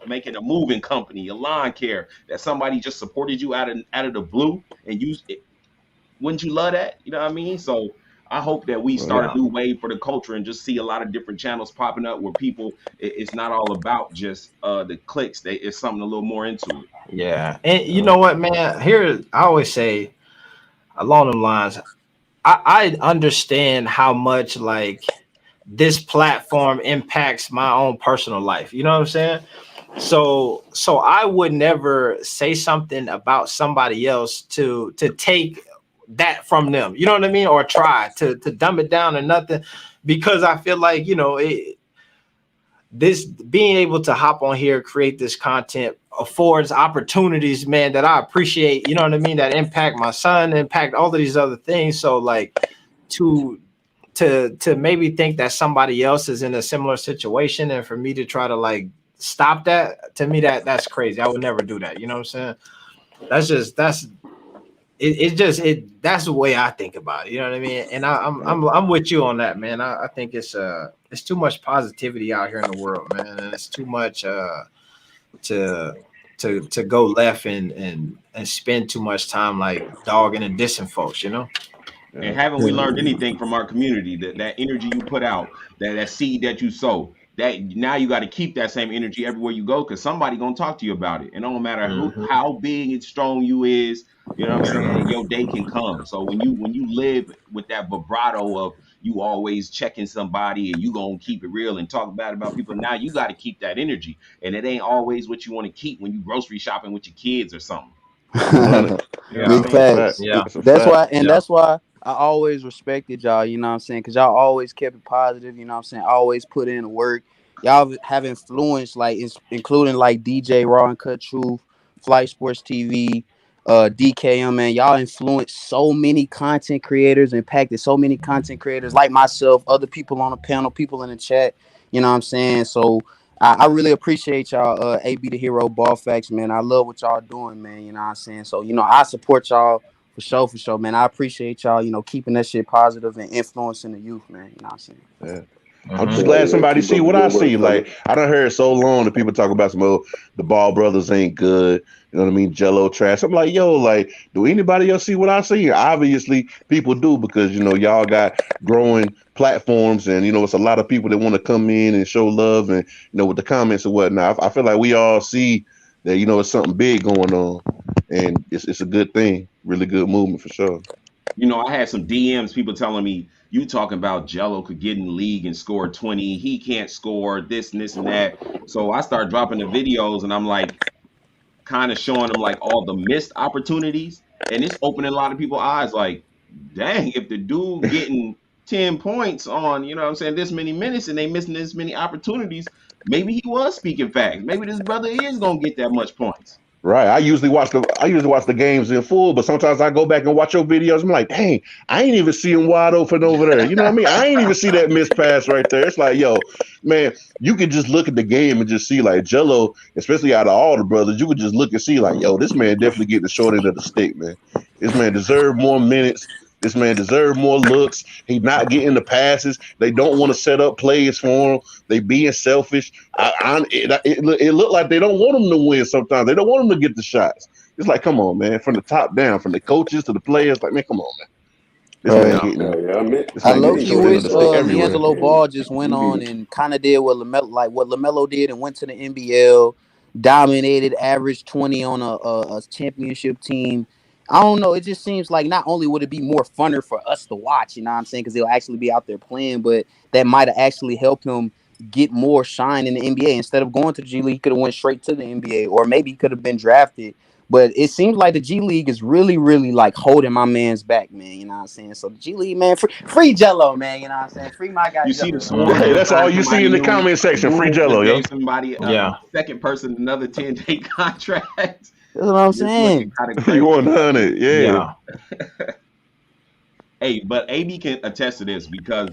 making a moving company, a lawn care, that somebody just supported you out of the blue, and wouldn't you love that? You know what I mean? So I hope that we start a new wave for the culture and just see a lot of different channels popping up where people, it's not all about just the clicks. It's something a little more into it. Yeah. And you know what, man? Here, I always say along the lines, I understand how much like this platform impacts my own personal life. You know what I'm saying? So I would never say something about somebody else to take that from them. You know what I mean? Or try to dumb it down or nothing, because I feel like, this being able to hop on here, create this content affords opportunities, man, that I appreciate, you know what I mean? That impact my son, impact all of these other things. So like to maybe think that somebody else is in a similar situation, and for me to try to like stop that, to me, that's crazy. I would never do that. You know what I'm saying? That's the way I think about it. You know what I mean? And I'm with you on that, man. I think it's too much positivity out here in the world, man, and it's too much to go left and spend too much time like dogging and dissing folks, And haven't we learned anything from our community? That energy you put out, that seed that you sow, that now you got to keep that same energy everywhere you go, because somebody gonna talk to you about it. And it don't matter how big and strong you is, you know what I'm saying? Your day can come. So when you live with that vibrato of you always checking somebody and you gonna keep it real and talk bad about people, now you got to keep that energy. And it ain't always what you want to keep when you grocery shopping with your kids or something. Big facts. Yeah. That's why I always respected y'all, you know what I'm saying? Because y'all always kept it positive, you know what I'm saying? Always put in the work. Y'all have influenced, like, including like DJ Raw and Cut Truth, Flight Sports TV, DKM, man. Y'all influenced so many content creators, impacted so many content creators like myself, other people on the panel, people in the chat, you know what I'm saying? So I really appreciate y'all, AB the Hero, Ball Facts, man. I love what y'all doing, man, you know what I'm saying? So, I support y'all for sure, man. I appreciate y'all, keeping that shit positive and influencing the youth, man, you know what I'm saying? Yeah. I'm just glad somebody see what I see. Like, I done heard so long that people talk about the Ball brothers ain't good. You know what I mean? Jello trash. I'm like, yo, like, do anybody else see what I see? Obviously, people do, because, y'all got growing platforms, and, it's a lot of people that want to come in and show love, and, with the comments and whatnot. I feel like we all see that, it's something big going on, and it's a good thing. Really good movement for sure. I had some DMs, people telling me, you talking about Jello could get in the league and score 20. He can't score this and this and that. So I started dropping the videos, and I'm like, kind of showing them like all the missed opportunities. And it's opening a lot of people's eyes. Like, dang, if the dude getting 10 points on, you know what I'm saying, this many minutes, and they missing this many opportunities, maybe he was speaking facts. Maybe this brother is going to get that much points. Right. I usually watch the games in full, but sometimes I go back and watch your videos. I'm like, dang, I ain't even see him wide open over there. You know what I mean? I ain't even see that missed pass right there. It's like, yo, man, you can just look at the game and just see like Jello, especially out of all the brothers, you could just look and see like, yo, this man definitely getting the short end of the stick, man. This man deserved more minutes. This man deserved more looks. He not getting the passes. They don't want to set up plays for him. They being selfish. It looked like they don't want him to win sometimes. They don't want him to get the shots. It's like, come on, man. From the top down, from the coaches to the players, like, man, come on, man. This man getting I low key wish everywhere. LiAngelo Ball just went on and kind of did what LaMelo did and went to the NBL, dominated, averaged 20 on a championship team. I don't know. It just seems like not only would it be more funner for us to watch, you know what I'm saying, because he'll actually be out there playing, but that might have actually helped him get more shine in the NBA. Instead of going to the G League, he could have went straight to the NBA, or maybe he could have been drafted. But it seems like the G League is really, really like holding my man's back, man. You know what I'm saying? So the G League, man, free Jello, man. You know what I'm saying? Free my guy. You see the score. Hey, that's all you see in the comment section. Free Jello, yo. Gave somebody second person another 10-day contract. That's what I'm saying. You 100, yeah. Hey, but AB can attest to this because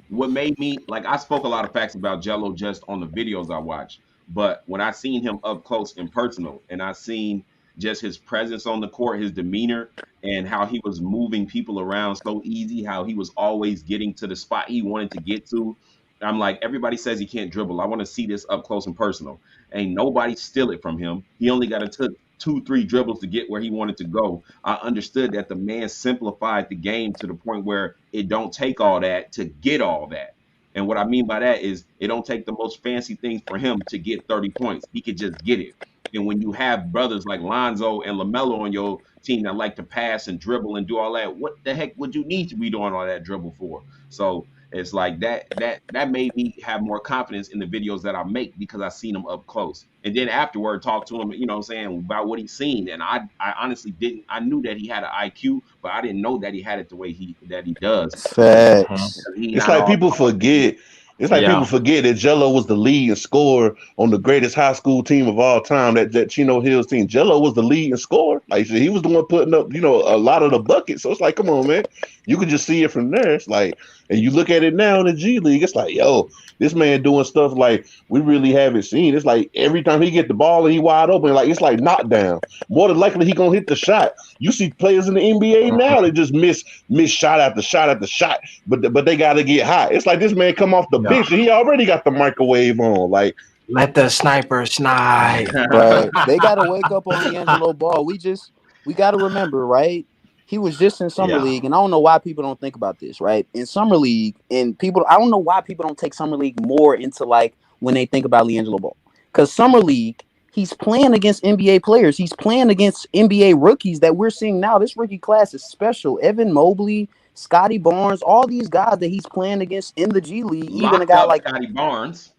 what made me like I spoke a lot of facts about Jello just on the videos I watched, but when I seen him up close and personal, and I seen just his presence on the court, his demeanor, and how he was moving people around so easy, how he was always getting to the spot he wanted to get to. I'm like, everybody says he can't dribble. I want to see this up close and personal. Ain't nobody steal it from him. He only got to took 2-3 dribbles to get where he wanted to go. I understood that the man simplified the game to the point where it don't take all that to get all that. And what I mean by that is it don't take the most fancy things for him to get 30 points. He could just get it. And when you have brothers like Lonzo and LaMelo on your team that like to pass and dribble and do all that, what the heck would you need to be doing all that dribble for? So it's like that made me have more confidence in the videos that I make because I seen him up close. And then afterward, talk to him, you know what I'm saying, about what he's seen. And I honestly didn't. I knew that he had an IQ, but I didn't know that he had it the way he does. Facts. It's like people forget. It's like people forget that Jello was the leading scorer on the greatest high school team of all time, that Chino Hills team. Jello was the leading scorer. Like he was the one putting up, a lot of the buckets. So it's like, come on, man. You could just see it from there. It's like, and you look at it now in the G League, it's like, yo, this man doing stuff like we really haven't seen. It's like every time he get the ball and he wide open, like it's like knockdown. More than likely he gonna hit the shot. You see players in the NBA now that just miss shot after shot after shot, but they gotta get hot. It's like this man come off the bench and he already got the microwave on. Like let the sniper snipe. Right. They gotta wake up on LiAngelo Ball. We gotta remember, right? He was just in Summer League, and I don't know why people don't think about this, right? In Summer League, I don't know why people don't take Summer League more into like when they think about LiAngelo Ball. Because Summer League, he's playing against NBA players. He's playing against NBA rookies that we're seeing now. This rookie class is special. Evan Mobley, Scotty Barnes, all these guys that he's playing against in the G League. Even a guy like Scotty Barnes.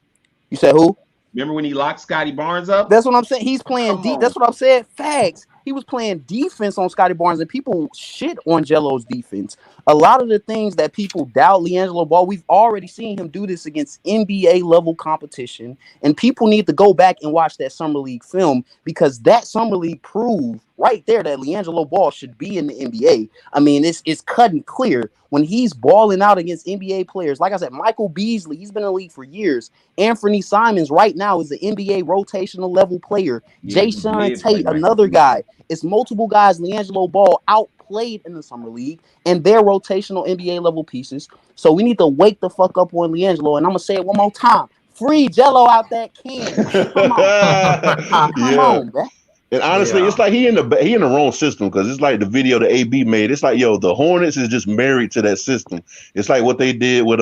You said who? Remember when he locked Scotty Barnes up? That's what I'm saying. He's playing deep. That's what I'm saying. Facts. He was playing defense on Scotty Barnes, and people shit on Jello's defense. A lot of the things that people doubt LiAngelo Ball, we've already seen him do this against NBA level competition, and people need to go back and watch that Summer League film because that Summer League proved right there that LiAngelo Ball should be in the NBA. I mean, it's cut and clear when he's balling out against NBA players. Like I said, Michael Beasley, he's been in the league for years. Anthony Simons right now is an NBA rotational level player. Jason Tate, another guy. It's multiple guys LiAngelo Ball outplayed in the Summer League, and they're rotational NBA level pieces. So we need to wake the fuck up on LiAngelo, and I'm going to say it one more time. Free Jello out that can. Come on. Come on, man. And honestly, it's like he in the wrong system because it's like the video that AB made. It's like, yo, the Hornets is just married to that system. It's like what they did with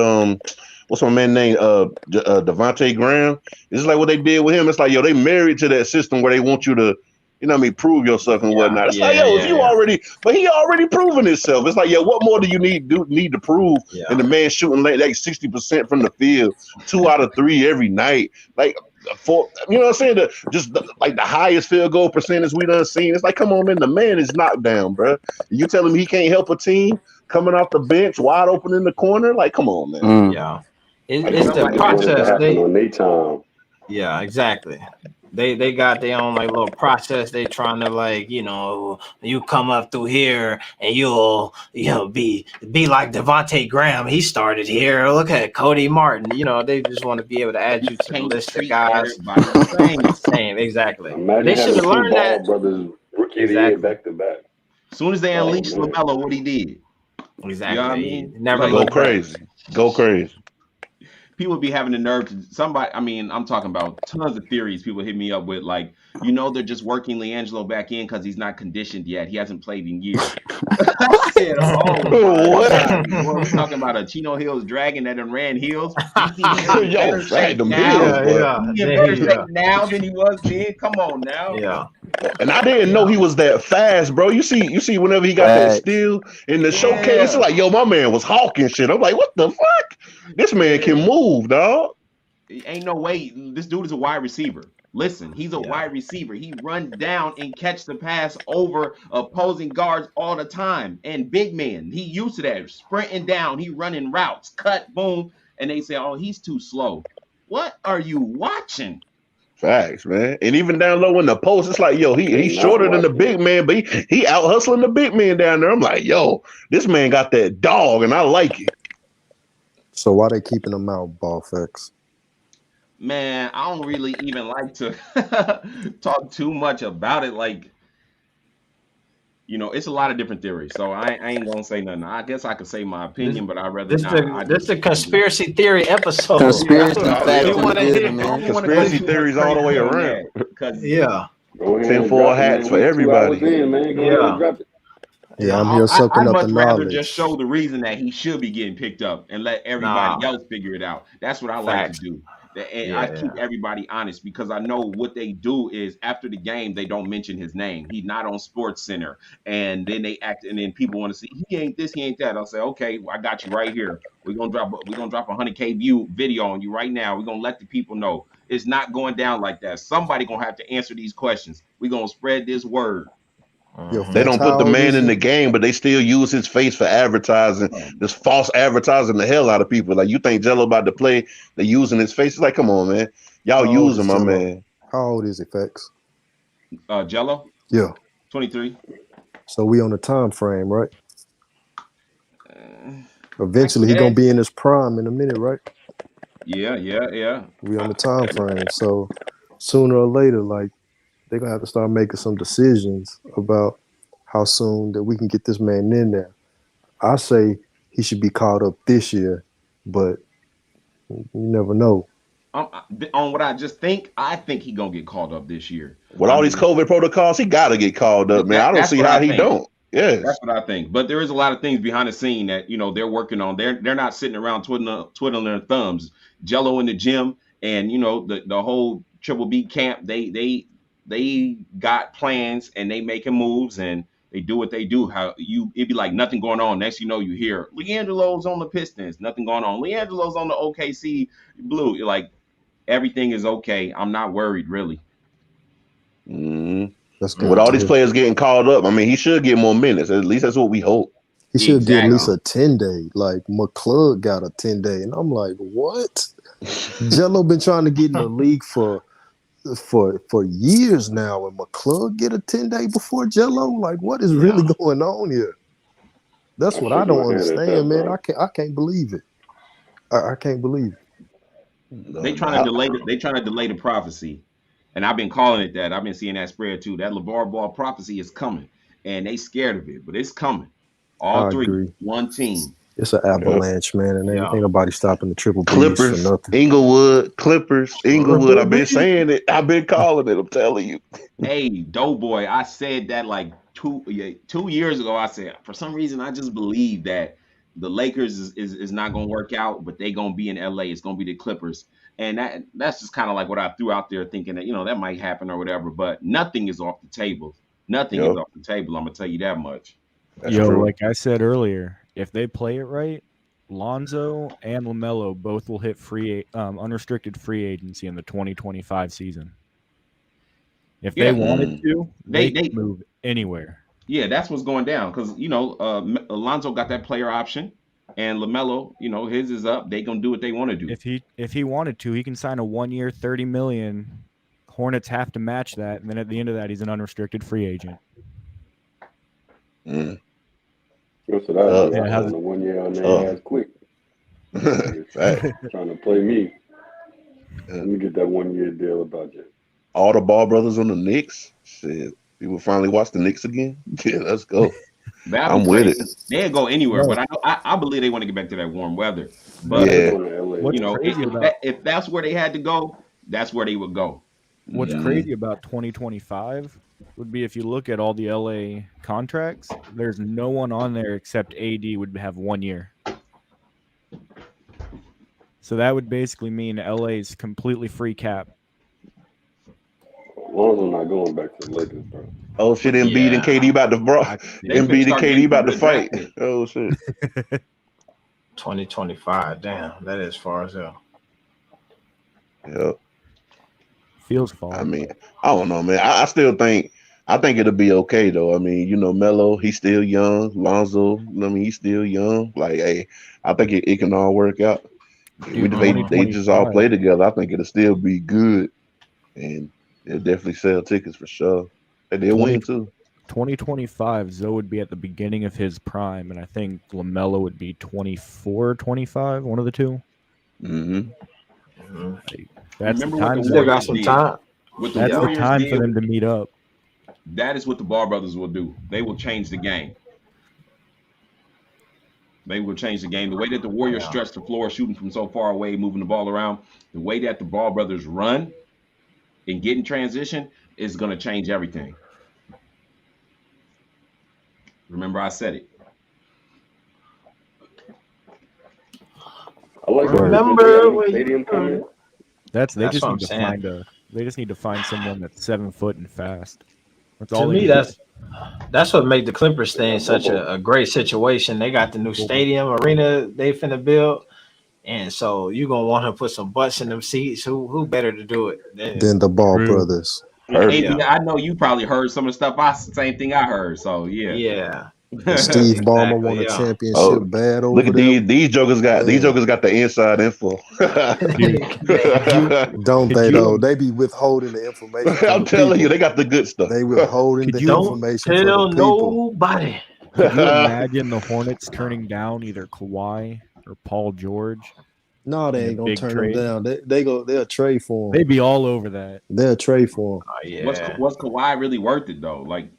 what's my man name? Devontae Graham. It's like what they did with him. It's like, yo, they married to that system where they want you to, you know what I mean, prove yourself and whatnot. It's like, yo, if you already, but he already proven himself. It's like, yo, what more do you need to prove? Yeah. And the man shooting like 60% from the field, 2 out of 3 every night, like. You know what I'm saying? Like the highest field goal percentage we done seen. It's like, come on, man, the man is knocked down, bro. You tell him he can't help a team coming off the bench, wide open in the corner. Like, come on, man. Yeah, it's the process. On their time. Yeah, exactly. They got their own like little process. They trying to like, you know, you come up through here and you'll, you know, be like Devontae Graham. He started here. Look at Cody Martin. You know, they just want to be able to add you to the list of guys. Same, exactly. Imagine They should having have two learned Ball that. brothers rookie of the year back to back. As soon as they unleashed man. LaMelo, what he did. Exactly. You know what I mean? Never Like, Go crazy. Go crazy. people be having the nerve to somebody. I mean, I'm talking about tons of theories. People hit me up with like, you know, they're just working LiAngelo back in because he's not conditioned yet. He hasn't played in years. I said, oh, what? Boy, we talking about a Chino Hills dragon that done ran hills. Yo, fat them hills, boy. He in better shape now than he was then. Come on now. Yeah. And I didn't know he was that fast, bro. You see, whenever he got that steal in the showcase, it's like, yo, my man was hawking shit. I'm like, what the fuck? This man can move, dog. Ain't no way. This dude is a wide receiver. Listen, he's a wide receiver. He run down and catch the pass over opposing guards all the time. And big man, he used to that. Sprinting down, he running routes, cut, boom. And they say, oh, he's too slow. What are you watching? Facts, man. And even down low in the post, it's like, yo, he's shorter than the big man, but he out hustling the big man down there. I'm like, yo, this man got that dog, and I like it. So why they keeping him out, Ball Facts? Man, I don't really even like to talk too much about it. Like, you know, it's a lot of different theories. So I ain't gonna say nothing. I guess I could say my opinion, but I'd rather not. This is a conspiracy theory episode. Conspiracy theories all the way around. Yeah. 10-4 hats for everybody. Yeah, I'm here soaking up the I'd much rather knowledge. just show the reason that he should be getting picked up and let everybody else figure it out. That's what I like to do. And I keep everybody honest because I know what they do is after the game, they don't mention his name. He's not on Sports Center. And then they act, and then people want to see he ain't this, he ain't that. I'll say, okay, well, I got you right here. We're gonna drop a 100K view video on you right now. We're gonna let the people know it's not going down like that. Somebody gonna have to answer these questions. We're gonna spread this word. They don't put the man in the game, but they still use his face for advertising. This false advertising the hell out of people. Like, you think Jello about to play? They're using his face. It's like, come on, man. Y'all using my man. How old is he, Facts? Jello? Yeah. 23. So we on the time frame, right? Eventually, he gonna be in his prime in a minute, right? Yeah. We on the time frame. So sooner or later, like, they're going to have to start making some decisions about how soon that we can get this man in there. I say he should be called up this year, but you never know. On what I just think, I think he's going to get called up this year. With all these COVID protocols, he got to get called up, man. I don't see how he don't. Yeah, that's what I think. But there is a lot of things behind the scene that, you know, they're working on. They're not sitting around twiddling their thumbs. Jello in the gym and, you know, the whole Triple B camp, they got plans and they making moves and they do what they do. It'd be like nothing going on. Next, you know, you hear LiAngelo's on the Pistons, nothing going on. LiAngelo's on the OKC Blue. You're like, everything is okay. I'm not worried, really. With all these players getting called up, I mean, he should get more minutes. At least that's what we hope. He should get at least a 10-day. Like, McClug got a 10-day. And I'm like, what? Jello been trying to get in the league for years now, and McClug get a 10-day before Jello. Like, what is really going on here? That's what I don't understand, man. I can't believe it. I can't believe it. They trying to delay the prophecy, and I've been calling it that. I've been seeing that spread too. That LaVar Ball prophecy is coming, and they scared of it, but it's coming. All three, agree. One team. It's an avalanche, man, and ain't nobody stopping the Triple B's Clippers, for nothing. Inglewood, Clippers, Inglewood. I've been saying it. I've been calling it. I'm telling you. Hey, Doughboy, I said that like 2 years ago. I said, for some reason, I just believe that the Lakers is not going to work out, but they going to be in LA. It's going to be the Clippers. And that's just kind of like what I threw out there thinking that, you know, that might happen or whatever, but nothing is off the table. Nothing is off the table. I'm going to tell you that much. That's true. Like I said earlier, if they play it right, Lonzo and LaMelo both will hit unrestricted free agency in the 2025 season. If they wanted to, they could move anywhere. Yeah, that's what's going down because, you know, Lonzo got that player option and LaMelo, you know, his is up. They going to do what they want to do. If he wanted to, he can sign a 1-year, $30 million Hornets have to match that, and then at the end of that, he's an unrestricted free agent. That's what I do. I signed a 1 year on their ass quick. Trying to play me. Let me get that 1 year deal about you. All the Ball brothers on the Knicks. Shit, people finally watch the Knicks again. Yeah, let's go. I'm with it. They'll go anywhere, but I believe they want to get back to that warm weather. But you know, if that's where they had to go, that's where they would go. What's crazy about 2025 would be if you look at all the LA contracts, there's no one on there except AD would have 1 year. So that would basically mean LA's completely free cap. Lonzo not going back to the Lakers, bro. Oh shit, Embiid and KD about to Embiid and KD about to fight. Oh shit. 2025, damn, that is far as hell. Yep. Feels far. I mean, I don't know, man. I still think it'll be okay though. I mean, you know, Melo, he's still young. Lonzo, he's still young. Like, hey, I think it can all work out. Dude, they just all play together. I think it'll still be good, and they'll definitely sell tickets for sure. And they'll win too. 2025, Zoe would be at the beginning of his prime, and I think LaMelo would be 24, 25, one of the two. That's the time. Still got some time. That's the time for them to meet up. That is what the Ball brothers will do. They will change the game. They will change the game. The way that the Warriors stretch the floor, shooting from so far away, moving the ball around, the way that the Ball brothers run and get in transition is going to change everything. Remember, I said it. I like remember when stadium coming. They just need to find someone that's 7 foot and fast. That's all to me, that's what made the Clippers thing such a great situation. They got the new stadium arena they finna build, and so you're gonna want to put some butts in them seats. Who better to do it than the Ball brothers? I know you probably heard some of the stuff. Same thing I heard. So yeah. Steve Ballmer won a championship bad over look at these jokers got the inside info. Don't they though? They be withholding the information. I'm telling you, they got the good stuff. They withholding the information. Don't tell nobody. Could you imagine the Hornets turning down either Kawhi or Paul George? No, they ain't gonna turn them down. They'll trade for him. They'd be all over that. They'll trade for him. Oh, yeah. Was Kawhi really worth it though? Like,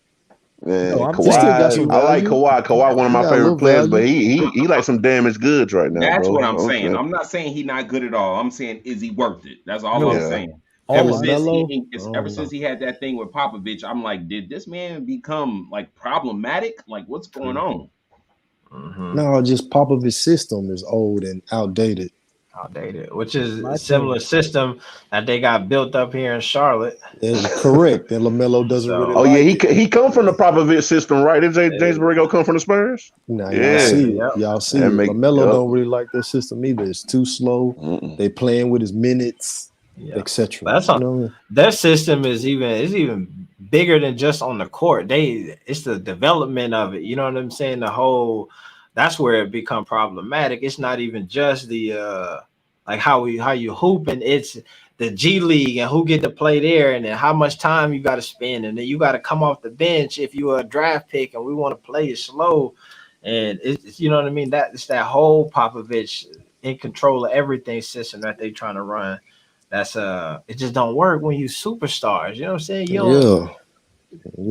man, Kawhi, I like Kawhi. Kawhi, one of my favorite players, but he like some damaged goods right now. That's bro. what I'm saying. I'm not saying he's not good at all. I'm saying, is he worth it? That's all I'm saying. Ever since he had that thing with Popovich, I'm like, did this man become like problematic? Like, what's going on? No, just Popovich's system is old and outdated. Which is a similar system that they got built up here in Charlotte. That's correct. And LaMelo doesn't really. Oh yeah, he come from the Popovich system, right? Did James Borrego come from the Spurs? No, y'all see. LaMelo don't really like their system either. It's too slow. They playing with his minutes, etc. Their system is even bigger than just on the court. It's the development of it. You know what I'm saying? That's where it become problematic. It's not even just the like how you hoop, and it's the G-League and who get to play there, and then how much time you got to spend, and then you got to come off the bench if you're a draft pick, and we want to play it slow, and it's you know what I mean. It's that whole Popovich in control of everything system that they trying to run. That's it just don't work when you superstars. You know what I'm saying?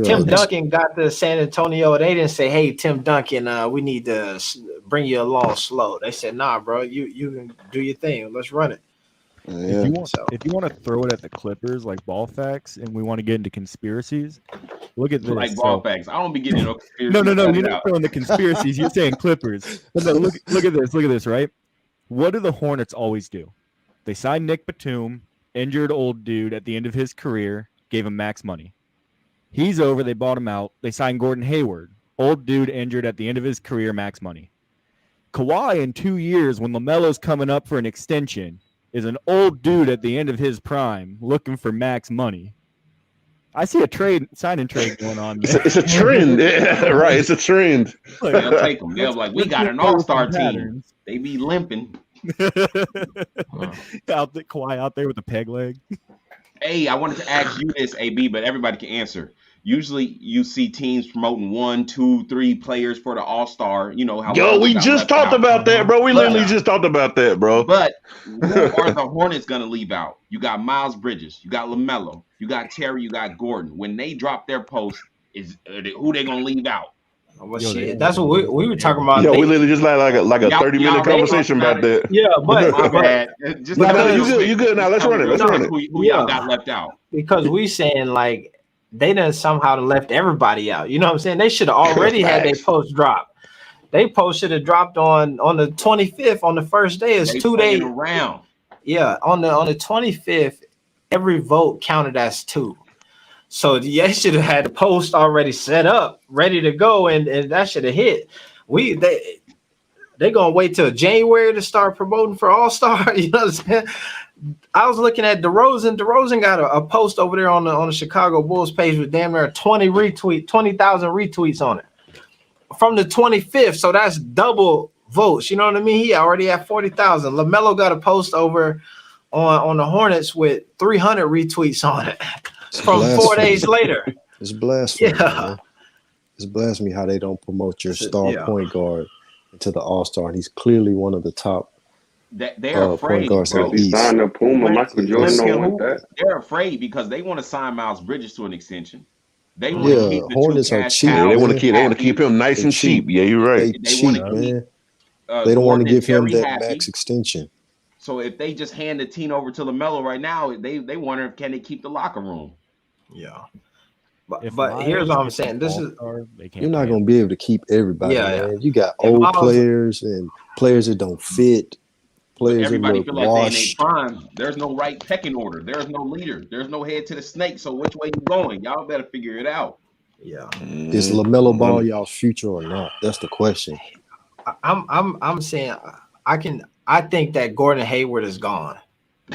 Tim Duncan got to San Antonio. They didn't say, "Hey, Tim Duncan, we need to bring you along slow." They said, "Nah, bro, you can do your thing. Let's run it." Yeah. If you want to throw it at the Clippers like ball facts, and we want to get into conspiracies, look at this. Like ball facts, I don't be getting no conspiracies. No. You're not throwing the conspiracies. You're saying Clippers. No, look at this. Look at this. Right? What do the Hornets always do? They signed Nick Batum, injured old dude at the end of his career, gave him max money. He's over. They bought him out. They signed Gordon Hayward. Old dude injured at the end of his career, max money. Kawhi in 2 years, when LaMelo's coming up for an extension, is an old dude at the end of his prime looking for max money. I see a sign and trade going on. It's a trend. Yeah, right. It's a trend. They'll take them. They're like, we got an all-star team. They be limping. Kawhi out there with a peg leg. Hey, I wanted to ask you this, AB, but everybody can answer. Usually, you see teams promoting 1, 2, 3 players for the All Star. You know how Yo, Lonzo we got just left talked out. about that, bro. We But literally just talked about that, bro. but who are the Hornets gonna leave out? You got Miles Bridges, you got LaMelo, you got Terry, you got Gordon. When they drop their post, who they gonna leave out? Well, shit, that's what we were talking about. Yo, we literally just like a 30-minute conversation about that. Yeah, but my bad. Just you good now. Let's run it. Let's run it. Who y'all got left out? Because we saying like they done somehow left everybody out. You know what I'm saying? They should have already had their post drop. They post should have dropped on the 25th on the first day. It's 2 days around. Yeah, on the 25th, every vote counted as 2. So they should have had the post already set up, ready to go, and that should have hit. They gonna wait till January to start promoting for All-Star. You know what I'm saying? I was looking at DeRozan. DeRozan got a post over there on the Chicago Bulls page with damn near 20,000 retweets on it from the 25th. So that's double votes. You know what I mean? He already had 40,000. LaMelo got a post over on the Hornets with 300 retweets on it from 4 days later. It's blasphemy. Yeah. Man. It's blasphemy how they don't promote your star point guard into the All-Star. And he's clearly one of the top they're afraid. point guards in the East. Sign up Puma, Michael Jordan don't want that. They're afraid because they want to sign Miles Bridges to an extension. They want to keep the Hornets are cheap. They want to keep him nice and cheap. Yeah, you're right. They cheap, man. They don't want to give him that max extension. So if they just hand the team over to LaMelo right now, they wonder if can they keep the locker room. Yeah. But here's what I'm saying. This is you're not going to be able to keep everybody. Yeah, man. You got old players and players that don't fit. Players everybody that feel look like they in washed. their prime. There's no right pecking order. There's no leader. There's no head to the snake. So which way you going? Y'all better figure it out. Yeah. Is LaMelo Ball y'all's future or not? That's the question. I'm saying I think that Gordon Hayward is gone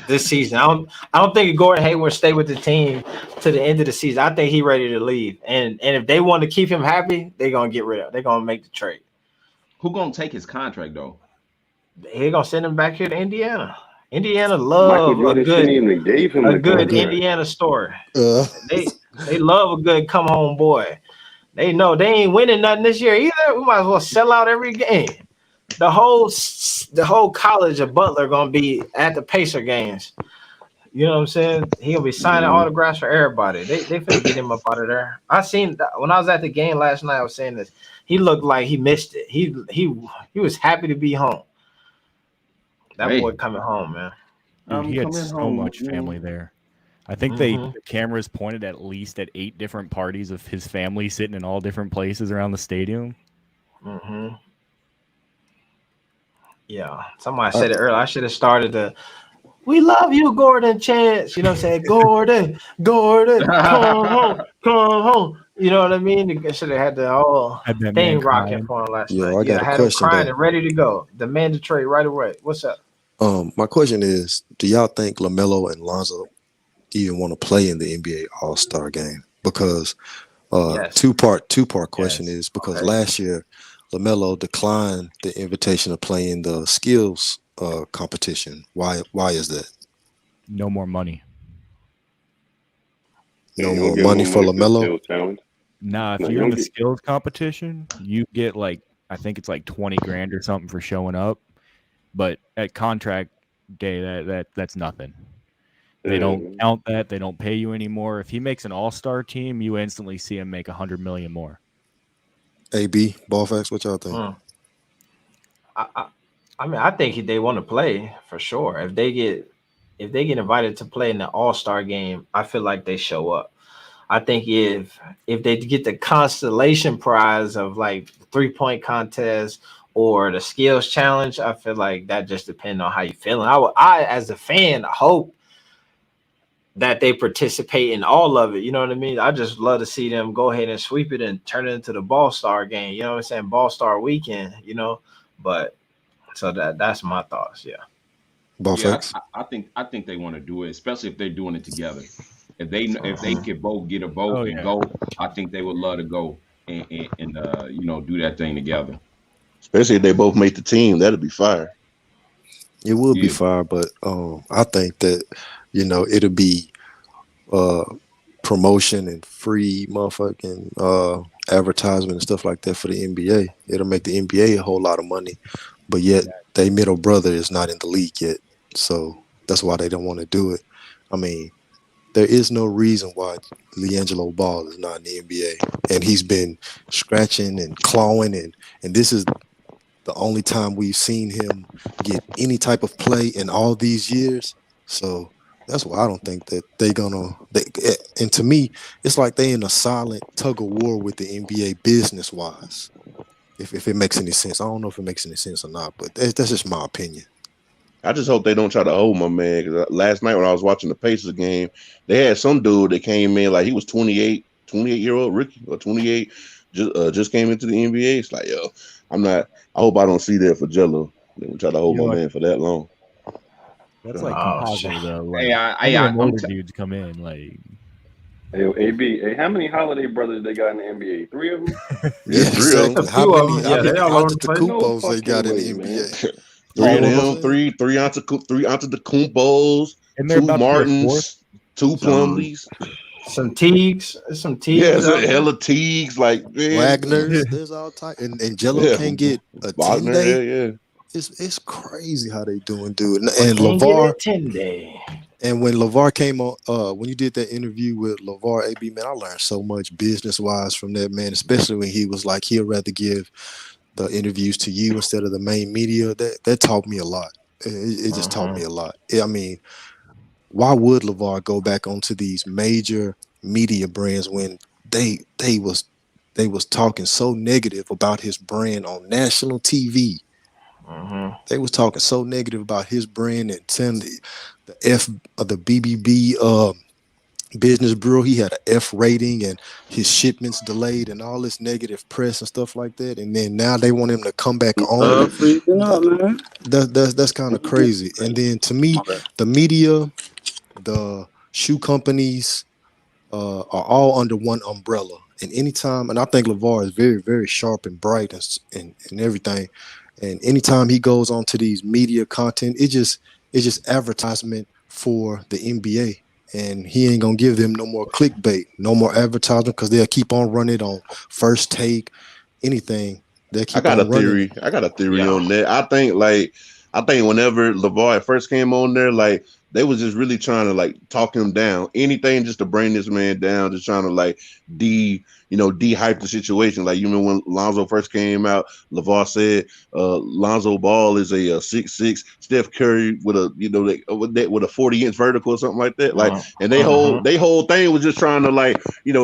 this season. I don't think Gordon Hayward stay with the team to the end of the season. I think he's ready to leave. And if they want to keep him happy, they're gonna get rid of him. They're gonna make the trade. Who gonna take his contract though? They're gonna send him back here to Indiana. Indiana love a good Indiana story. They love a good come home boy. They know they ain't winning nothing this year either. We might as well sell out every game. The whole college of Butler gonna be at the Pacer games. You know what I'm saying? He gonna be signing autographs for everybody. They finna get him up out of there. I seen when I was at the game last night. I was saying this. He looked like he missed it. He was happy to be home. That boy coming home, man. Dude, he had so much family there. I think the cameras pointed at least at 8 different parties of his family sitting in all different places around the stadium. Mm-hmm. Yeah, somebody said it earlier. I should have started the "We love you, Gordon" chants. You know what I'm saying? Gordon, come home. You know what I mean? Should have had the whole thing rocking for him last night. I got a had question. Him crying and ready to go. Demand a trade right away. What's up? My question is, do y'all think LaMelo and Lonzo even want to play in the NBA All-Star game? Because two-part question is because last year LaMelo declined the invitation to play in the skills competition. Why is that? No more money. No more money for LaMelo? Nah, if you're in the skills competition, you get I think it's like 20 grand or something for showing up. But at contract day, that's nothing. They don't count that. They don't pay you anymore. If he makes an all-star team, you instantly see him make $100 million more. AB, Ballfax, what y'all think? I mean, I think they want to play for sure. If they get invited to play in the All-Star game, I feel like they show up. I think if they get the constellation prize of like 3-point contest or the skills challenge, I feel like that just depends on how you feeling. I as a fan, hope that they participate in all of it. You know what I mean? I just love to see them go ahead and sweep it and turn it into the Ball Star game. You know what I'm saying? Ball Star weekend, but so that's my thoughts. Yeah. Ballfax. Yeah, I think they want to do it, especially if they're doing it together. If they could both get a vote and go, I think they would love to go and do that thing together. Especially if they both make the team, that'd be fire. It would be fire, but I think that it'll be promotion and free motherfucking advertisement and stuff like that for the NBA. It'll make the NBA a whole lot of money, but yet their middle brother is not in the league yet, so that's why they don't want to do it. I mean, there is no reason why LiAngelo Ball is not in the NBA, and he's been scratching and clawing, and this is the only time we've seen him get any type of play in all these years. So that's why I don't think that and to me, it's like they in a silent tug of war with the NBA business wise. If it makes any sense. I don't know if it makes any sense or not, but that's just my opinion. I just hope they don't try to hold my man. Cause last night when I was watching the Pacers game, they had some dude that came in like he was 28-year-old rookie or 28, just came into the NBA. It's like, yo, I hope I don't see that for Jello. They would try to hold my man for that long. That's like composite though. Like, I'm dudes come in like. Hey, AB, hey, how many Holiday brothers they got in the NBA? 3 of them? Yeah, 3 of them. How many Antetokounmpos they got in the NBA? 3 of them, three Antetokounmpos, and 2 Martins, 2 Plumlees, some Teagues, Yeah, hella Teagues, like Wagner's. There's all type, and Jello can't get a Wagner, 10-day. It's crazy how they doing, dude. And LaVar 10-day. And when LaVar came on, when you did that interview with LaVar, AB, man, I learned so much business wise from that man, especially when he was like, he'll rather give the interviews to you instead of the main media. That taught me a lot. It just taught me a lot. I mean, why would LaVar go back onto these major media brands when they was talking so negative about his brand on national TV? They was talking so negative about his brand and saying the F of the BBB Business Bureau, he had an F rating and his shipments delayed and all this negative press and stuff like that. And then now they want him to come back on. That's kind of crazy. And then to me, the media, the shoe companies are all under one umbrella. And anytime, and I think LaVar is very, very sharp and bright and everything. And anytime he goes onto these media content, it's just advertisement for the NBA. And he ain't gonna give them no more clickbait, no more advertisement, because they'll keep on running on First Take, anything. I got a theory on that. I think whenever LaVar first came on there, like they was just really trying to like talk him down. Anything just to bring this man down, just trying to like de-hype the situation. Like, you remember when Lonzo first came out, LaVar said Lonzo Ball is a 6'6" Steph Curry with a with a 40-inch vertical or something like that. Like, and they whole thing was just trying to like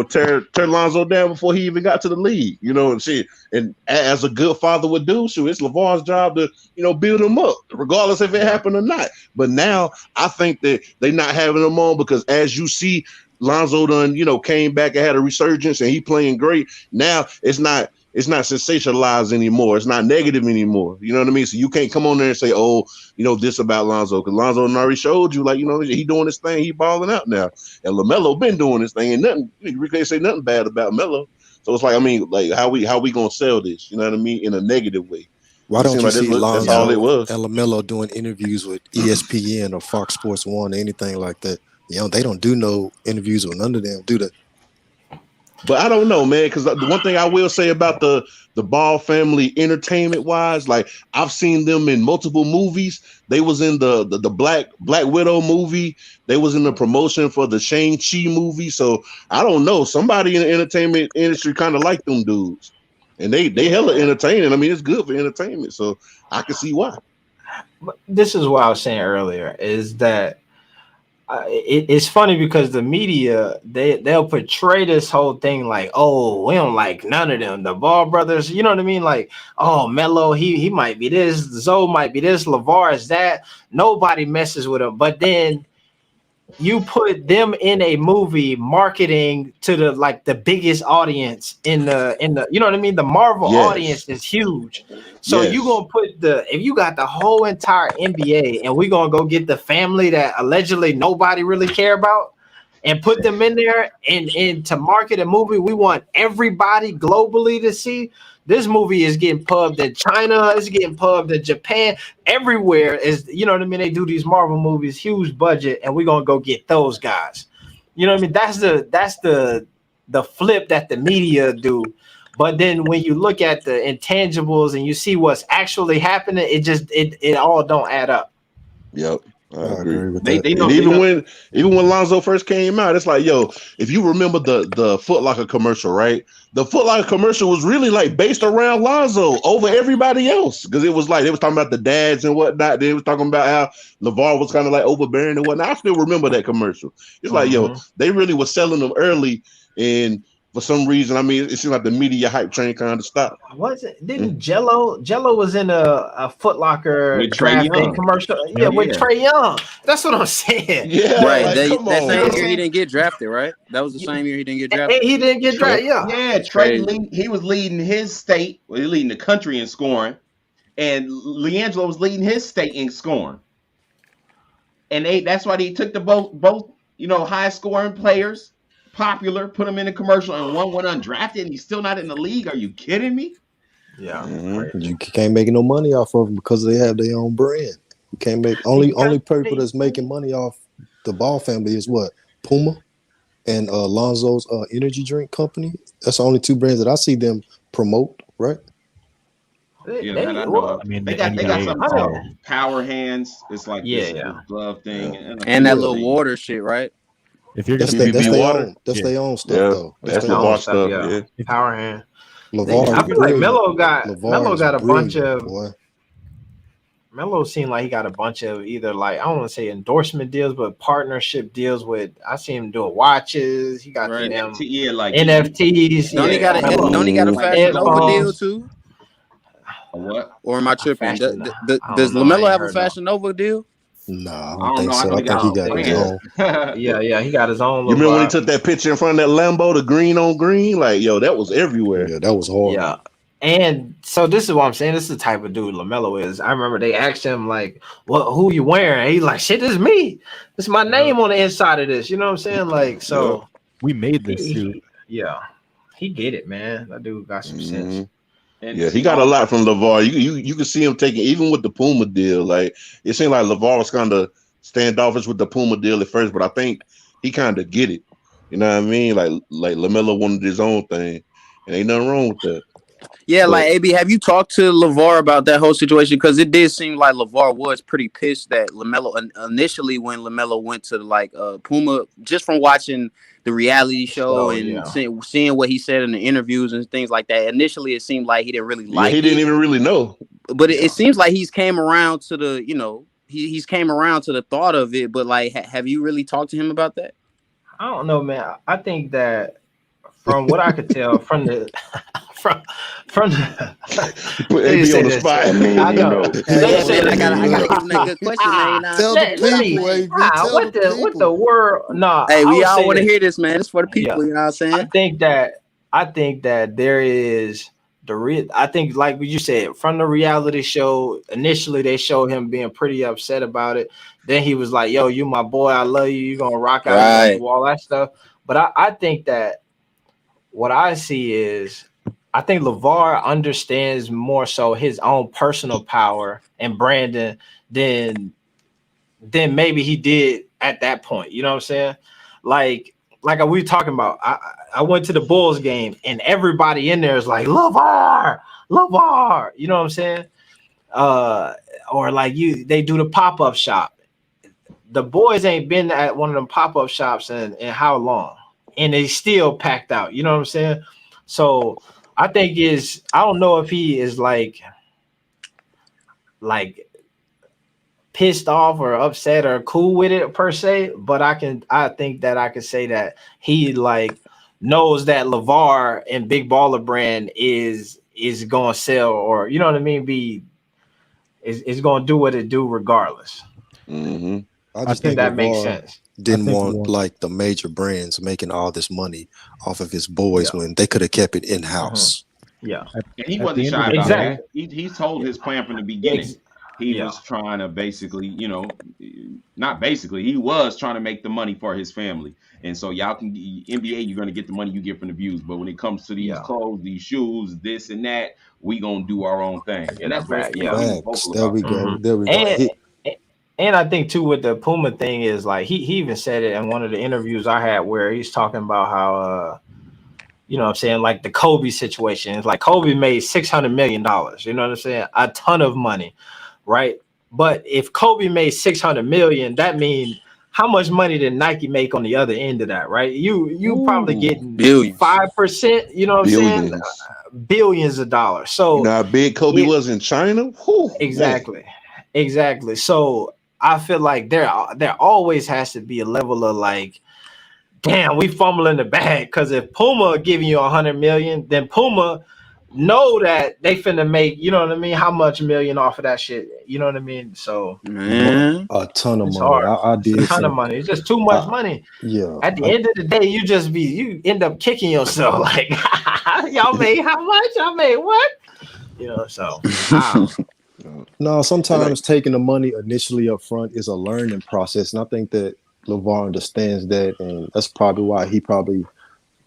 tear Lonzo down before he even got to the league. And shit. And as a good father would do, it's LaVar's job to build him up, regardless if it happened or not. But now I think that they not having him on because, as you see, Lonzo done, came back and had a resurgence and he playing great. Now it's not sensationalized anymore. It's not negative anymore. You know what I mean? So you can't come on there and say, oh, this about Lonzo, because Lonzo already showed you, like, he doing this thing, he balling out now. And LaMelo been doing this thing, and nothing, you can't say nothing bad about Melo. So it's like, I mean, like, how we gonna sell this? You know what I mean? In a negative way. Why don't you see Lonzo that's all it was. and LaMelo doing interviews with ESPN or Fox Sports 1 or anything like that? They don't do no interviews with none of them, do they? But I don't know, man, because the one thing I will say about the Ball family entertainment wise, like I've seen them in multiple movies. They was in the Black Widow movie. They was in the promotion for the Shang-Chi movie. So I don't know. Somebody in the entertainment industry kind of like them dudes. And they hella entertaining. I mean, it's good for entertainment. So I can see why. This is what I was saying earlier, is that it's funny because the media, they'll portray this whole thing like, oh, we don't like none of them. The Ball brothers, you know what I mean? Like, oh, Melo, he might be this, Zoe might be this, LaVar is that. Nobody messes with him. But then you put them in a movie marketing to the biggest audience in the you know what I mean? The Marvel audience is huge. So you gonna put if you got the whole entire NBA and we're gonna go get the family that allegedly nobody really care about and put them in there and to market a movie we want everybody globally to see. This movie is getting pubbed in China, it's getting pubbed in Japan, everywhere is, you know what I mean? They do these Marvel movies, huge budget, and we're gonna go get those guys. You know what I mean? That's the flip that the media do. But then when you look at the intangibles and you see what's actually happening, it all don't add up. Yep. I agree with that. And even when Lonzo first came out, it's like, yo, if you remember the Foot Locker commercial, right? The Foot Locker commercial was really like based around Lonzo over everybody else, because it was like they was talking about the dads and whatnot. They was talking about how LaVar was kind of like overbearing and whatnot. I still remember that commercial. It's like, yo, they really were selling them early, and for some reason, I mean, it seemed like the media hype train kind of stopped. Was it? Didn't Jello was in a Foot Locker with draft day commercial? Yeah, with Trae Young. That's what I'm saying. Yeah, right. Like, That same year he didn't get drafted, right? That was the same year he didn't get drafted. He didn't get drafted. Yeah, Trae, he was leading his state. Well, he leading the country in scoring, and LiAngelo was leading his state in scoring. And that's why they took the both high scoring players. Popular, put him in a commercial, and one went undrafted, and he's still not in the league. Are you kidding me? Yeah, you can't make no money off of them because they have their own brand. You can't make only people that's making money off the Ball family is what? Puma and Lonzo's energy drink company. That's the only two brands that I see them promote, right? They got some called Power Hands. It's like this glove thing, and that little water shit, right? If you're that's their own stuff though. That's LaVar stuff. Yeah. Power hand. LaVar, I feel like Melo got a bunch of. Boy. Melo seemed like he got a bunch of either like I don't want to say endorsement deals, but partnership deals with. I see him doing watches. He got them NFTs. Don't he got a Fashion Nova deal too? A what? Or am I tripping? Does LaMelo have a Fashion Nova deal? No, I don't think so. I think he got his own. Yeah, he got his own. You remember when he took that picture in front of that Lambo, the green on green? Like, yo, that was everywhere. Yeah, that was hard. Yeah. And so this is what I'm saying. This is the type of dude LaMelo is. I remember they asked him, like, well, who you wearing? And he's like, shit, this is me. This is my name on the inside of this. You know what I'm saying? Like, so. We made this suit. He get it, man. That dude got some sense. And he got a lot from LaVar. You can see him taking, even with the Puma deal. Like it seemed like LaVar was kind of standoffish with the Puma deal at first, but I think he kind of get it. You know what I mean? Like LaMelo wanted his own thing, and ain't nothing wrong with that. Yeah, but, like AB, have you talked to LaVar about that whole situation? Because it did seem like LaVar was pretty pissed that LaMelo initially when LaMelo went to like Puma, just from watching the reality show seeing what he said in the interviews and things like that. Initially, it seemed like he didn't really like. He didn't even really know. But it seems like he's came around to the he's came around to the thought of it. But like, have you really talked to him about that? I don't know, man. I think that from what I could tell from the from the put AB on the spot. I know. I gotta give him that good question, man. Tell the people, AB. What the world? Nah. Hey, we all want to hear this, man. It's for the people. You know what I'm saying? I think that there is I think, like what you said, from the reality show, initially they showed him being pretty upset about it. Then he was like, yo, you my boy, I love you, you're gonna rock out, right, all that stuff. But I think that what I see is I think LaVar understands more so his own personal power and branding than maybe he did at that point. You know what I'm saying? Like we were talking about, I went to the Bulls game and everybody in there is like, LaVar. You know what I'm saying? Or like they do the pop-up shop. The boys ain't been at one of them pop-up shops in how long? And they still packed out. You know what I'm saying? So I think I don't know if he is like pissed off or upset or cool with it per se, but I think that I can say that he like knows that LaVar and Big Baller Brand is going to sell, or you know what I mean, is going to do what it do regardless. Mm-hmm. I just think that makes sense. Didn't want like the major brands making all this money off of his boys when they could have kept it in house. Yeah, and he wasn't shy about that. He told his plan from the beginning. He was trying to basically, not basically, he was trying to make the money for his family. And so y'all can, NBA, you're going to get the money you get from the views. But when it comes to these clothes, these shoes, this and that, we going to do our own thing. And that's right. There we go. There we go. And I think too with the Puma thing is like he even said it in one of the interviews I had where he's talking about how you know what I'm saying, like the Kobe situation. It's like Kobe made $600 million, you know what I'm saying? A ton of money, right? But if Kobe made 600 million, that means how much money did Nike make on the other end of that, right? You probably getting billions. 5%, you know what I'm saying? Billions. Billions of dollars. So You know how big Kobe was in China? Whew, exactly. Exactly. So I feel like there always has to be a level of like, damn, we fumbling the bag. Because if Puma giving you 100 million, then Puma know that they finna make, you know what I mean, how much million off of that shit, you know what I mean? So Man, a ton of it's money. hard. I did It's a ton of some. money. It's just too much money. Yeah. At the end of the day, you end up kicking yourself like, y'all made how much? I made what? You know, so No, sometimes taking the money initially up front is a learning process. And I think that LaVar understands that. And that's probably why he probably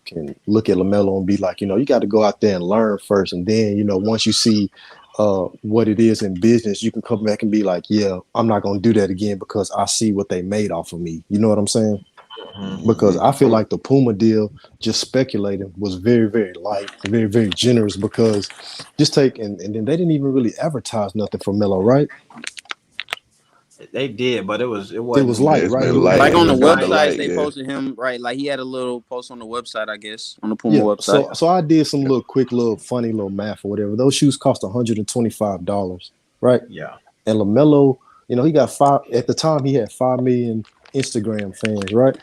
can look at LaMelo and be like, you got to go out there and learn first. And then, once you see what it is in business, you can come back and be like, yeah, I'm not going to do that again because I see what they made off of me. You know what I'm saying? Because I feel like the Puma deal, just speculating, was very, very light, very, very generous because just and then they didn't even really advertise nothing for Melo, right? they did, but it was light, right? Like on the websites, they posted him, right? Like he had a little post on the website, I guess, on the Puma website. So I did some funny little math or whatever. Those shoes cost $125, right? Yeah. And LaMelo, he got at the time he had 5 million Instagram fans, right?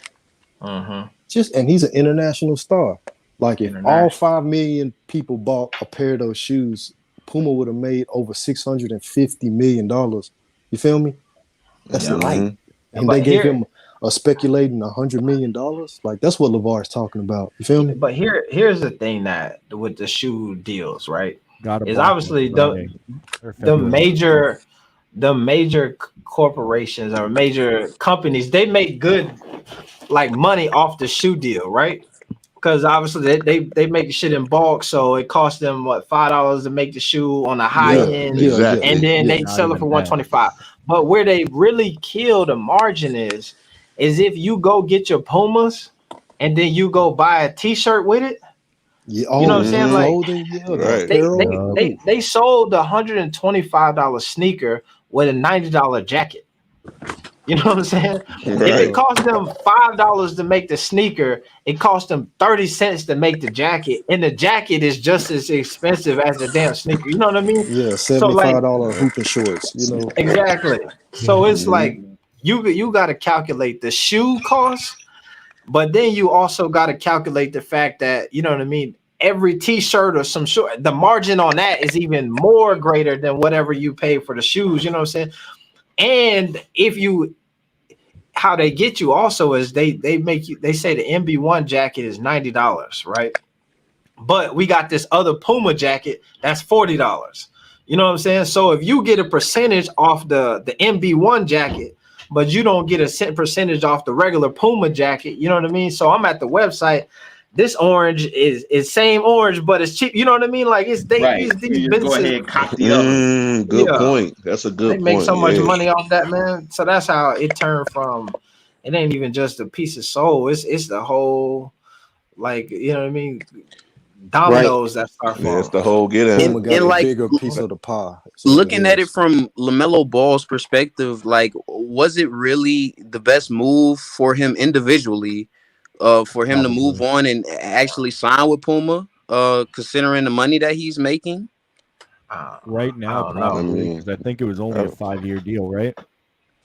And he's an international star. Like if all 5 million people bought a pair of those shoes, Puma would have made over $650 million. You feel me? That's light. And they gave him a speculating $100 million. Like that's what LaVar is talking about. You feel me? But here's the thing that with the shoe deals, right? Is obviously the major corporations or major companies, they make good like money off the shoe deal, right? Because obviously they make the shit in bulk, so it costs them $5 to make the shoe on the high end, and then they sell it for $125. But where they really kill the margin is if you go get your Pumas and then you go buy a T-shirt with it. You know what I'm saying? Like they sold the $125 sneaker with a $90 jacket. You know what I'm saying? If it cost them $5 to make the sneaker, it cost them 30 cents to make the jacket, and the jacket is just as expensive as the damn sneaker. You know what I mean? Yeah, $75 hooping shorts. Exactly. So it's like you got to calculate the shoe cost, but then you also got to calculate the fact that, you know what I mean, every T-shirt or some short, the margin on that is even more greater than whatever you pay for the shoes. You know what I'm saying? And how they get you also is they say the MB1 jacket is $90, right? But we got this other Puma jacket that's $40. You know what I'm saying? So if you get a percentage off the MB1 jacket, but you don't get a percentage off the regular Puma jacket, you know what I mean? So I'm at the website. This orange is same orange, but it's cheap. You know what I mean? Like it's these businesses. Go ahead, cop the other. Good point. That's a good point. They make so much money off that, man. So that's how it turned from. It ain't even just a piece of soul. It's the whole, like, you know what I mean, dominoes that start falling. Yeah, it's the whole get out. And like bigger piece of the pie. Looking at it from LaMelo Ball's perspective, like, was it really the best move for him individually? For him to move on and actually sign with Puma, considering the money that he's making? Right now, probably, because I think it was only a 5-year deal, right?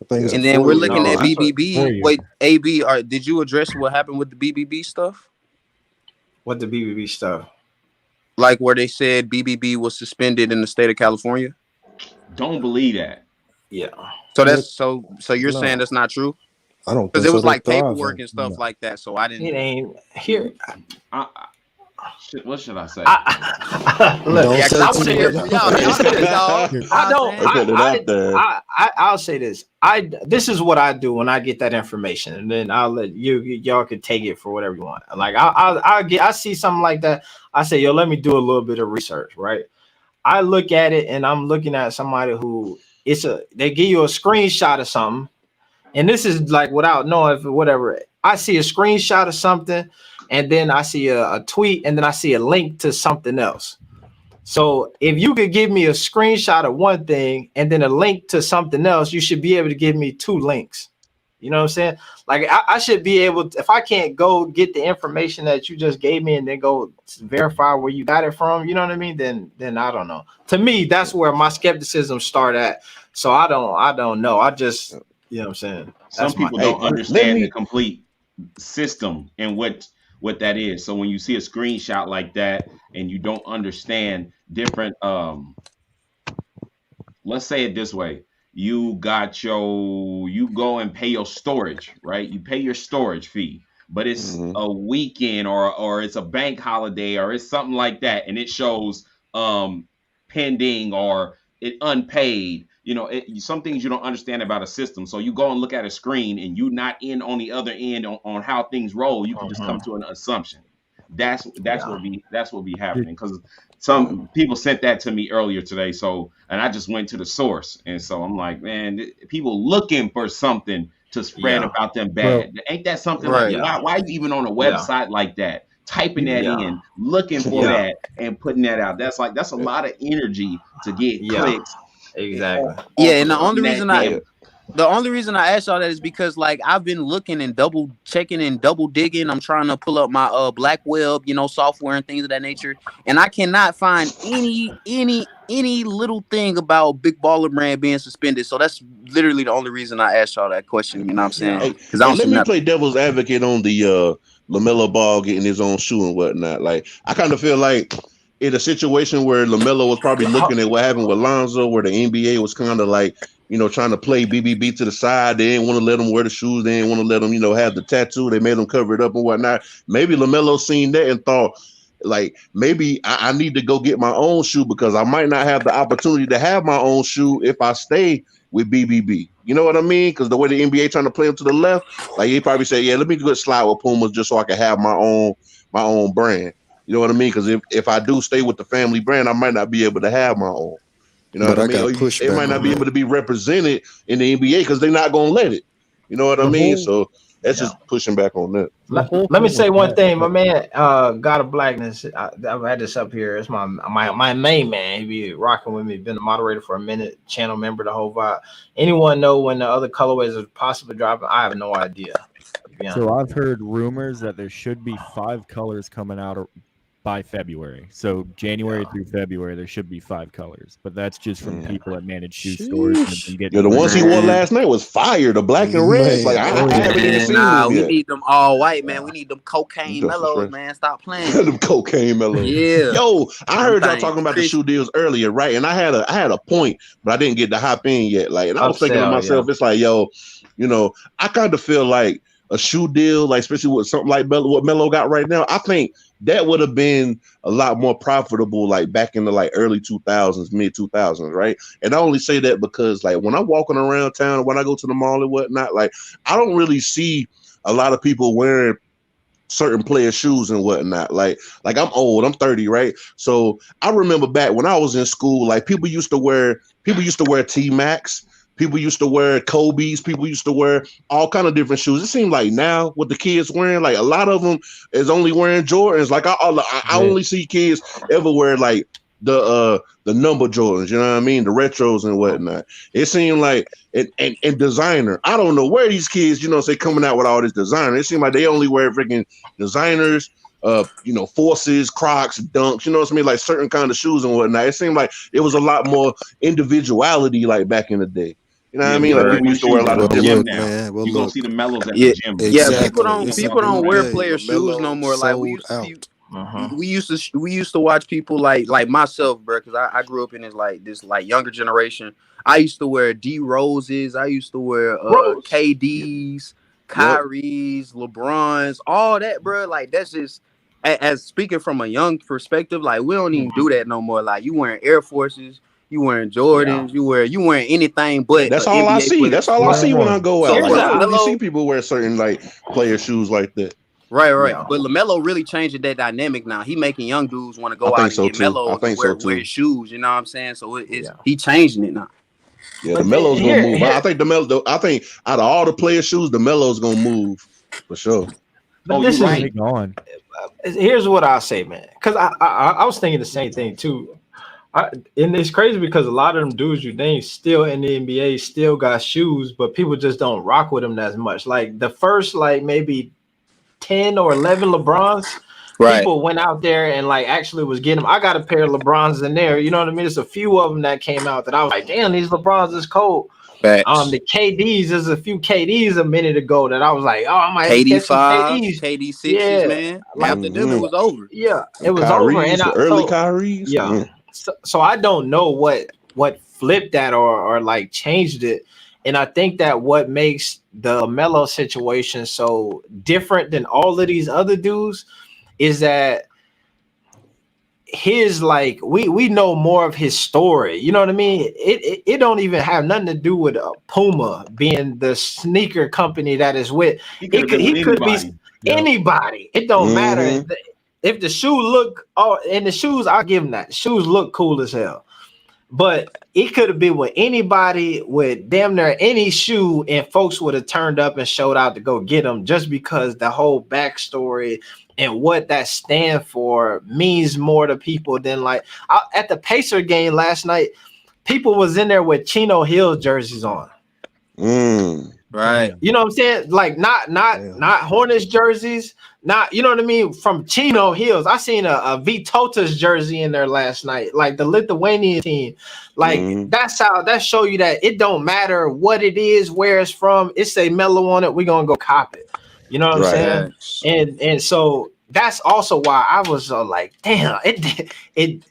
And then we're looking at BBB. Wait, AB, did you address what happened with the BBB stuff? What the BBB stuff? Like where they said BBB was suspended in the state of California? Don't believe that. Yeah. So that's so you're saying that's not true? I don't, because it was like paperwork and stuff like that. So I didn't. It ain't here. What should I say? I'll say this. This is what I do when I get that information, and then I'll let y'all can take it for whatever you want. Like I see something like that. I say, yo, let me do a little bit of research, right? I look at it, and I'm looking at somebody who they give you a screenshot of something, and this is like without knowing if whatever. I see a screenshot of something, and then I see a tweet, and then I see a link to something else. So if you could give me a screenshot of one thing and then a link to something else, you should be able to give me 2 links. You know what I'm saying? Like I should be able to, if I can't go get the information that you just gave me and then go verify where you got it from, you know what I mean? Then I don't know. To me, that's where my skepticism start at. So I don't know. I just, you know what I'm saying? Some people don't understand the complete system and what that is. So when you see a screenshot like that and you don't understand different, let's say it this way. You go and pay your storage, right? You pay your storage fee, but it's a weekend or it's a bank holiday or it's something like that. And it shows pending or it unpaid. You know, some things you don't understand about a system. So you go and look at a screen and you're not in on the other end on how things roll. You can just come to an assumption. That's what be happening, because some people sent that to me earlier today. So, and I just went to the source, and so I'm like, man, people looking for something to spread about them bad. Well, ain't that something like why even on a website like that, typing that in, looking for that, and putting that out? That's a lot of energy to get clicks. Exactly. And the only reason I asked y'all that is because like I've been looking and double checking and double digging. I'm trying to pull up my black web, software and things of that nature, and I cannot find any little thing about Big Baller Brand being suspended. So that's literally the only reason I asked y'all that question. You know what I'm saying? Because let me play devil's advocate on the LaMelo Ball getting his own shoe and whatnot. Like I kind of feel like in a situation where LaMelo was probably looking at what happened with Lonzo, where the NBA was kind of like, trying to play BBB to the side. They didn't want to let him wear the shoes. They didn't want to let him, have the tattoo. They made him cover it up and whatnot. Maybe LaMelo seen that and thought, like, maybe I need to go get my own shoe because I might not have the opportunity to have my own shoe if I stay with BBB. You know what I mean? Because the way the NBA trying to play him to the left, like he probably said, let me go slide with Pumas just so I can have my own brand. You know what I mean? Because if I do stay with the family brand, I might not be able to have my own. You know what I mean? It might not be able to be represented in the NBA because they're not going to let it. You know what I mean? So that's just pushing back on that. Let me say one thing. My man, God of Blackness, I've had this up here. It's my main man. He be rocking with me. Been a moderator for a minute, channel member, the whole vibe. Anyone know when the other colorways are possibly dropping? I have no idea. So I've heard rumors that there should be 5 colors coming out by February. So January through February, there should be 5 colors. But that's just from people that manage shoe stores. And the ones he wore last night was fire. The black and red. Like I haven't even seen them we yet. need them all white, man. We need them cocaine mellows, man. Stop playing. Them cocaine mellows. Yeah. Yo, I heard y'all talking about the shoe deals earlier, right? And I had a point, but I didn't get to hop in yet. Like, and I was thinking to myself, it's like, yo, I kind of feel like a shoe deal, like especially with something like what Melo got right now, I think that would have been a lot more profitable, like back in the early 2000s, mid 2000s, right? And I only say that because like when I'm walking around town, when I go to the mall and whatnot, like I don't really see a lot of people wearing certain player shoes and whatnot. Like I'm old, I'm 30, right? So I remember back when I was in school, like people used to wear T-Max. People used to wear Kobe's. People used to wear all kind of different shoes. It seems like now what the kids wearing, like a lot of them is only wearing Jordans. Like I only see kids ever wear like the number Jordans. You know what I mean? The retros and whatnot. It seemed like and designer. I don't know where these kids, say coming out with all this designer. It seemed like they only wear freaking designers. Forces, Crocs, Dunks, you know what I mean? Like certain kind of shoes and whatnot. It seemed like it was a lot more individuality like back in the day. You know what I mean? Like people used to wear a lot of different. Now. You're gonna see the mellows at the gym. Exactly. People don't wear player shoes no more. Like we used to watch people like myself, bro. Because I grew up in this younger generation. I used to wear D Roses. I used to wear KDs, Kyries, LeBrons, all that, bro. Like that's just as speaking from a young perspective. Like we don't even do that no more. Like you wearing Air Forces. You wearing Jordans, you wearing anything but that's all I see. That's all I see when I go out. Like, I don't really see people wear certain like player shoes like that. Right. Yeah. But LaMelo really changing that dynamic now. He making young dudes want to go out and get Melo and wear his shoes. You know what I'm saying? So he changing it now. Yeah, the Melo's gonna move. I think the Melo. I think out of all the player shoes, the Melo's gonna move for sure. But this is going. Here's what I'll say, man. Because I was thinking the same thing too. And it's crazy because a lot of them dudes you name still in the NBA still got shoes, but people just don't rock with them as much. Like the first, like maybe 10 or 11 LeBrons, people went out there and like actually was getting them. I got a pair of LeBrons in there. You know what I mean? There's a few of them that came out that I was like, damn, these LeBrons is cold. The KDs, there's a few KDs a minute ago that I was like, oh, I might KD get some 5, KDs. KD 6s, Yeah. man. After them, it was over. Yeah, it was Kyrie's, over. And early Kyries. Yeah. So I don't know what flipped that or like changed it. And I think that what makes the LaMelo situation so different than all of these other dudes is that his like we know more of his story. You know what I mean? It don't even have nothing to do with Puma being the sneaker company that is with. He could be anybody. It don't matter. If the shoe look, and the shoes, I'll give him that. The shoes look cool as hell. But it could have been with anybody with damn near any shoe, and folks would have turned up and showed out to go get them just because the whole backstory and what that stand for means more to people than like at the Pacer game last night, people was in there with Chino Hills jerseys on. Right. You know what I'm saying? Like not Hornets jerseys, not, you know what I mean? From Chino Hills. I seen a Vitotas jersey in there last night, like the Lithuanian team. Like that show you that it don't matter what it is, where it's from. It say Melo on it. We're gonna go cop it. You know what I'm saying? And so that's also why I was like, damn, it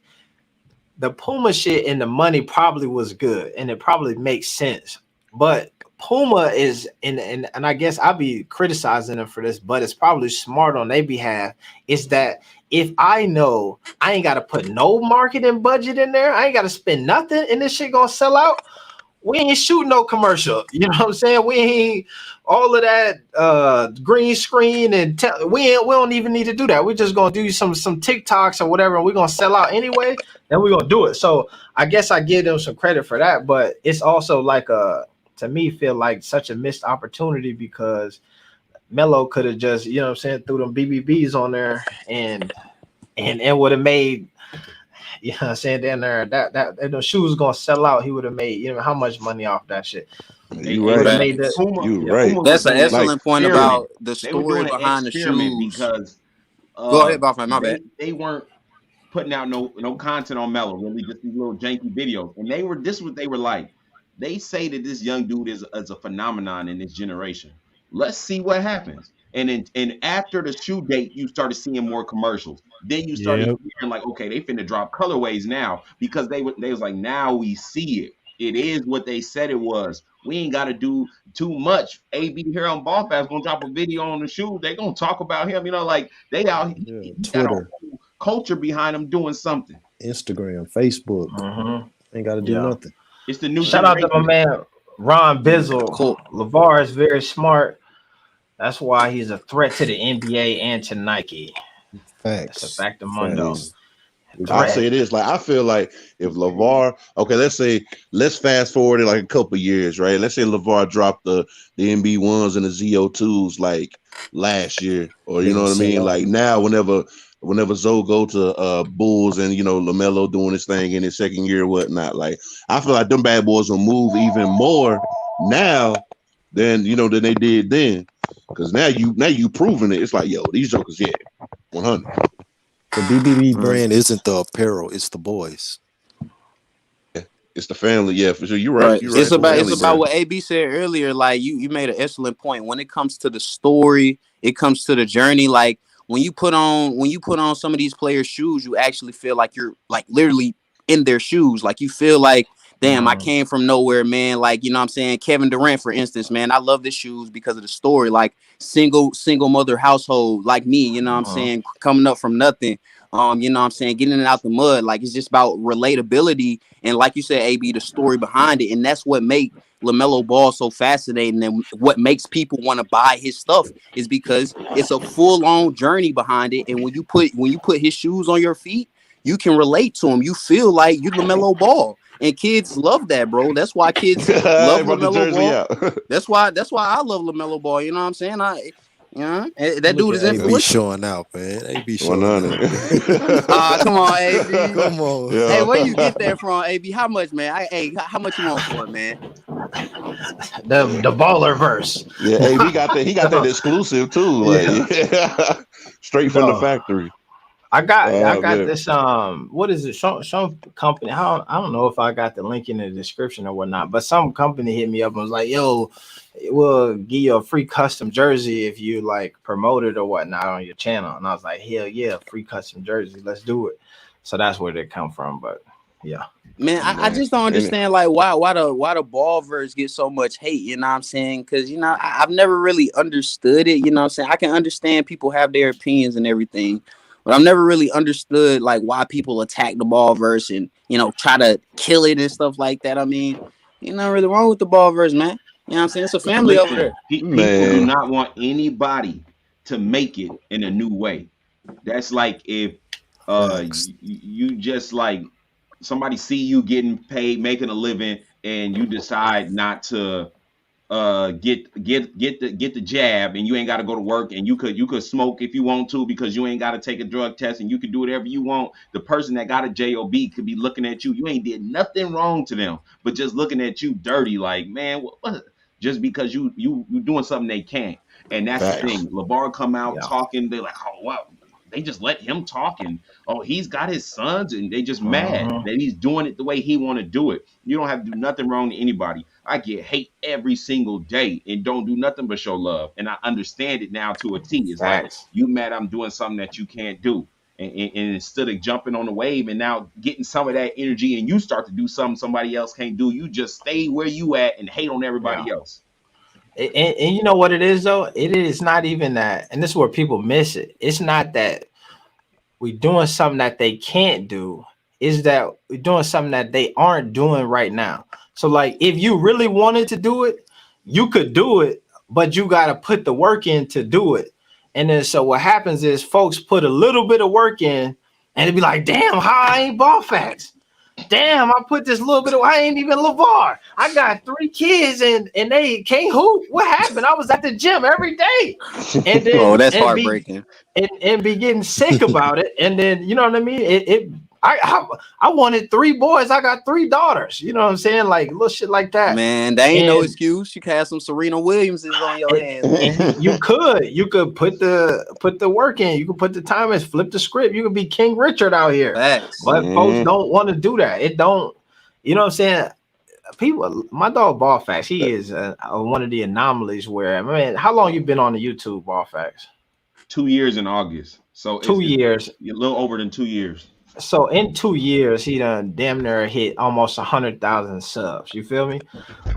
the Puma shit and the money probably was good and it probably makes sense. But Puma is, and I guess I'll be criticizing them for this, but it's probably smart on their behalf, is that if I know I ain't got to put no marketing budget in there, I ain't got to spend nothing, and this shit gonna sell out, we ain't shooting no commercial. You know what I'm saying? We ain't all of that green screen and we don't even need to do that. We're just gonna do some TikToks or whatever, and we're gonna sell out anyway, then we're gonna do it. So I guess I give them some credit for that, but it's also like to me feel like such a missed opportunity because Melo could have just, you know what I'm saying, threw them BBBs on there and would have made, you know what I'm saying, down there that if the shoes was gonna sell out, he would have made, you know, how much money off that shit. You right. That's an excellent point about the story behind the shoes. Because go ahead, Boffman, my bad. They weren't putting out no content on Melo, really just these little janky videos. And this is what they were like. They say that this young dude is a phenomenon in this generation. Let's see what happens. And after the shoe date, you started seeing more commercials. Then you started hearing like, okay, they finna drop colorways now because they was like, now we see it. It is what they said it was. We ain't got to do too much. AB here on Ball Fast gonna drop a video on the shoe. They gonna talk about him. You know, like they out. He got a whole culture behind him doing something. Instagram, Facebook. Ain't got to do nothing. It's the new shout generation. out to my man Ron Bizzle. Cool. LaVar is very smart. That's why he's a threat to the NBA and to Nike. Facts. That's a fact of Mundo. I'll say this, like I feel like if LaVar, okay, let's fast forward it like a couple years, right? Let's say LaVar dropped the MB1s and the ZO2s like last year, or you know what I mean? Like now, whenever Zoe go to Bulls and you know LaMelo doing his thing in his second year or whatnot, like I feel like them bad boys will move even more now than they did then, because now you proving it. It's like, yo, these jokers, 100. The BBB brand isn't the apparel; it's the boys. It's the family, for sure. You're right. You're It's right. It's about what AB said earlier. Like you made an excellent point. When it comes to the story, it comes to the journey. Like when you put on some of these players' shoes, you actually feel like you're like literally in their shoes. Like you feel like, damn, I came from nowhere, man. Like, you know what I'm saying? Kevin Durant, for instance, man, I love the shoes because of the story. Like single mother household like me, you know what I'm saying? Coming up from nothing. You know what I'm saying? Getting it out the mud. Like it's just about relatability. And like you said, AB, the story behind it. And that's what make LaMelo Ball so fascinating, and what makes people want to buy his stuff is because it's a full-on journey behind it. And when you put his shoes on your feet, you can relate to him. You feel like you LaMelo Ball, and kids love that, bro. That's why kids love LaMelo Ball. That's why I love LaMelo Ball. You know what I'm saying? That dude is influential. Showing out, man. They be showing out. Come on, AB. Come on. Yeah. Hey, where you get that from, AB? How much, man? How much you want for it, man? The baller verse. Yeah, AB got that. He got that exclusive too. Like, straight from the factory. I got this. What is it? Some company. I don't know if I got the link in the description or whatnot, but some company hit me up and was like, "Yo, we'll give you a free custom jersey if you like promote it or whatnot on your channel." And I was like, "Hell yeah, free custom jersey, let's do it." So that's where they come from. But yeah, man, I just don't understand like why the ball verse get so much hate. You know what I'm saying? Because I've never really understood it. You know what I'm saying? I can understand people have their opinions and everything. But I've never really understood like why people attack the ball verse and try to kill it and stuff like that. I mean, ain't nothing really wrong with the ball verse, man. You know what I'm saying? It's a family over there. People do not want anybody to make it in a new way. That's like if you just like somebody see you getting paid, making a living, and you decide not to get the jab, and you ain't got to go to work, and you could smoke if you want to because you ain't got to take a drug test, and you can do whatever you want. The person that got a job could be looking at you. You ain't did nothing wrong to them, but just looking at you dirty, like, man, what? Just because you doing something they can't. And that's the thing. LaVar come out talking. They're like, oh wow, they just let him talk, and he's got his sons, and they just mad that he's doing it the way he want to do it. You don't have to do nothing wrong to anybody. I get hate every single day and don't do nothing but show love. And I understand it now to a T. It's like, you mad I'm doing something that you can't do. And instead of jumping on the wave and now getting some of that energy and you start to do something somebody else can't do, you just stay where you at and hate on everybody else. And you know what it is, though? It is not even that. And this is where people miss it. It's not that we're doing something that they can't do. Is that we're doing something that they aren't doing right now. So, like, if you really wanted to do it, you could do it, but you got to put the work in to do it. And then so what happens is folks put a little bit of work in and it'd be like, damn, how I ain't ball facts. Damn, I put this little bit of, I ain't even LaVar. I got 3 kids and they can't hoop. What happened? I was at the gym every day. And then that's heartbreaking. And be getting sick about it. And then, you know what I mean? I wanted 3 boys. I got 3 daughters. You know what I'm saying? Like little shit like that. Man, that ain't no excuse. You can have some Serena Williamses on your hands. You could put the work in. You could put the time in. Flip the script. You could be King Richard out here. Facts. But folks don't want to do that. It don't. You know what I'm saying? People, my dog Ball Facts. He is one of the anomalies where, man. How long you been on the YouTube, Ball Facts? 2 years in August. So 2 years. A little over than 2 years. So in 2 years, he done damn near hit almost 100,000 subs. You feel me?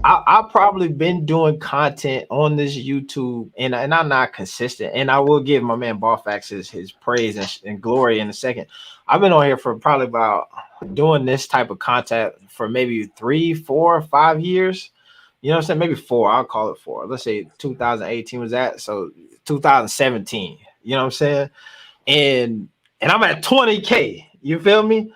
I've probably been doing content on this YouTube, and I'm not consistent. And I will give my man Ballfax his praise and glory in a second. I've been on here for probably about doing this type of content for maybe 3, 4, 5 years. You know what I'm saying? Maybe 4. I'll call it 4. Let's say 2018 was that. So 2017. You know what I'm saying? And I'm at 20K. You feel me?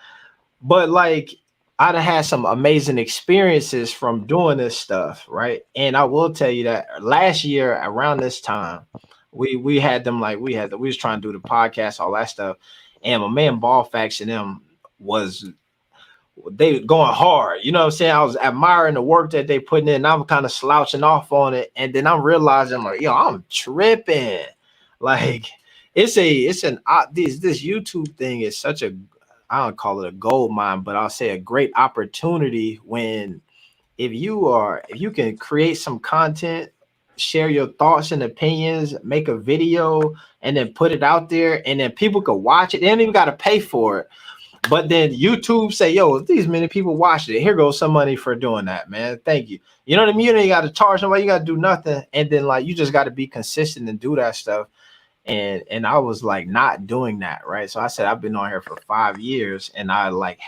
But like I'd have had some amazing experiences from doing this stuff, right? And I will tell you that last year around this time, we had them like we was trying to do the podcast, all that stuff. And my man Ballfax and them they going hard. You know what I'm saying? I was admiring the work that they putting in, and I'm kind of slouching off on it. And then I'm realizing like, yo, I'm tripping. Like this YouTube thing is such a, I don't call it a gold mine, but I'll say a great opportunity when if you can create some content, share your thoughts and opinions, make a video, and then put it out there, and then people can watch it. They don't even got to pay for it. But then YouTube say, yo, if these many people watched it, here goes some money for doing that, man. Thank you. You know what I mean? You ain't got to charge nobody, you got to do nothing. And then like you just got to be consistent and do that stuff. And I was like not doing that, right? So I said I've been on here for 5 years, and I like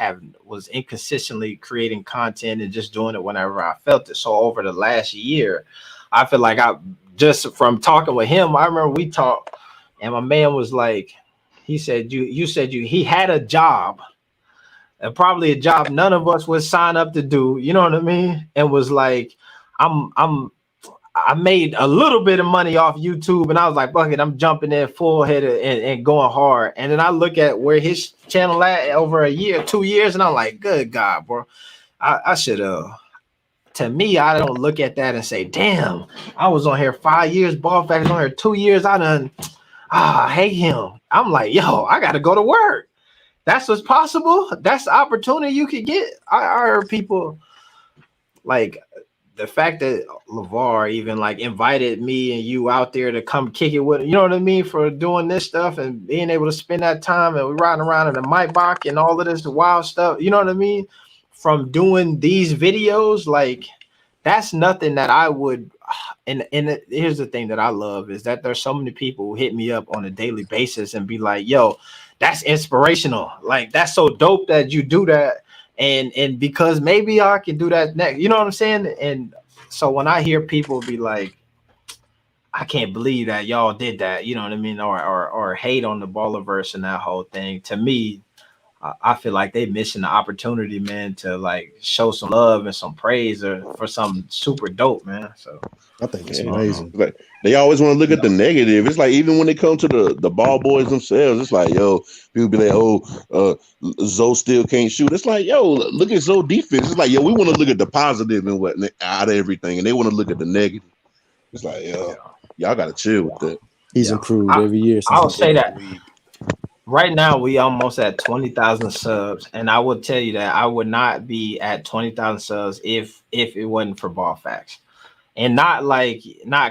was inconsistently creating content and just doing it whenever I felt it. So over the last year, I feel like I just from talking with him, I remember we talked, and my man was like, he said he had a job and probably a job none of us would sign up to do. You know what I mean? And was like, I made a little bit of money off YouTube, and I was like, fuck it, I'm jumping in full headed and going hard. And then I look at where his channel at over a year, 2 years, and I'm like, good God, bro, I should have. To me, I don't look at that and say, damn, I was on here 5 years, Ball Facts on here 2 years. I hate him. I'm like, yo, I got to go to work. That's what's possible. That's the opportunity you could get. I heard people like the fact that LaVar even like invited me and you out there to come kick it with, you know what I mean, for doing this stuff and being able to spend that time, and we're riding around in the mic box and all of this wild stuff. You know what I mean? From doing these videos, like that's nothing that I would. And here's the thing that I love is that there's so many people who hit me up on a daily basis and be like, yo, that's inspirational. Like, that's so dope that you do that. And because maybe I can do that next, you know what I'm saying? And so when I hear people be like, I can't believe that y'all did that, you know what I mean? Or hate on the Ballerverse and that whole thing, to me, I feel like they missing the opportunity, man, to like show some love and some praise for something super dope, man. So I think it's amazing. Like they always want to look at the negative. It's like even when they come to the ball boys themselves, it's like, yo, people be like, oh, Zoe still can't shoot. It's like, yo, look at Zoe defense. It's like, yo, we want to look at the positive and what out of everything, and they want to look at the negative. It's like, yo, y'all got to chill with that. He's improved every year. I'll say that. Right now, we almost at 20,000 subs, and I would tell you that I would not be at 20,000 subs if it wasn't for Ball Facts, and not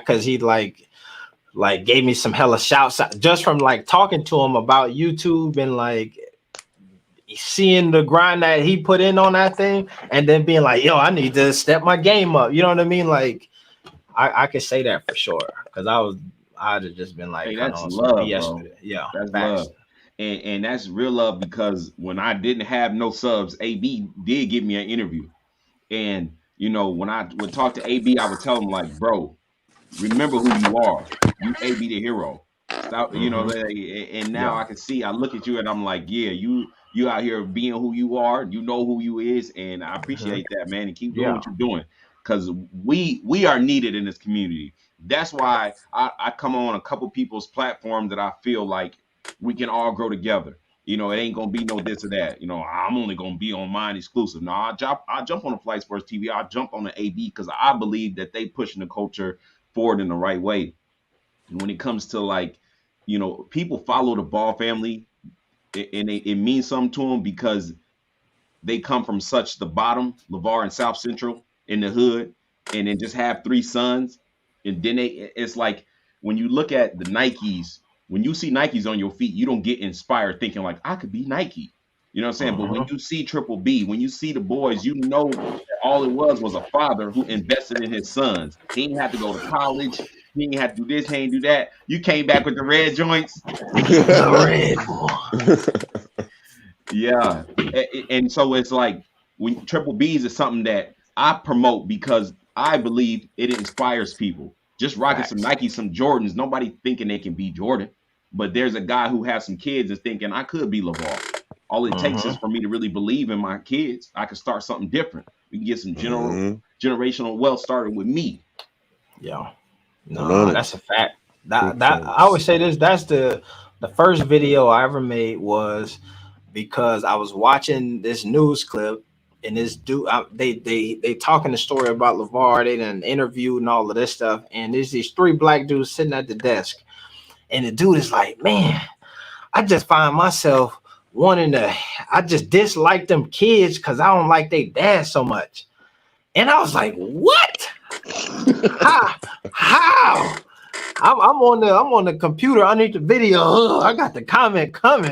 because he like gave me some hella shouts just from like talking to him about YouTube and like seeing the grind that he put in on that thing, and then being like, yo, I need to step my game up. You know what I mean? Like I could say that for sure because I'd have just been like, hey, that's love, bro. Yeah, that's love. And that's real love because when I didn't have no subs, AB did give me an interview. And, you know, when I would talk to AB, I would tell him, like, bro, remember who you are. You AB the hero. Stop, you know, and now I can see, I look at you and I'm like, yeah, you out here being who you are. You know who you is. And I appreciate that, man. And keep doing what you're doing. Because we are needed in this community. That's why I come on a couple people's platforms that I feel like we can all grow together. You know, it ain't gonna be no this or that. You know, I'm only gonna be on mine exclusive. No, I jump on the Flight Sports TV. I jump on the AB because I believe that they pushing the culture forward in the right way. And when it comes to like, you know, people follow the Ball family, and it means something to them because they come from such the bottom, LaVar and South Central in the hood, and then just have 3 sons. And then it's like when you look at the Nikes. When you see Nikes on your feet, you don't get inspired thinking like, I could be Nike. You know what I'm saying? But when you see Triple B, when you see the boys, you know that all it was a father who invested in his sons. He didn't have to go to college. He didn't have to do this, he didn't do that. You came back with the red joints. Yeah. And so it's like when Triple B's is something that I promote because I believe it inspires people. Just rocking some Nike, some Jordans, nobody thinking they can be Jordan. But there's a guy who has some kids and thinking I could be LaVar. All it takes is for me to really believe in my kids. I could start something different. We can get some generational wealth started with me. Yeah. No, that's a fact. That I always say this. That's the first video I ever made was because I was watching this news clip and this dude, they talking the story about LaVar. They done interviewed and all of this stuff. And there's these 3 black dudes sitting at the desk. And the dude is like, man, I just find myself I just dislike them kids because I don't like their dad so much. And I was like, what? How? I'm on the computer underneath the video. I got the comment coming.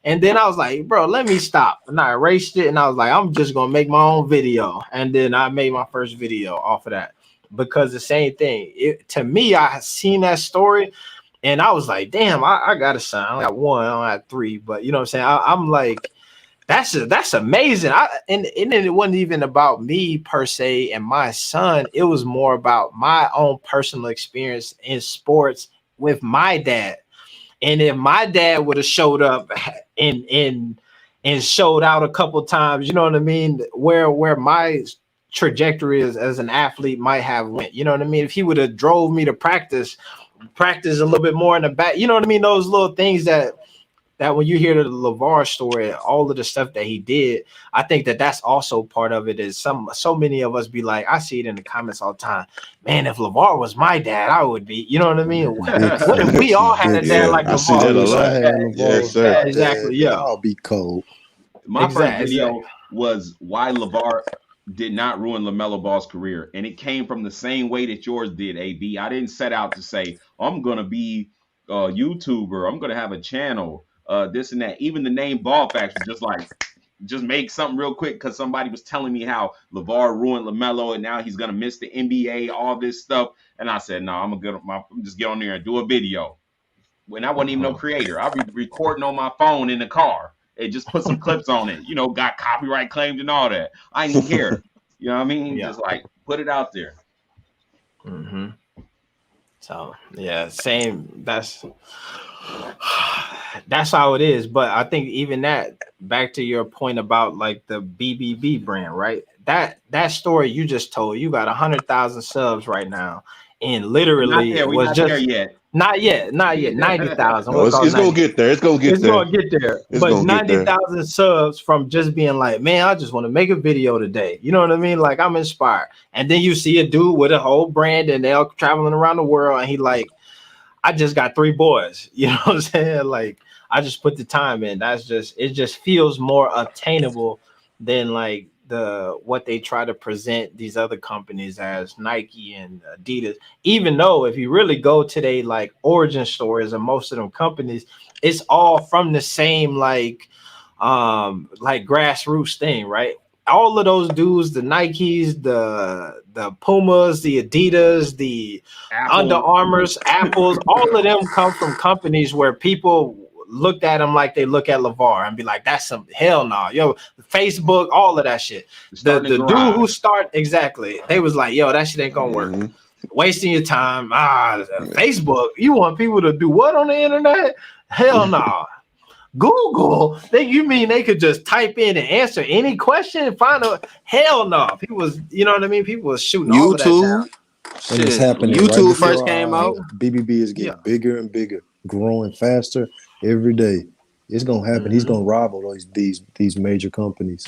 And then I was like, bro, let me stop. And I erased it. And I was like, I'm just going to make my own video. And then I made my first video off of that. Because the same thing. To me, I seen that story. And I was like, damn, I got a son. I got 1, I don't have 3. But you know what I'm saying? I'm like, that's amazing. And then it wasn't even about me per se and my son. It was more about my own personal experience in sports with my dad. And if my dad would have showed up and and showed out a couple times, you know what I mean, where my trajectory is as an athlete might have went, you know what I mean? If he would have drove me to practice a little bit more in the back, you know what I mean? Those little things that when you hear the LaVar story, all of the stuff that he did, I think that's also part of it. Is so many of us be like, I see it in the comments all the time, man, if LaVar was my dad, I would be, you know what I mean? What if we all had a dad like LaVar? I see that a lot. Yes, sir. Exactly. Yeah. I'll be cold. My first video was why LaVar did not ruin LaMelo Ball's career. And it came from the same way that yours did, AB. I didn't set out to say, I'm going to be a YouTuber. I'm going to have a channel, this and that. Even the name Ball Facts was just like, just make something real quick because somebody was telling me how LaVar ruined LaMelo and now he's going to miss the NBA, all this stuff. And I said, no, I'm just get on there and do a video. When I wasn't even no creator. I be recording on my phone in the car. It just put some clips on it, you know, got copyright claimed and all that. I didn't care. You know what I mean? Yeah. Just like put it out there. Mm-hmm. So yeah, same. That's how it is. But I think even that, back to your point about like the BBB brand, right? That story you just told, you got 100,000 subs right now, and literally it was just there yet. Not yet. 90,000. No, it's gonna get there. It's gonna get there. But 90,000 subs from just being like, man, I just want to make a video today. You know what I mean? Like, I'm inspired. And then you see a dude with a whole brand and they're traveling around the world, and he like, I just got 3 boys. You know what I'm saying? Like, I just put the time in. It just feels more obtainable than like what they try to present these other companies as, Nike and Adidas. Even though if you really go to their like origin stories of most of them companies, it's all from the same like grassroots thing, right? All of those dudes, the Nikes, the Pumas, the Adidas, the Under Armours, Apples, all of them come from companies where people looked at them like they look at LaVar and be like, that's some hell no. Yo, Facebook, all of that shit. The dude who they was like, yo, that shit ain't gonna work. Wasting your time. Facebook, you want people to do what on the internet? Hell no. Google, you mean they could just type in and answer any question and find a hell no. People was, you know what I mean? People was shooting all of that down. And it's happening. YouTube right first came out. BBB is getting bigger and bigger, growing faster every day. It's gonna happen. He's gonna rival these major companies.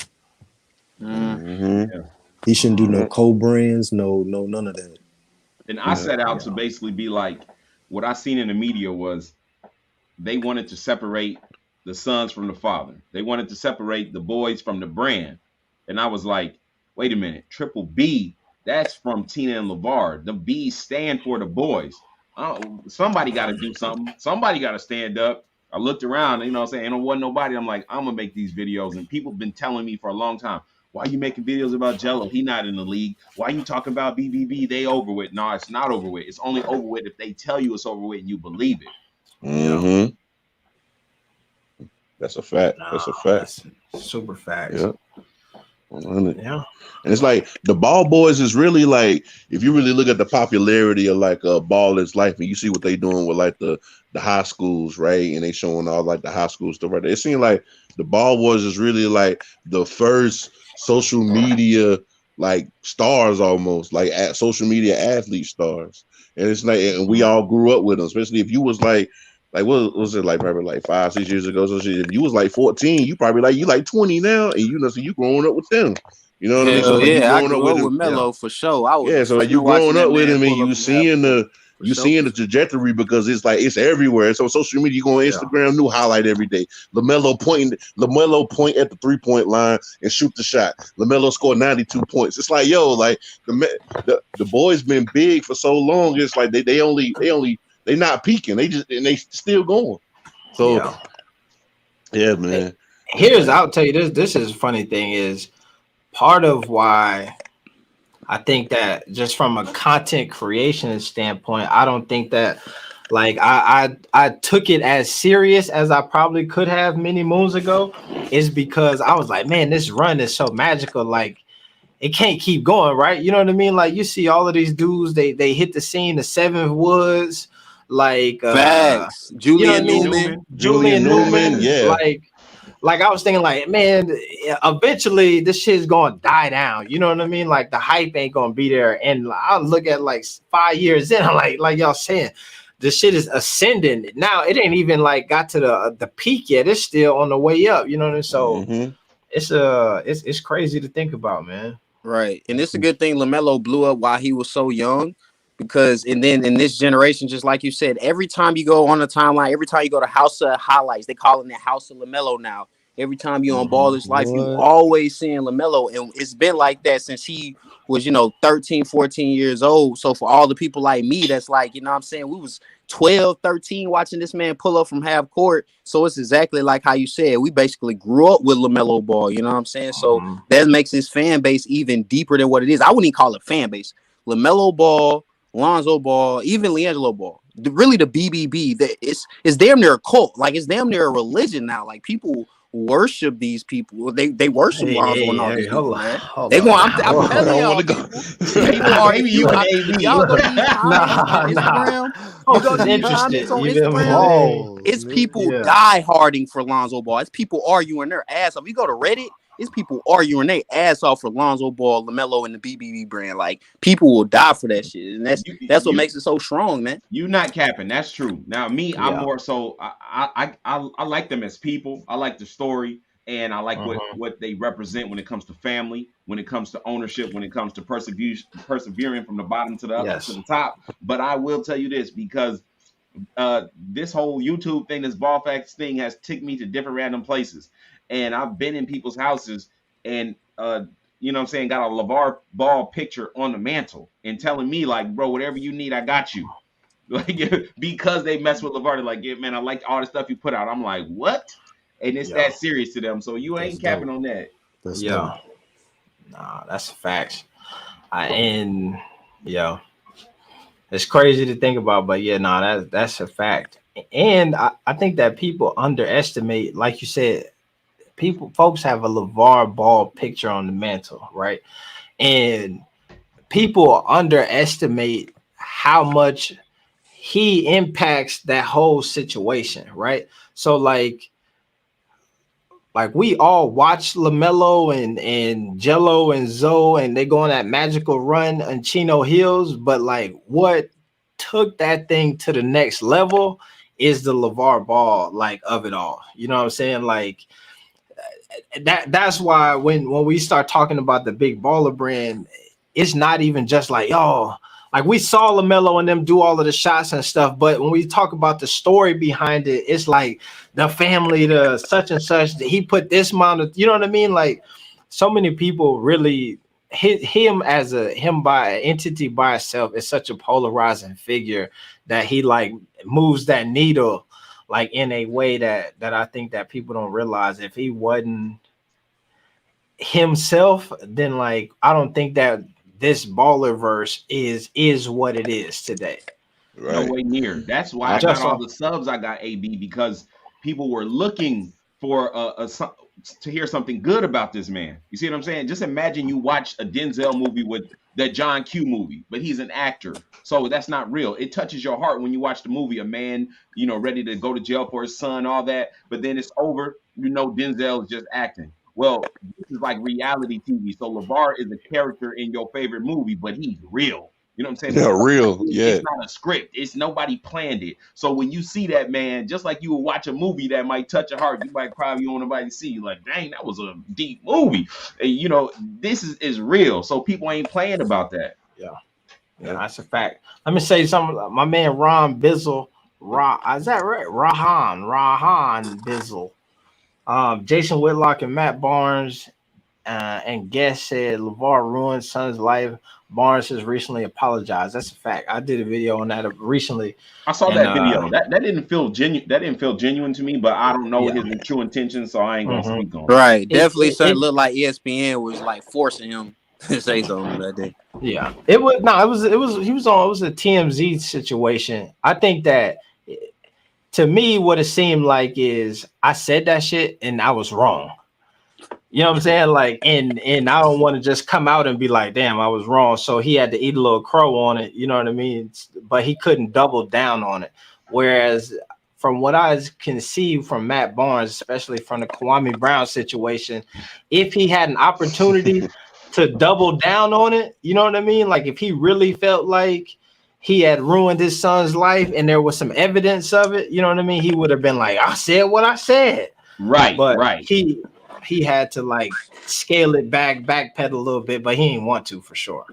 He shouldn't do no co-brands, no none of that. And I set out to basically be like, what I seen in the media was they wanted to separate the sons from the father. They wanted to separate the boys from the brand. And I was like, wait a minute, Triple B, that's from Tina and LaVar. The B's stand for the boys. Somebody got to do something. Somebody got to stand up. I looked around, you know what I'm saying? And there wasn't nobody. I'm like, I'm going to make these videos. And people have been telling me for a long time, why are you making videos about Jello? He not in the league. Why are you talking about BBB? They over with. No, it's not over with. It's only over with if they tell you it's over with and you believe it. That's a fact. That's a fact. That's super fact. Yeah. Yeah. And it's like the Ball boys is really like, if you really look at the popularity of like Ball is Life, and you see what they doing with like the high schools, right? And they showing all like the high school stuff right there. It seems like the Ball boys is really like the first social media like stars, almost like social media athlete stars. And it's like, and we all grew up with them, especially if you was like what was it like probably like 5-6 years ago? So if you was like 14, you probably like 20 now, and you know, so you growing up with them. You know what I mean? So I grew up with Melo for sure. So you growing up with him, and you seeing the trajectory, because it's like it's everywhere. So social media, you go on Instagram, new highlight every day. LaMelo point at the 3-point line and shoot the shot. LaMelo scored 92 points. It's like, yo, like the boys been big for so long. It's like they not peaking. They still going. So yeah, man. I'll tell you this is a funny thing is part of why I think that just from a content creation standpoint, I don't think that like I took it as serious as I probably could have many moons ago, is because I was like, man, this run is so magical. Like, it can't keep going, right? You know what I mean? Like, you see all of these dudes, they hit the scene, the Seventh Woods, like Facts. Julian Newman, yeah. like I was thinking, like, man, eventually this shit's gonna die down. You know what I mean? Like the hype ain't gonna be there. And I look at like 5 years in, I'm like y'all saying, the shit is ascending. Now it ain't even like got to the peak yet. It's still on the way up. You know what I mean? So it's crazy to think about, man. Right. And it's a good thing LaMelo blew up while he was so young, because and then in this generation, just like you said, every time you go on the timeline, every time you go to House of Highlights, they call it the House of LaMelo now. Every time you on Baller's Life, you always seeing LaMelo. And it's been like that since he was, 13, 14 years old. So for all the people like me, that's like, you know what I'm saying? We was 12, 13 watching this man pull up from half court. So it's exactly like how you said. We basically grew up with LaMelo Ball, you know what I'm saying? So that makes his fan base even deeper than what it is. I wouldn't even call it fan base. LaMelo Ball, Lonzo Ball, even LiAngelo Ball. Really the BBB, it's damn near a cult. Like it's damn near a religion now. Like people worship these people. They worship Lonzo and all these people, man. They going. I'm telling y'all, people are. Maybe you and AB. Y'all go to these comments on Instagram. You go to these comments on Instagram. It's people die-harding for Lonzo Ball. It's people arguing their ass off. You go to Reddit, it's people arguing their ass off for Lonzo Ball, LaMelo, and the BBB brand. Like people will die for that shit, and that's what makes it so strong, man. You not capping. That's true. Now me, I'm more so. I like them as people. I like the story, and I like what they represent when it comes to family, when it comes to ownership, when it comes to persevering from the bottom to the up to the top. But I will tell you this, because this whole YouTube thing, this Ball Facts thing, has ticked me to different random places. And I've been in people's houses and, you know what I'm saying, got a LaVar Ball picture on the mantle and telling me, like, bro, whatever you need, I got you. Like, because they mess with LaVar, they're like, yeah, man, I like all the stuff you put out. I'm like, what? And it's that serious to them. So you ain't capping on that. Nah, that's facts. It's crazy to think about, but that's a fact. And I think that people underestimate, like you said, folks have a LaVar Ball picture on the mantle, right? And people underestimate how much he impacts that whole situation, right? So like we all watch LaMelo and Jello and Zoe, and they go on that magical run on Chino Hills, but like what took that thing to the next level is the LaVar Ball, like, of it all. You know what I'm saying? Like that's why when we start talking about the big baller brand, it's not even just like, like we saw LaMelo and them do all of the shots and stuff, but when we talk about the story behind it, it's like the family, the such and such, he put this amount of, you know what I mean? Like so many people really hit him as him by an entity by itself is such a polarizing figure that he like moves that needle like in a way that I think that people don't realize. If he wasn't himself, then like I don't think that this baller verse is what it is today. No way near. That's why I got all the subs I got, AB, because people were looking for to hear something good about this man. You see what I'm saying? Just imagine you watch a Denzel movie with that John Q movie, but he's an actor. So that's not real. It touches your heart when you watch the movie, a man, ready to go to jail for his son, all that. But then it's over. Denzel is just acting. Well, this is like reality TV. So LaVar is a character in your favorite movie, but he's real. You know what I'm saying? Yeah, real. Yeah. It's not a script. It's nobody planned it. So when you see that, man, just like you would watch a movie that might touch your heart, you might cry, you want nobody to see. You're like, dang, that was a deep movie. And, this is real. So people ain't playing about that. Yeah, that's a fact. Let me say something. My man Ron Bizzle, is that right? Rahan Bizzle. Jason Whitlock and Matt Barnes and guest said LaVar ruined son's life. Barnes has recently apologized. That's a fact. I did a video on that recently. I saw that video. That didn't feel genuine. That didn't feel genuine to me. But I don't know his true intentions, so I ain't gonna speak on it. Right. Definitely, something looked like ESPN was like forcing him to say something that day. Yeah. It was a TMZ situation. I think that to me, what it seemed like is I said that shit and I was wrong. You know what I'm saying? Like, and I don't want to just come out and be like, damn, I was wrong. So he had to eat a little crow on it. You know what I mean? But he couldn't double down on it. Whereas from what I can see from Matt Barnes, especially from the Kwame Brown situation, if he had an opportunity to double down on it, you know what I mean? Like if he really felt like he had ruined his son's life and there was some evidence of it, you know what I mean? He would have been like, I said what I said. Right, but right. He had to like scale it backpedal a little bit, but he didn't want to for sure.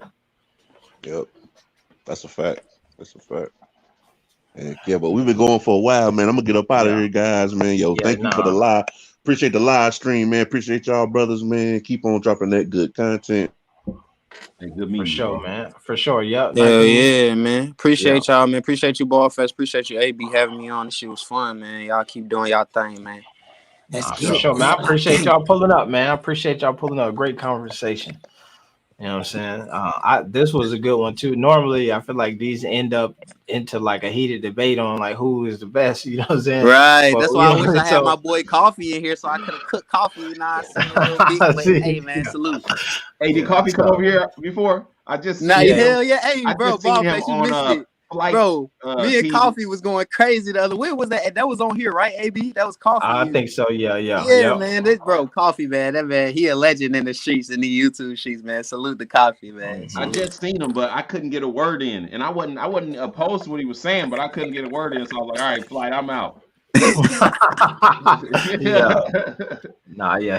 Yep. That's a fact. Heck yeah, but we've been going for a while, man. I'm gonna get up out of here, guys, man. Yo, thank you for the live. Appreciate the live stream, man. Appreciate y'all, brothers, man. Keep on dropping that good content. Good meeting for sure, man. For sure. Yep. Hell yeah, man. Appreciate y'all, man. Appreciate you, Ball Fest. Appreciate you, AB, having me on. This shit was fun, man. Y'all keep doing y'all thing, man. For sure, man. I appreciate y'all pulling up, man. I appreciate y'all pulling up. Great conversation. You know what I'm saying? This was a good one too. Normally, I feel like these end up into like a heated debate on like who is the best. You know what I'm saying? Right. But, that's why I wish I had my boy Coffee in here so I could have cooked coffee. You know what I'm saying? Hey, man, salute. Hey, did Coffee come over here before? I just hell yeah. Hey, bro, Ball Face, you missed it. Like, bro, me and Coffee was going crazy the other. Where was that? That was on here, right? AB, that was Coffee. I think so. Yeah, man. This bro, Coffee, man. That man, he a legend in the streets, in the YouTube streets, man. Salute to Coffee, man. I just seen him, but I couldn't get a word in, and I wasn't opposed to what he was saying, but I couldn't get a word in, so I was like, all right, Flight, I'm out.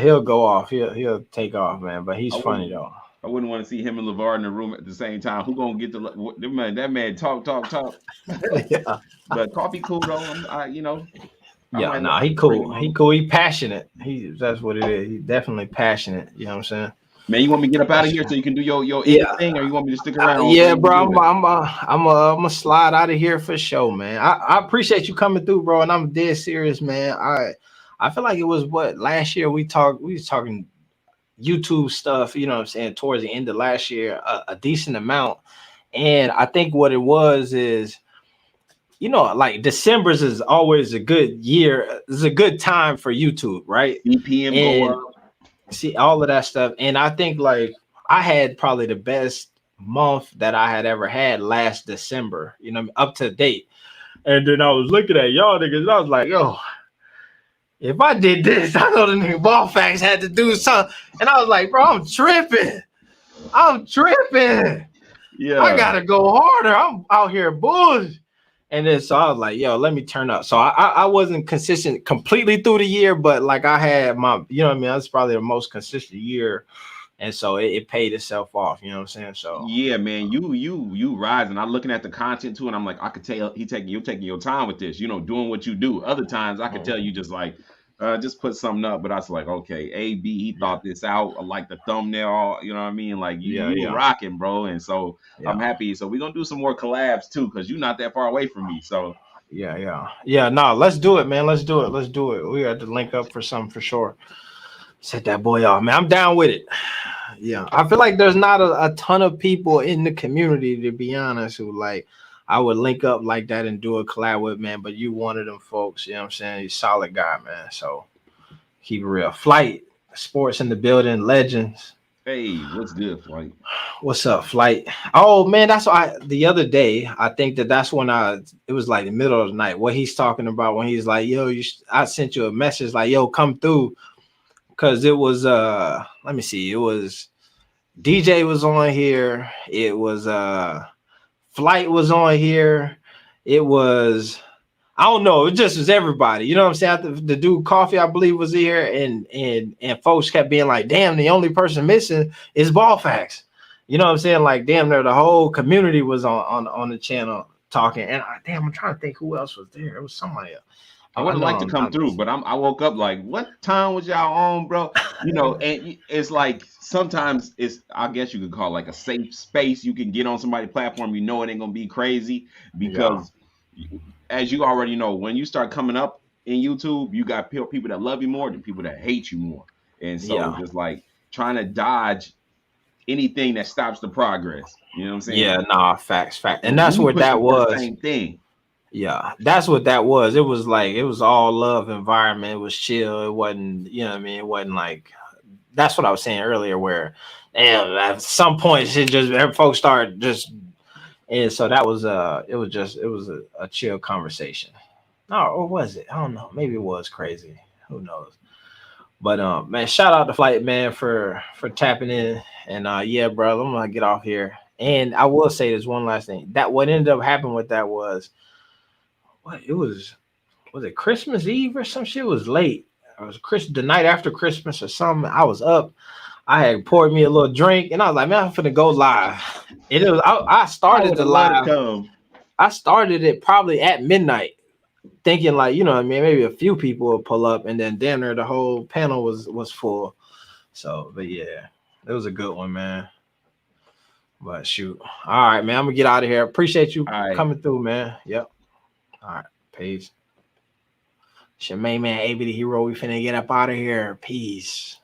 He'll go off. He'll take off, man. But he's funny though. I wouldn't want to see him and LaVar in the room at the same time. Who gonna get that man talk? Yeah. But Coffee cool though. He cool. He cool. He passionate. That's what it is. He's definitely passionate. You know what I'm saying? Man, you want me to get up out of here so you can do your thing, or you want me to stick around? Yeah, bro. I'm a slide out of here for sure, man. I appreciate you coming through, bro, and I'm dead serious, man. I feel like it was last year we was talking YouTube stuff, you know what I'm saying, towards the end of last year, a decent amount. And I think what it was is, you know, like December's is always a good year. It's a good time for YouTube, right? BPM go up. See all of that stuff. And I think like I had probably the best month that I had ever had last December, you know, up to date. And then I was looking at y'all niggas and I was like, yo, if I did this, I know the nigga Ball Facts had to do something. And I was like, bro, I'm tripping. Yeah. I gotta go harder. I'm out here bullshit. And then so I was like, yo, let me turn up. So I wasn't consistent completely through the year, but like I had my, you know what I mean? That's probably the most consistent year. And so it paid itself off, you know what I'm saying? So yeah, man, you rising. I'm looking at the content too, and I'm like, I could tell you're taking your time with this, you know, doing what you do. Other times I could tell you just like just put something up, but I was like, okay, AB, he thought this out. I like the thumbnail, you know what I mean? Like you rocking, bro. And so I'm happy. So we're gonna do some more collabs too, because you're not that far away from me. So no, let's do it, man. Let's do it. We got to link up for something for sure. Set that boy off, man. I'm down with it. Yeah, I feel like there's not a ton of people in the community, to be honest, who like I would link up like that and do a collab with, man. But you one of them folks, you know what I'm saying? You're a solid guy, man. So keep it real. Flight, sports in the building, legends. Hey, what's good, Flight? What's up, Flight? Oh man, that's why the other day I think that's when it was like the middle of the night. What he's talking about when he's like, yo, I sent you a message like, yo, come through. Because it was let me see, it was DJ was on here, it was Flight was on here, it was I don't know, it just was everybody, you know what I'm saying? The dude Coffee, I believe, was here, and folks kept being like, damn, the only person missing is Ball Facts. You know what I'm saying? Like, damn, the whole community was on the channel talking, and I'm trying to think who else was there. It was somebody else. I would have liked to come through, but I woke up like, what time was y'all on, bro? You know, and it's like sometimes I guess you could call it like a safe space. You can get on somebody's platform, you know it ain't gonna be crazy because as you already know, when you start coming up in YouTube, you got people that love you more than people that hate you more. And so just like trying to dodge anything that stops the progress. You know what I'm saying? Yeah, nah, facts. And that's what that was. Same thing. Yeah, that's what that was. It was like, it was all love environment. It was chill. It wasn't, you know what I mean? It wasn't like, that's what I was saying earlier, where at some point it just, folks started just, and so that was, it was a chill conversation. No, or was it? I don't know. Maybe it was crazy. Who knows? But man, shout out to Flight Man for tapping in. And yeah, bro, I'm gonna get off here. And I will say this one last thing. That what ended up happening with that was what it was it Christmas Eve or some shit? It was late. It was the night after Christmas or something. I was up. I had poured me a little drink and I was like, man, I'm finna go live. And it was I started the live. I started it probably at midnight, thinking like, you know what I mean, maybe a few people will pull up, and then damn near the whole panel was full. So, but yeah, it was a good one, man. But shoot. All right, man. I'm gonna get out of here. Appreciate you coming through, man. Yep. All right, peace. It's your main man, AB the Hero. We finna get up out of here. Peace.